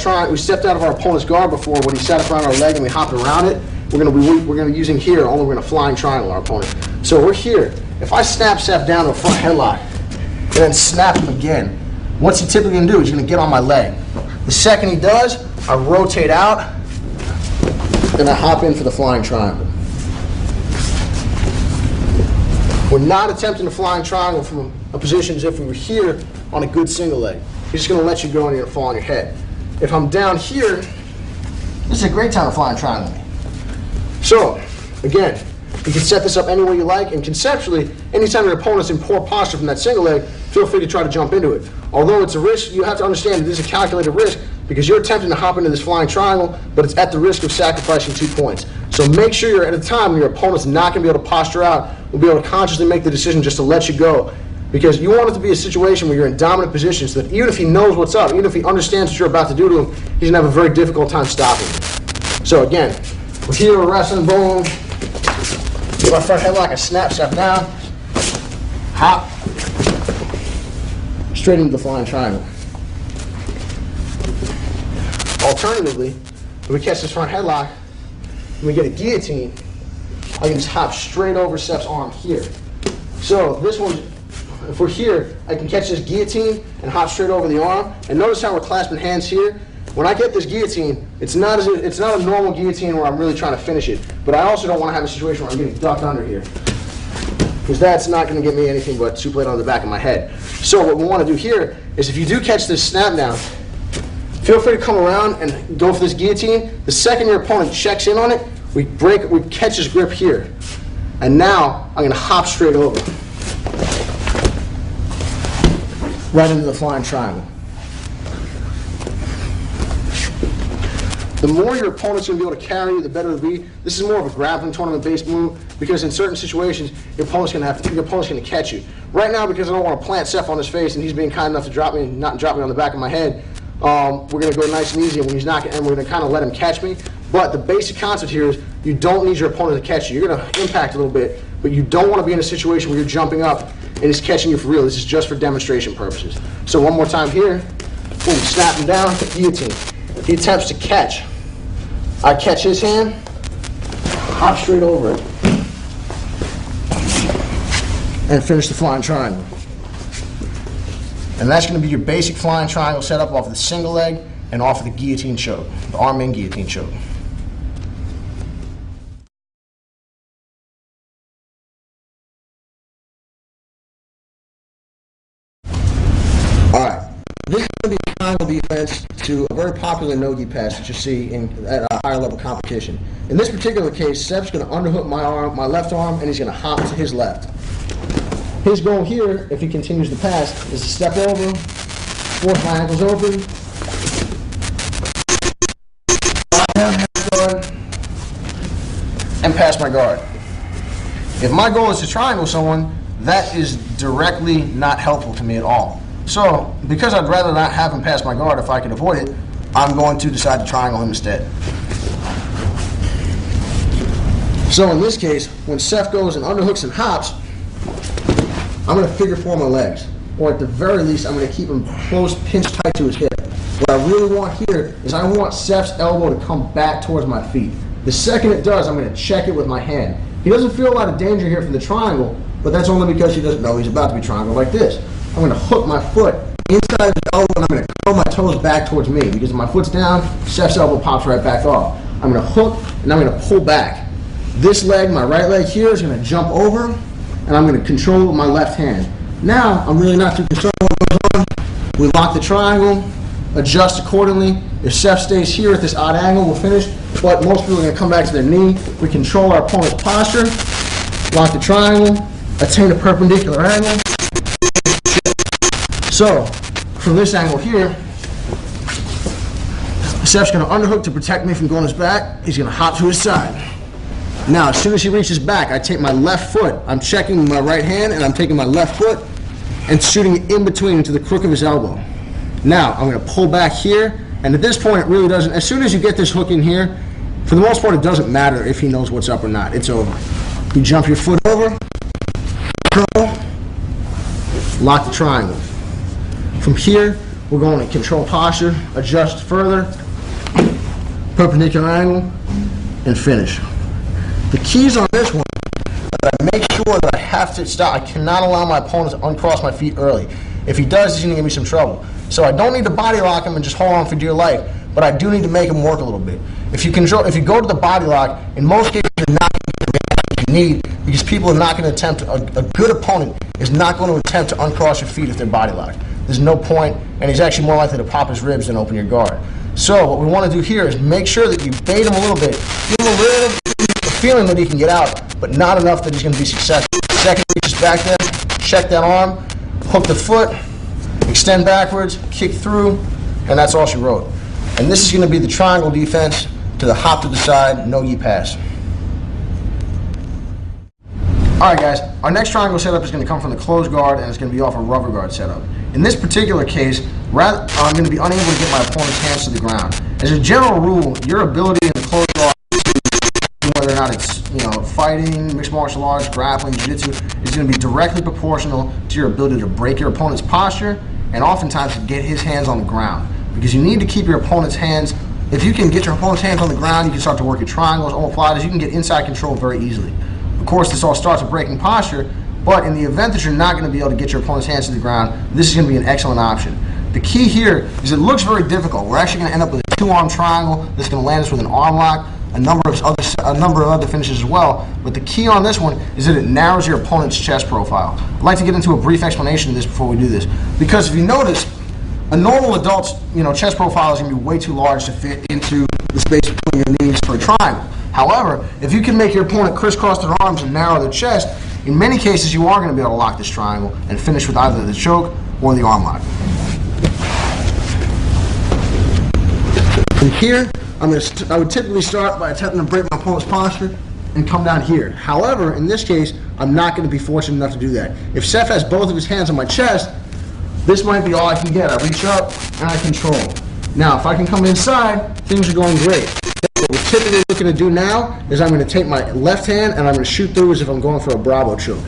opponent's guard before when he sat up around our leg and we hopped around it, we're going to be using here, only we're going to flying triangle our opponent. So we're here. If I snap Seth down to a front headlock and then snap him again, what's he typically going to do? He's going to get on my leg. The second he does, I rotate out and I hop in for the flying triangle. We're not attempting to flying triangle from a position as if we were here on a good single leg. He's just going to let you go and you're going to fall on your head. If I'm down here, this is a great time to flying triangle me. So, again, you can set this up any way you like, and conceptually, anytime your opponent's in poor posture from that single leg, feel free to try to jump into it. Although it's a risk, you have to understand that this is a calculated risk because you're attempting to hop into this flying triangle, but it's at the risk of sacrificing 2 points. So make sure you're at a time when your opponent's not going to be able to posture out, will be able to consciously make the decision just to let you go. Because you want it to be a situation where you're in dominant position so that even if he knows what's up, even if he understands what you're about to do to him, he's going to have a very difficult time stopping you. So again, we're here, we're wrestling, boom. Get my front headlock, I snap down, hop, straight into the flying triangle. Alternatively, if we catch this front headlock and we get a guillotine, I can just hop straight over Seth's arm here. So this one, if we're here, I can catch this guillotine and hop straight over the arm. And notice how we're clasping hands here. When I get this guillotine, it's not a normal guillotine where I'm really trying to finish it. But I also don't want to have a situation where I'm getting ducked under here, because that's not going to get me anything but suplex on the back of my head. So what we want to do here is, if you do catch this snap down, feel free to come around and go for this guillotine. The second your opponent checks in on it, we catch his grip here. And now I'm going to hop straight over, right into the flying triangle. The more your opponent's going to be able to carry you, the better it'll be. This is more of a grappling tournament-based move because in certain situations, your opponent's going to catch you. Right now, because I don't want to plant Seth on his face and he's being kind enough to not drop me on the back of my head, we're going to go nice and easy, and we're going to kind of let him catch me. But the basic concept here is you don't need your opponent to catch you. You're going to impact a little bit, but you don't want to be in a situation where you're jumping up and he's catching you for real. This is just for demonstration purposes. So one more time here, boom, snap him down, guillotine. He attempts to catch. I catch his hand, hop straight over it, and finish the flying triangle. And that's going to be your basic flying triangle setup off of the single leg and off of the guillotine choke, the arm in guillotine choke. All right, this is going to be a triangle defense to a very popular no-gi pass that you see at a higher level competition. In this particular case, Seth's going to underhook my left arm, and he's going to hop to his left. His goal here, if he continues to pass, is to step over, force my ankles open, down half guard, and pass my guard. If my goal is to triangle someone, that is directly not helpful to me at all. So, because I'd rather not have him pass my guard if I can avoid it, I'm going to decide to triangle him instead. So in this case, when Seth goes and underhooks and hops, I'm going to figure four my legs. Or at the very least, I'm going to keep him close, pinched tight to his hip. What I really want here is I want Seth's elbow to come back towards my feet. The second it does, I'm going to check it with my hand. He doesn't feel a lot of danger here from the triangle, but that's only because he doesn't know he's about to be triangled like this. I'm going to hook my foot inside his elbow, and I'm going to curl my toes back towards me, because if my foot's down, Seth's elbow pops right back off. I'm going to hook, and I'm going to pull back. This leg, my right leg here, is going to jump over, and I'm going to control it with my left hand. Now, I'm really not too concerned with what goes on. We lock the triangle, adjust accordingly. If Seth stays here at this odd angle, we'll finish, but most people are going to come back to their knee. We control our opponent's posture, lock the triangle, attain a perpendicular angle. So, from this angle here, Seth's going to underhook to protect me from going his back. He's going to hop to his side. Now, as soon as he reaches back, I take my left foot. I'm checking with my right hand, and I'm taking my left foot and shooting it in between into the crook of his elbow. Now, I'm going to pull back here, and at this point, it really doesn't. As soon as you get this hook in here, for the most part, it doesn't matter if he knows what's up or not. It's over. You jump your foot over, curl, lock the triangle. From here, we're going to control posture, adjust further, perpendicular angle, and finish. The keys on this one are that I make sure that I have to stop. I cannot allow my opponent to uncross my feet early. If he does, he's going to give me some trouble. So I don't need to body lock him and just hold on for dear life, but I do need to make him work a little bit. If you go to the body lock, in most cases you're not going to get the reaction you need, because people are not going to attempt, a good opponent is not going to attempt to uncross your feet if they're body locked. There's no point, and he's actually more likely to pop his ribs than open your guard. So what we want to do here is make sure that you bait him a little bit, give him a little feeling that he can get out, but not enough that he's going to be successful. Second, reaches back there, check that arm, hook the foot, extend backwards, kick through, and that's all she wrote. And this is going to be the triangle defense to the hop to the side, no-gi pass. Alright guys, our next triangle setup is going to come from the closed guard, and it's going to be off a rubber guard setup. In this particular case, I'm going to be unable to get my opponent's hands to the ground. As a general rule, your ability in the closed guard, whether or not it's fighting, mixed martial arts, grappling, jiu-jitsu, is going to be directly proportional to your ability to break your opponent's posture and oftentimes to get his hands on the ground. Because you need to keep your opponent's hands, if you can get your opponent's hands on the ground, you can start to work your triangles, omoplatas, you can get inside control very easily. Of course, this all starts with breaking posture, but in the event that you're not going to be able to get your opponent's hands to the ground, this is going to be an excellent option. The key here is it looks very difficult. We're actually going to end up with a two-arm triangle that's going to land us with an arm lock, a number of other finishes as well, but the key on this one is that it narrows your opponent's chest profile. I'd like to get into a brief explanation of this before we do this, because if you notice, a normal adult's chest profile is going to be way too large to fit into the space between your knees for a triangle. However, if you can make your opponent crisscross their arms and narrow their chest, in many cases you are going to be able to lock this triangle and finish with either the choke or the arm lock. From here, I would typically start by attempting to break my opponent's posture and come down here. However, in this case, I'm not going to be fortunate enough to do that. If Seth has both of his hands on my chest, this might be all I can get. I reach up and I control. Now, if I can come inside, things are going great. What we're typically looking to do now is I'm going to take my left hand and I'm going to shoot through as if I'm going for a Bravo choke.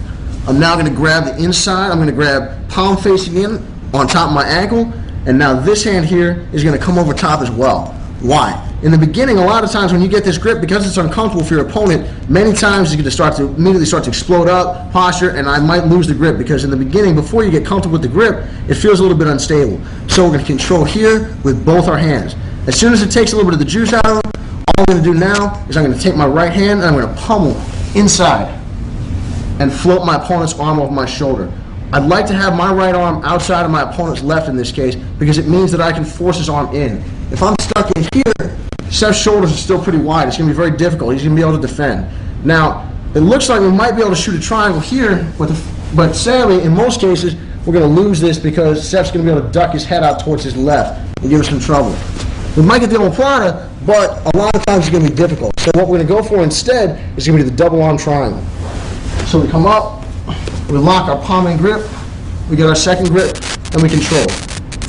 I'm now going to grab the inside. I'm going to grab palm facing in on top of my ankle, and now this hand here is going to come over top as well. Why? In the beginning, a lot of times when you get this grip, because it's uncomfortable for your opponent, many times you're going to immediately start to explode up, posture, and I might lose the grip, because in the beginning, before you get comfortable with the grip, it feels a little bit unstable. So we're going to control here with both our hands. As soon as it takes a little bit of the juice out of it, all I'm going to do now is I'm going to take my right hand and I'm going to pummel inside and float my opponent's arm over my shoulder. I'd like to have my right arm outside of my opponent's left in this case, because it means that I can force his arm in. If I'm stuck in here, Seth's shoulders are still pretty wide. It's going to be very difficult. He's going to be able to defend. Now, it looks like we might be able to shoot a triangle here, but sadly, in most cases, we're going to lose this because Seth's going to be able to duck his head out towards his left and give us some trouble. We might get the omoplata, but a lot of times it's going to be difficult. So what we're going to go for instead is going to be the double arm triangle. So we come up, We lock our palm and grip, we get our second grip, and we control.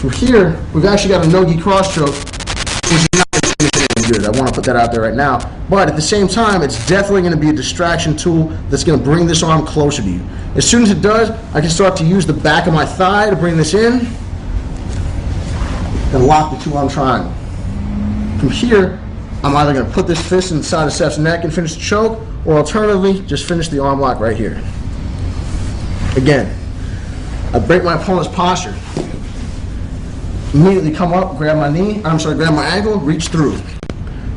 From here, we've actually got a no-gi cross choke, which is not going to finish anything good. I want to put that out there right now. But at the same time, it's definitely going to be a distraction tool that's going to bring this arm closer to you. As soon as it does, I can start to use the back of my thigh to bring this in, and lock the two-arm triangle. From here, I'm either going to put this fist inside of Seph's neck and finish the choke, or alternatively, just finish the arm lock right here. Again, I break my opponent's posture. Immediately come up, grab my knee, grab my ankle, reach through.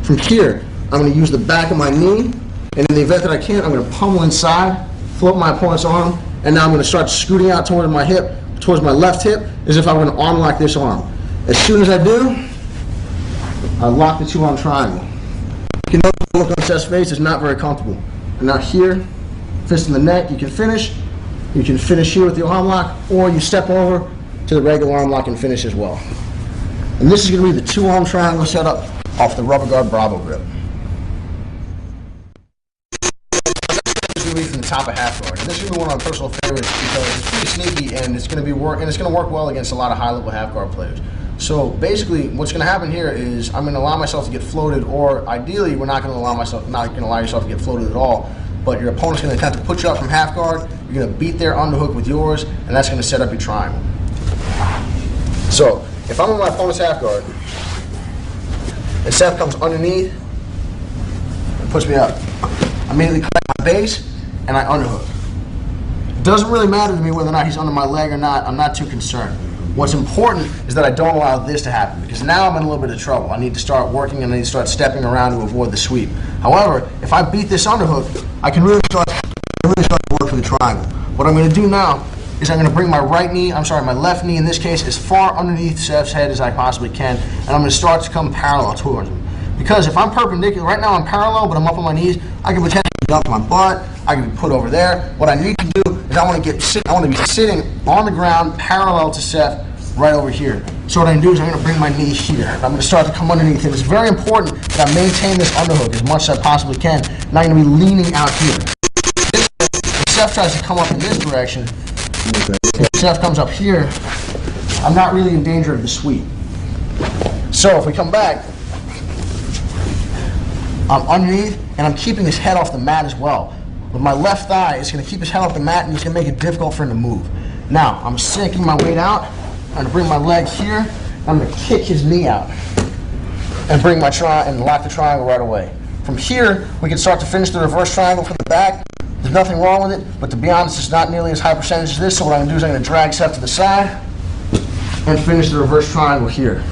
From here, I'm going to use the back of my knee, and in the event that I can't, I'm going to pummel inside, float my opponent's arm, and now I'm going to start scooting out toward my hip, towards my left hip, as if I were going to arm lock this arm. As soon as I do, I lock the two-arm triangle. You can notice the look on Seph's face is not very comfortable. And now here, fist in the neck, you can finish. You can finish here with the arm lock, or you step over to the regular arm lock and finish as well. And this is going to be the two-arm triangle setup off the Rubber Guard Bravo grip. This is going to be from the top of half guard. And this is going to be one of my personal favorites because it's pretty sneaky and it's going to work well against a lot of high-level half guard players. So basically, what's going to happen here is I'm going to allow myself to get floated, or ideally, we're not going to allow yourself to get floated at all. But your opponent's going to attempt to put you up from half guard. You're going to beat their underhook with yours, and that's going to set up your triangle. So if I'm on my opponent's half guard, and Seph comes underneath and puts me up, I immediately collect my base and I underhook. It doesn't really matter to me whether or not he's under my leg or not. I'm not too concerned. What's important is that I don't allow this to happen, because now I'm in a little bit of trouble. I need to start working and I need to start stepping around to avoid the sweep. However, if I beat this underhook, I can really start to work for the triangle. What I'm going to do now is I'm going to bring my my left knee in this case, as far underneath Seph's head as I possibly can, and I'm going to start to come parallel towards him. Because if I'm perpendicular, right now I'm parallel, but I'm up on my knees, I can potentially dump my butt, I can be put over there. What I need to do is I want to be sitting on the ground parallel to Seph right over here. So what I'm going to do is I'm going to bring my knee here. I'm going to start to come underneath him. It's very important that I maintain this underhook as much as I possibly can. And I'm going to be leaning out here. If Seph tries to come up in this direction, if Seph comes up here, I'm not really in danger of the sweep. So if we come back, I'm underneath and I'm keeping his head off the mat as well. With my left thigh, it's going to keep his head off the mat and it's going to make it difficult for him to move. Now, I'm sinking my weight out. I'm going to bring my leg here. I'm going to kick his knee out and bring my and lock the triangle right away. From here, we can start to finish the reverse triangle from the back. There's nothing wrong with it, but to be honest, it's not nearly as high percentage as this. So what I'm going to do is I'm going to drag Seph to the side and finish the reverse triangle here.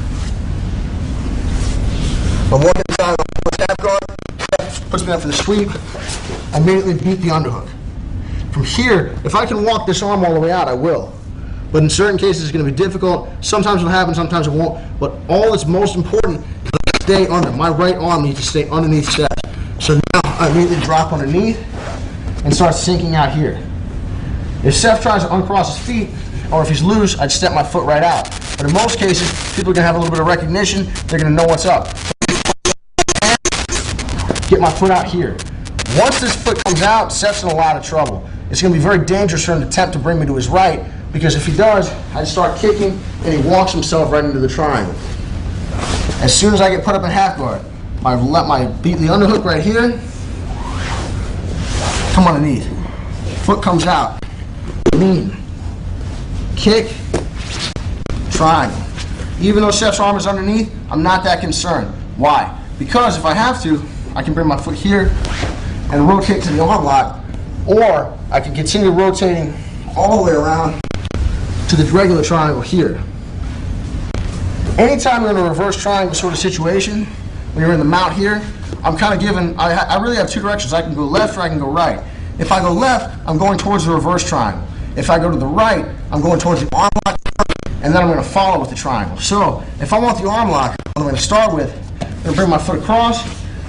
I'm working the triangle with half guard. Seph puts me up for the sweep. I immediately beat the underhook. From here, if I can walk this arm all the way out, I will. But in certain cases, it's going to be difficult. Sometimes it'll happen, sometimes it won't. But all that's most important is to stay under. My right arm needs to stay underneath Seph. So now I immediately drop underneath and start sinking out here. If Seph tries to uncross his feet, or if he's loose, I'd step my foot right out. But in most cases, people are going to have a little bit of recognition. They're going to know what's up. Get my foot out here. Once this foot comes out, Seph's in a lot of trouble. It's going to be very dangerous for him to attempt to bring me to his right, because if he does, I start kicking and he walks himself right into the triangle. As soon as I get put up in half guard, I beat the underhook right here, come underneath. Foot comes out, lean, kick, triangle. Even though Seph's arm is underneath, I'm not that concerned. Why? Because if I have to, I can bring my foot here and rotate to the arm lock, or I can continue rotating all the way around to the regular triangle here. Anytime you're in a reverse triangle sort of situation, when you're in the mount here, I'm kind of given, I really have two directions. I can go left or I can go right. If I go left, I'm going towards the reverse triangle. If I go to the right, I'm going towards the arm lock, and then I'm going to follow with the triangle. So if I want the arm lock, what I'm going to start with, I'm going to bring my foot across,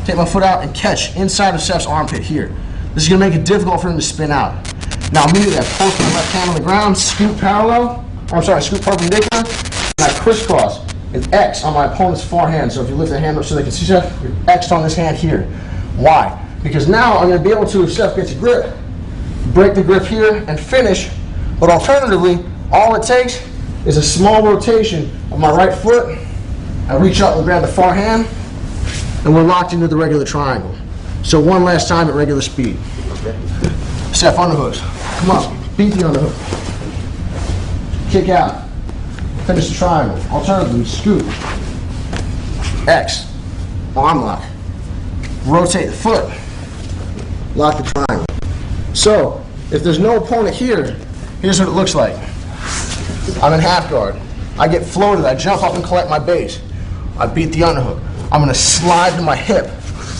take my foot out, and catch inside of Seph's armpit here. This is going to make it difficult for him to spin out. Now immediately I post my left hand on the ground, scoot perpendicular, and I crisscross an X on my opponent's forehand. So if you lift the hand up so they can see Seph, you're X'd on this hand here. Why? Because now I'm going to be able to, if Seph gets a grip, break the grip here, and finish. But alternatively, all it takes is a small rotation of my right foot. I reach up and grab the far hand, and we're locked into the regular triangle. So one last time at regular speed. Okay. Step underhooks. Come on, beat the underhook. Kick out. Finish the triangle. Alternatively, scoot. X. Arm lock. Rotate the foot. Lock the triangle. So, if there's no opponent here, here's what it looks like. I'm in half guard. I get floated. I jump up and collect my base. I beat the underhook. I'm going to slide to my hip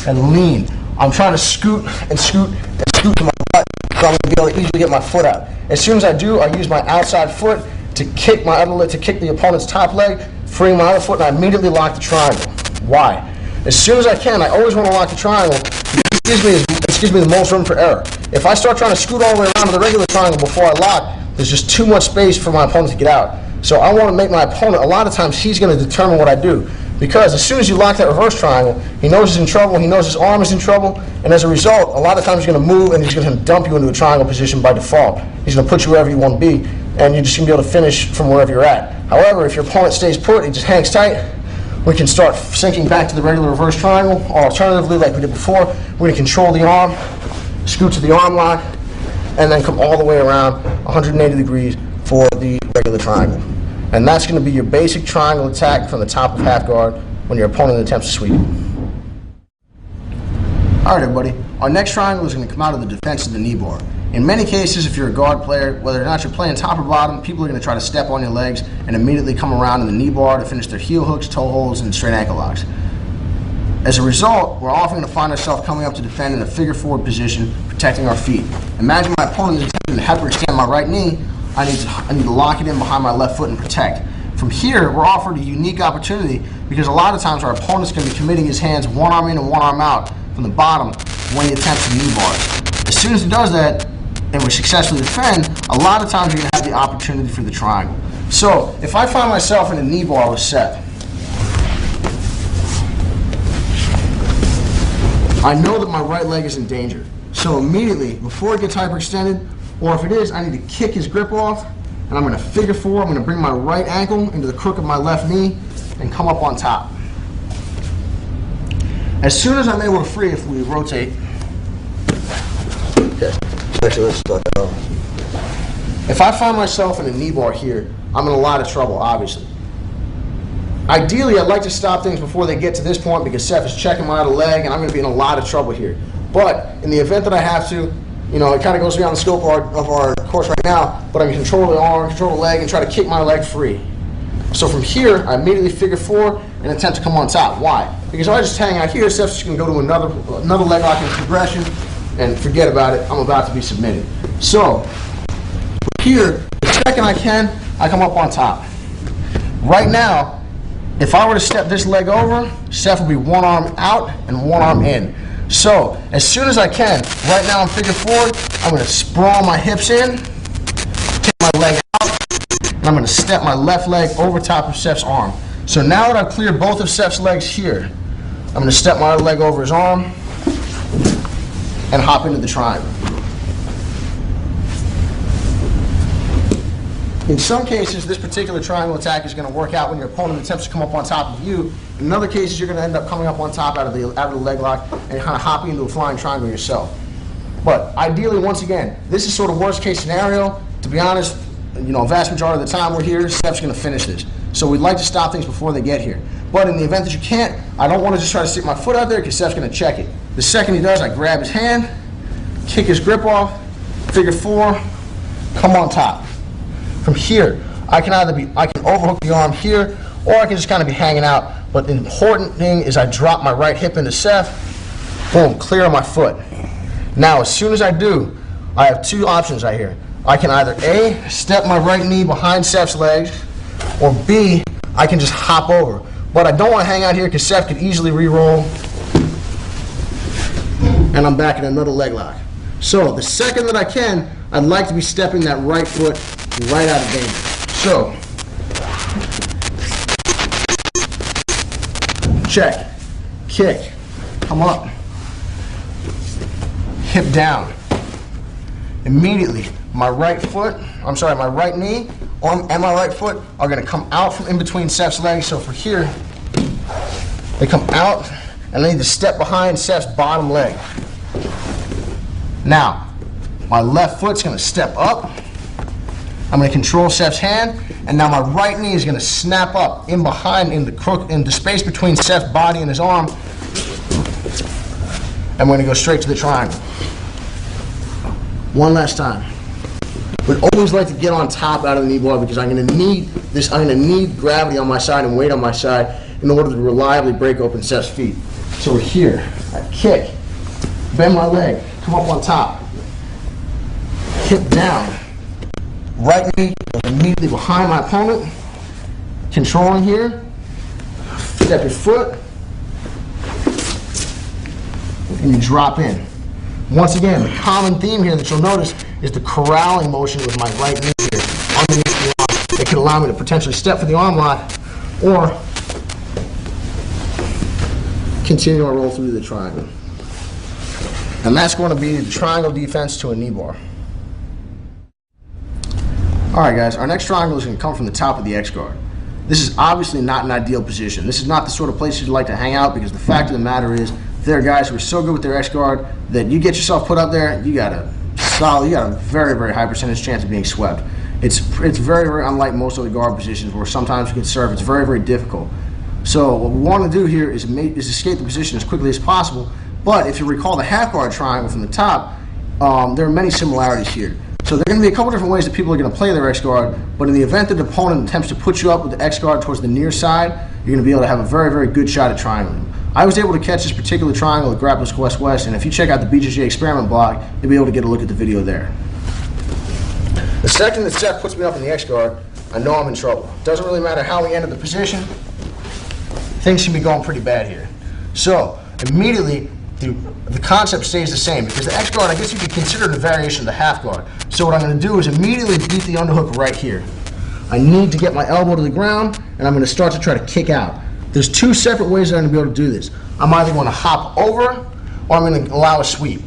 and lean. I'm trying to scoot and scoot and scoot to my butt, so I'm going to be able to easily get my foot out. As soon as I do, I use my outside foot to kick my other leg, to kick the opponent's top leg, freeing my other foot, and I immediately lock the triangle. Why? As soon as I can, I always want to lock the triangle. It gives me the most room for error. If I start trying to scoot all the way around to the regular triangle before I lock, there's just too much space for my opponent to get out. So I want to make my opponent, a lot of times he's going to determine what I do. Because as soon as you lock that reverse triangle, he knows he's in trouble, he knows his arm is in trouble, and as a result, a lot of times he's going to move and he's going to dump you into a triangle position by default. He's going to put you wherever you want to be, and you're just going to be able to finish from wherever you're at. However, if your opponent stays put, he just hangs tight, we can start sinking back to the regular reverse triangle, or alternatively, like we did before, we're going to control the arm, scoot to the arm lock, and then come all the way around 180 degrees for the regular triangle. And that's going to be your basic triangle attack from the top of half guard when your opponent attempts to sweep. Alright everybody, our next triangle is going to come out of the defense of the knee bar. In many cases, if you're a guard player, whether or not you're playing top or bottom, people are going to try to step on your legs and immediately come around in the knee bar to finish their heel hooks, toe holds, and straight ankle locks. As a result, we're often going to find ourselves coming up to defend in a figure forward position, protecting our feet. Imagine my opponent is attempting to hyperextend my right knee. I need to lock it in behind my left foot and protect. From here, we're offered a unique opportunity because a lot of times our opponent's going to be committing his hands one arm in and one arm out from the bottom when he attempts the knee bar. As soon as he does that, and we successfully defend, a lot of times you're going to have the opportunity for the triangle. So, if I find myself in a knee bar with Seth, I know that my right leg is in danger. So immediately, before it gets hyperextended, or if it is, I need to kick his grip off, and I'm going to figure four. I'm going to bring my right ankle into the crook of my left knee and come up on top. As soon as I'm able to free, if we rotate, okay, actually let's start that over. If I find myself in a knee bar here, I'm in a lot of trouble, obviously. Ideally, I'd like to stop things before they get to this point because Seth is checking my other leg and I'm going to be in a lot of trouble here. But in the event that I have to, you know, it kind of goes beyond the scope of our course right now, but I can control the arm, control the leg, and try to kick my leg free. So from here, I immediately figure four and attempt to come on top. Why? Because if I just hang out here, Seth's just going to go to another leg lock in progression and forget about it. I'm about to be submitted. So from here, the second I can, I come up on top. Right now, if I were to step this leg over, Seth will be one arm out and one arm in. So, as soon as I can, right now I'm figure four, I'm going to sprawl my hips in, take my leg out, and I'm going to step my left leg over top of Seth's arm. So now that I've cleared both of Seth's legs here, I'm going to step my other leg over his arm and hop into the triangle. In some cases, this particular triangle attack is going to work out when your opponent attempts to come up on top of you. In other cases, you're going to end up coming up on top out of the leg lock and kind of hopping into a flying triangle yourself. But ideally, once again, this is sort of worst case scenario. To be honest, you know, vast majority of the time we're here, Seth's going to finish this. So we'd like to stop things before they get here. But in the event that you can't, I don't want to just try to stick my foot out there because Seth's going to check it. The second he does, I grab his hand, kick his grip off, figure four, come on top. From here, I can overhook the arm here, or I can just kind of be hanging out. But the important thing is I drop my right hip into Seth, boom, clear on my foot. Now, as soon as I do, I have two options right here. I can either A, step my right knee behind Seth's legs, or B, I can just hop over. But I don't want to hang out here because Seth could easily re-roll, and I'm back in another leg lock. So, the second that I can, I'd like to be stepping that right foot right out of danger. So, check, kick, come up, hip down. immediately my right knee and my right foot are going to come out from in between Seph's legs. So for here, they come out, and I need to step behind Seph's bottom leg. Now, my left foot's going to step up. I'm going to control Seph's hand, and now my right knee is going to snap up in behind in the space between Seph's body and his arm. And we're going to go straight to the triangle. One last time. Would always like to get on top out of the knee bar because I'm going to need this. I'm going to need gravity on my side and weight on my side in order to reliably break open Seph's feet. So we're here. I kick, bend my leg, come up on top, hip down. Right knee goes immediately behind my opponent, controlling here. Step your foot, and you drop in. Once again, the common theme here that you'll notice is the corralling motion with my right knee here underneath the arm. It can allow me to potentially step for the arm lock or continue to roll through the triangle. And that's going to be the triangle defense to a knee bar. Alright guys, our next triangle is going to come from the top of the X guard. This is obviously not an ideal position. This is not the sort of place you'd like to hang out because the fact of the matter is there are guys who are so good with their X guard that you get yourself put up there, you got a very, very high percentage chance of being swept. It's very, very unlike most other guard positions where sometimes you can serve. It's very, very difficult. So what we want to do here is escape the position as quickly as possible. But if you recall the half guard triangle from the top, there are many similarities here. So there are going to be a couple different ways that people are going to play their X guard, but in the event that the opponent attempts to put you up with the X guard towards the near side, you're going to be able to have a very, very good shot at triangling. I was able to catch this particular triangle at Grappler's Quest West, and if you check out the BJJ experiment blog, you'll be able to get a look at the video there. The second that Seph puts me up in the X guard, I know I'm in trouble. Doesn't really matter how we ended the position, things should be going pretty bad here. So immediately, the concept stays the same because the X guard, I guess you could consider it a variation of the half guard. So what I'm going to do is immediately beat the underhook right here. I need to get my elbow to the ground, and I'm going to start to try to kick out. There's two separate ways that I'm going to be able to do this. I'm either going to hop over, or I'm going to allow a sweep.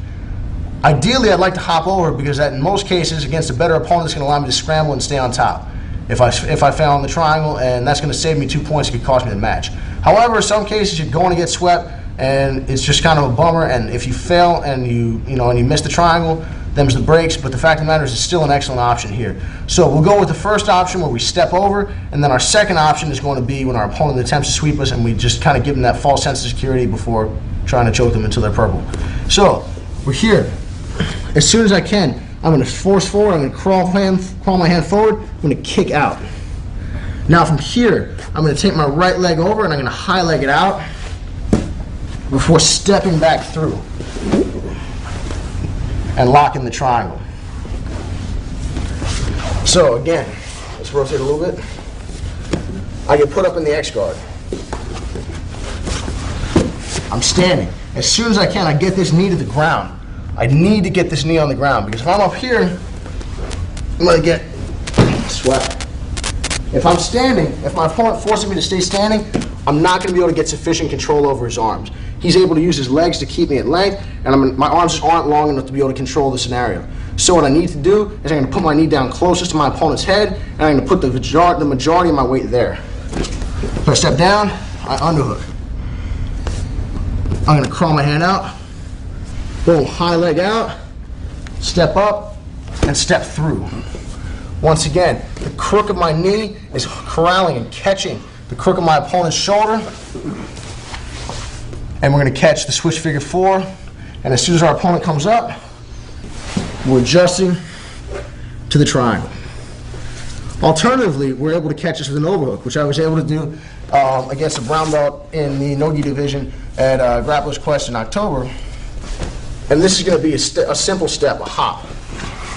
Ideally, I'd like to hop over because that, in most cases, against a better opponent, it's going to allow me to scramble and stay on top. If I fail on the triangle, and that's going to save me 2 points, it could cost me the match. However, in some cases, you're going to get swept, and it's just kind of a bummer. And if you fail and you miss the triangle, them's the breaks. But the fact of the matter is, it's still an excellent option here. So we'll go with the first option where we step over, and then our second option is going to be when our opponent attempts to sweep us, and we just kind of give them that false sense of security before trying to choke them until they're purple. So we're here. As soon as I can, I'm going to force forward. I'm going to crawl my hand forward. I'm going to kick out. Now from here, I'm going to take my right leg over, and I'm going to high leg it out before stepping back through and locking the triangle. So again, let's rotate a little bit. I get put up in the X guard. I'm standing. As soon as I can, I get this knee to the ground. I need to get this knee on the ground because if I'm up here, I'm going to get swept. If I'm standing, if my opponent forces me to stay standing, I'm not going to be able to get sufficient control over his arms. He's able to use his legs to keep me at length, and my arms just aren't long enough to be able to control the scenario. So what I need to do is I'm going to put my knee down closest to my opponent's head, and I'm going to put the majority of my weight there. So I step down, I underhook. I'm going to crawl my hand out, boom, high leg out, step up, and step through. Once again, the crook of my knee is corralling and catching the crook of my opponent's shoulder. And we're going to catch the switch figure 4. And as soon as our opponent comes up, we're adjusting to the triangle. Alternatively, we're able to catch this with an overhook, which I was able to do against a brown belt in the no-gi division at Grappler's Quest in October. And this is going to be a simple step, a hop.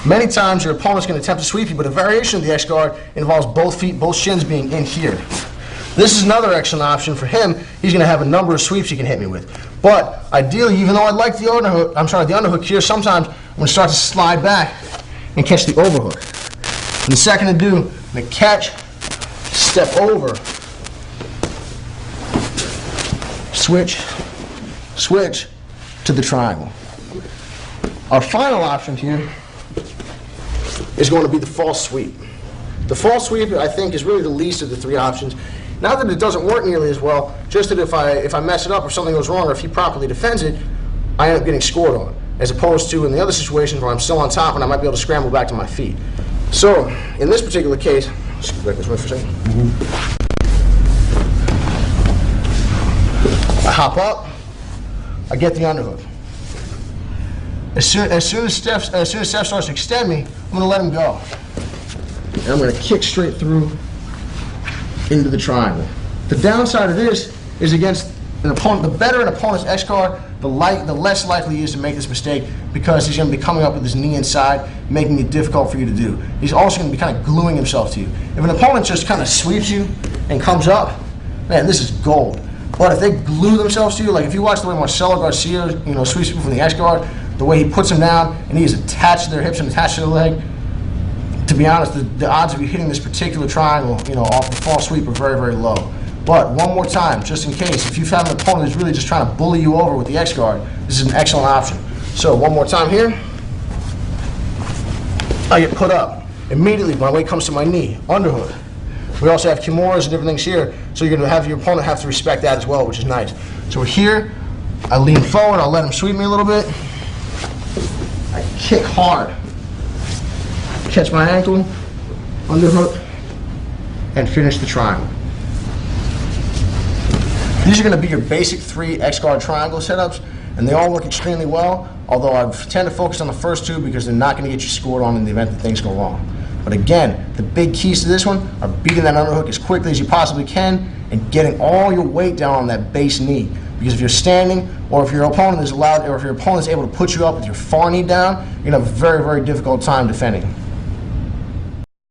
Many times your opponent's going to attempt to sweep you, but a variation of the X guard involves both feet, both shins being in here. This is another excellent option for him. He's going to have a number of sweeps he can hit me with. But ideally, even though I like the underhook here, sometimes I'm going to start to slide back and catch the overhook. And the second I do, I'm going to catch, step over, switch to the triangle. Our final option here is going to be the false sweep. The false sweep, I think, is really the least of the three options. Not that it doesn't work nearly as well, just that if I mess it up or something goes wrong or if he properly defends it, I end up getting scored on, as opposed to in the other situations where I'm still on top and I might be able to scramble back to my feet. So, in this particular case, let's go back this way for a second. I hop up, I get the underhook. As soon as Steph starts to extend me, I'm going to let him go. And I'm going to kick straight through into the triangle. The downside of this is against an opponent. The better an opponent's X guard, the less likely he is to make this mistake, because he's going to be coming up with his knee inside, making it difficult for you to do. He's also going to be kind of gluing himself to you. If an opponent just kind of sweeps you and comes up, man, this is gold. But if they glue themselves to you, like if you watch the way Marcelo Garcia, sweeps people from the X guard, the way he puts them down and he is attached to their hips and attached to their leg, to be honest, the odds of you hitting this particular triangle, off the false sweep are very, very low. But one more time, just in case, if you've had an opponent who's really just trying to bully you over with the X guard, this is an excellent option. So one more time here. I get put up. Immediately, my weight comes to my knee, underhook. We also have kimuras and different things here, so you're going to have your opponent have to respect that as well, which is nice. So we're here. I lean forward. I'll let him sweep me a little bit. I kick hard. Catch my ankle, underhook, and finish the triangle. These are going to be your basic 3 X-guard triangle setups, and they all work extremely well, although I tend to focus on the first 2 because they're not going to get you scored on in the event that things go wrong. But again, the big keys to this one are beating that underhook as quickly as you possibly can and getting all your weight down on that base knee. Because if you're standing, or if your opponent is able to put you up with your far knee down, you're going to have a very, very difficult time defending.